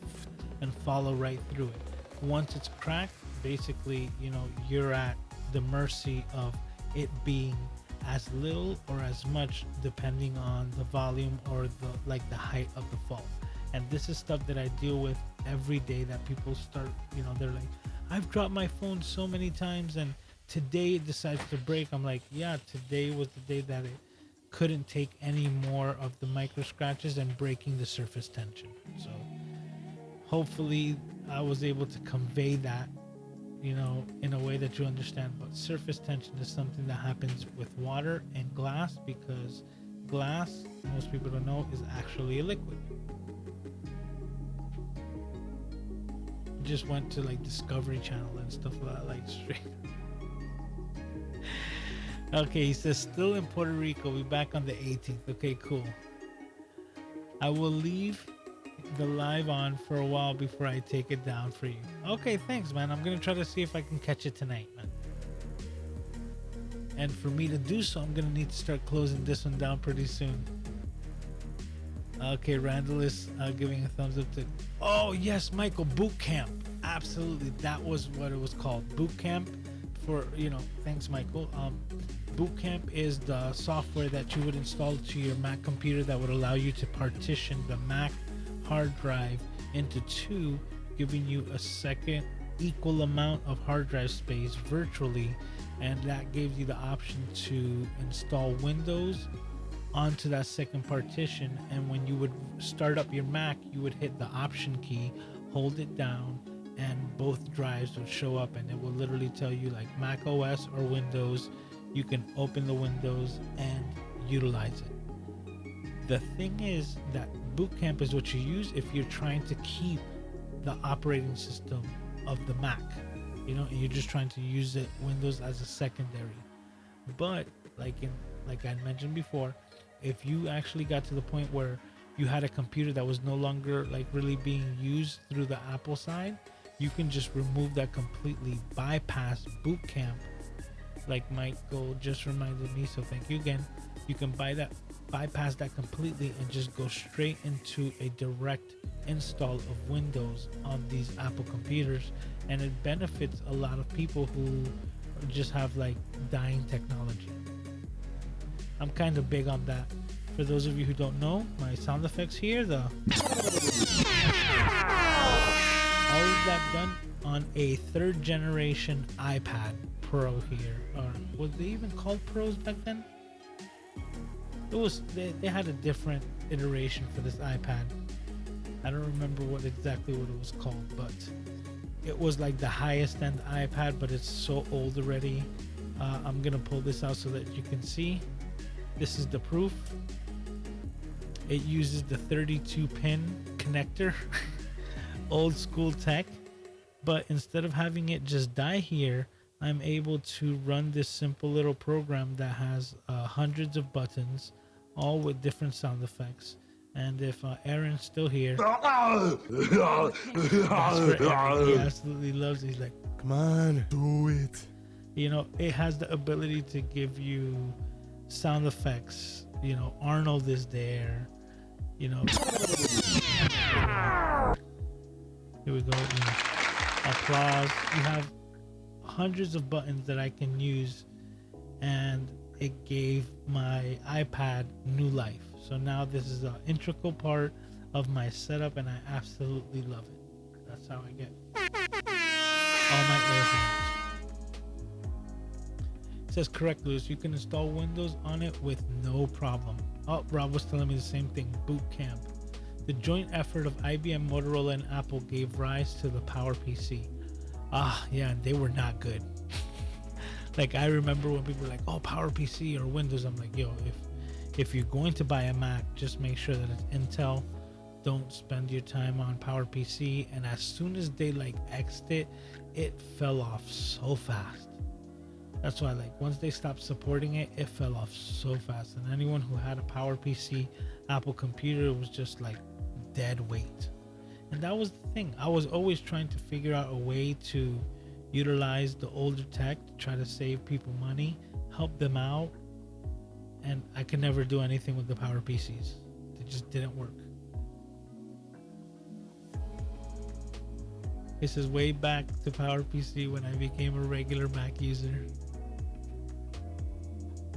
Speaker 1: and follow right through it. Once it's cracked, basically, you know, you're at the mercy of it being as little or as much, depending on the volume or the height of the fault. And this is stuff that I deal with every day, that people start, you know, they're like, I've dropped my phone so many times and today it decides to break. I'm like, yeah, today was the day that it couldn't take any more of the micro scratches and breaking the surface tension. So hopefully I was able to convey that, you know, in a way that you understand. But surface tension is something that happens with water and glass, because glass, most people don't know, is actually a liquid. Just went to like Discovery Channel and stuff like that, like straight. Okay, he says still in Puerto Rico. We'll be back on the 18th. Okay, cool. I will leave the live on for a while before I take it down for you. Okay, thanks, man. I'm gonna try to see if I can catch it tonight, man. And for me to do so, I'm gonna need to start closing this one down pretty soon. Okay, Randall is giving a thumbs up to. Oh yes, Michael, Boot Camp. Absolutely, that was what it was called, Boot Camp. For, you know, thanks, Michael. Boot Camp is the software that you would install to your Mac computer that would allow you to partition the Mac hard drive into two, giving you a second equal amount of hard drive space virtually, and that gives you the option to install Windows onto that second partition, and when you would start up your Mac, you would hit the Option key, hold it down, and both drives would show up, and it will literally tell you like Mac OS or Windows. You can open the Windows and utilize it. The thing is that Boot Camp is what you use if you're trying to keep the operating system of the Mac, you know, and you're just trying to use it Windows as a secondary. But like I mentioned before, if you actually got to the point where you had a computer that was no longer like really being used through the Apple side, you can just remove that completely, bypass Boot Camp. Like Michael just reminded me, so thank you again. You can bypass that completely and just go straight into a direct install of Windows on these Apple computers, and it benefits a lot of people who just have like dying technology. I'm kind of big on that. For those of you who don't know, my sound effects here, all of that done on a 3rd generation iPad Pro here, or was they even called Pros back then? It was, they had a different iteration for this iPad. I don't remember exactly what it was called, but it was like the highest end iPad, but it's so old already. I'm gonna pull this out so that you can see. This is the proof. It uses the 32 pin connector, old school tech, but instead of having it just die here, I'm able to run this simple little program that has hundreds of buttons, all with different sound effects. And if Aaron's still here, that's for Aaron. He absolutely loves it. He's like,
Speaker 2: come on, do it.
Speaker 1: You know, it has the ability to give you sound effects. You know, Arnold is there. You know, here we go. You know, applause. You have hundreds of buttons that I can use, and it gave my iPad new life. So now this is an integral part of my setup, and I absolutely love it. That's how I get all my air horns. It says correct, Lewis. You can install Windows on it with no problem. Oh, Rob was telling me the same thing. Boot Camp. The joint effort of IBM, Motorola, and Apple gave rise to the PowerPC. Ah, yeah, and they were not good. Like, I remember when people were like, oh, PowerPC or Windows. I'm like, yo, if you're going to buy a Mac, just make sure that it's Intel. Don't spend your time on PowerPC. And as soon as they like X'd it, it fell off so fast. That's why, like, once they stopped supporting it, it fell off so fast. And anyone who had a PowerPC Apple computer was just like dead weight. And that was the thing. I was always trying to figure out a way to utilize the older tech to try to save people money, help them out. And I could never do anything with the PowerPCs. They just didn't work. This is way back to PowerPC when I became a regular Mac user.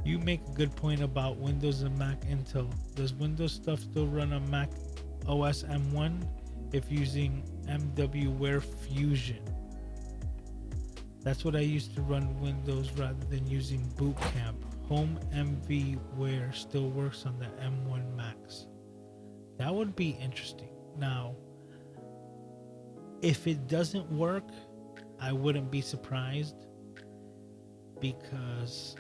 Speaker 1: You make a good point about Windows and Mac Intel. Does Windows stuff still run on Mac OS M1 if using MWware Fusion? That's what I used to run Windows rather than using Boot Camp. Home MVware still works on the M1 Macs. That would be interesting. Now, if it doesn't work, I wouldn't be surprised, because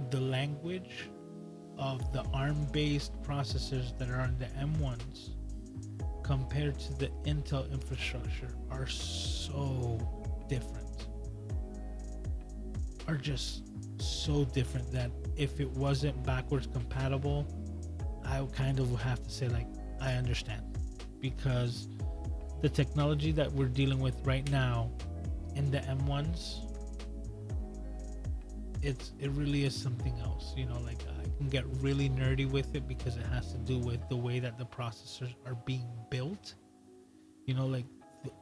Speaker 1: the language of the ARM-based processors that are on the M1s compared to the Intel infrastructure are so different. Are just so different that if it wasn't backwards compatible, I kind of would have to say, like, I understand, because the technology that we're dealing with right now in the M1s, it really is something else. You know, like, I can get really nerdy with it because it has to do with the way that the processors are being built. You know, like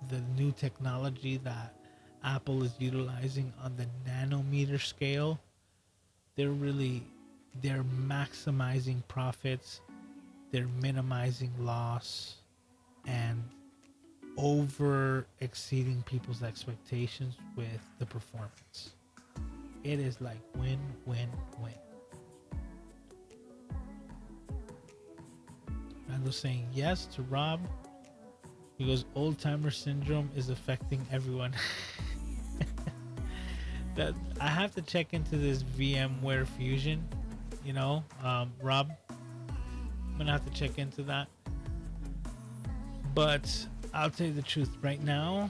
Speaker 1: the new technology that Apple is utilizing on the nanometer scale. They're maximizing profits, they're minimizing loss, and over exceeding people's expectations with the performance. It is like win, win, win. Orlando's saying yes to Rob. He goes, old timer syndrome is affecting everyone. That I have to check into this VMware Fusion, Rob. I'm gonna have to check into that. But I'll tell you the truth, right now,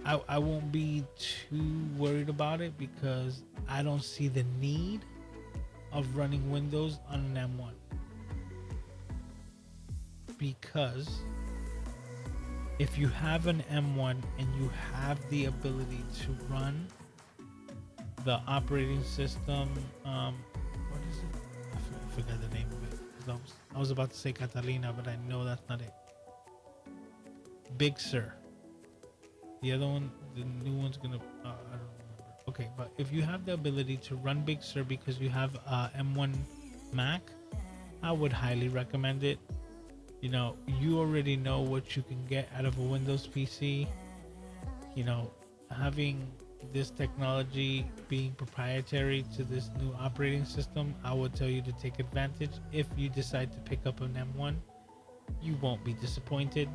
Speaker 1: I won't be too worried about it because I don't see the need of running Windows on an M1. Because if you have an M1 and you have the ability to run the operating system, what is it? I forgot the name of it. 'Cause I was about to say Catalina, but I know that's not it. Big Sur. The other one, the new one's gonna, I don't remember. Okay, but if you have the ability to run Big Sur because you have M1 Mac, I would highly recommend it. You already know what you can get out of a Windows PC. Having this technology being proprietary to this new operating system, I would tell you to take advantage. If you decide to pick up an M1, you won't be disappointed.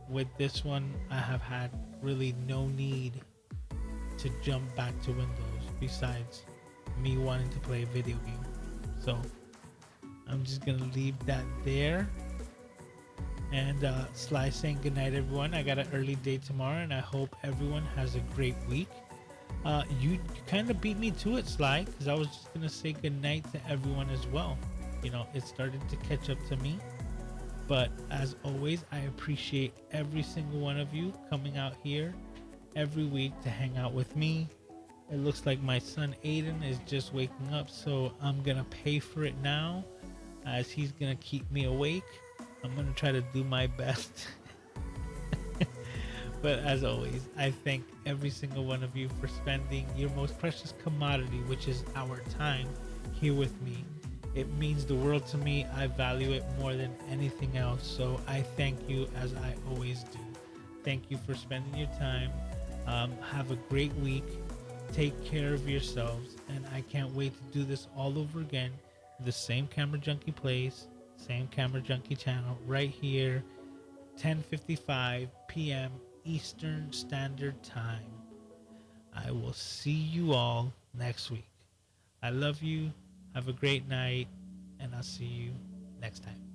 Speaker 1: With this one, I have had really no need to jump back to Windows besides me wanting to play a video game. So I'm just gonna leave that there. And Sly saying goodnight, everyone. I got an early day tomorrow, and I hope everyone has a great week. You kind of beat me to it, Sly, because I was just gonna say goodnight to everyone as well. It started to catch up to me. But as always, I appreciate every single one of you coming out here every week to hang out with me. It looks like my son Aiden is just waking up, so I'm gonna pay for it now, as he's gonna keep me awake. I'm gonna try to do my best. But as always, I thank every single one of you for spending your most precious commodity, which is our time, here with me. It means the world to me. I value it more than anything else. So I thank you, as I always do. Thank you for spending your time. Have a great week. Take care of yourselves. And I can't wait to do this all over again. The same Camera Junkie place, same Camera Junkie channel, right here, 10:55 p.m. Eastern Standard Time. I will see you all next week. I love you. Have a great night, and I'll see you next time.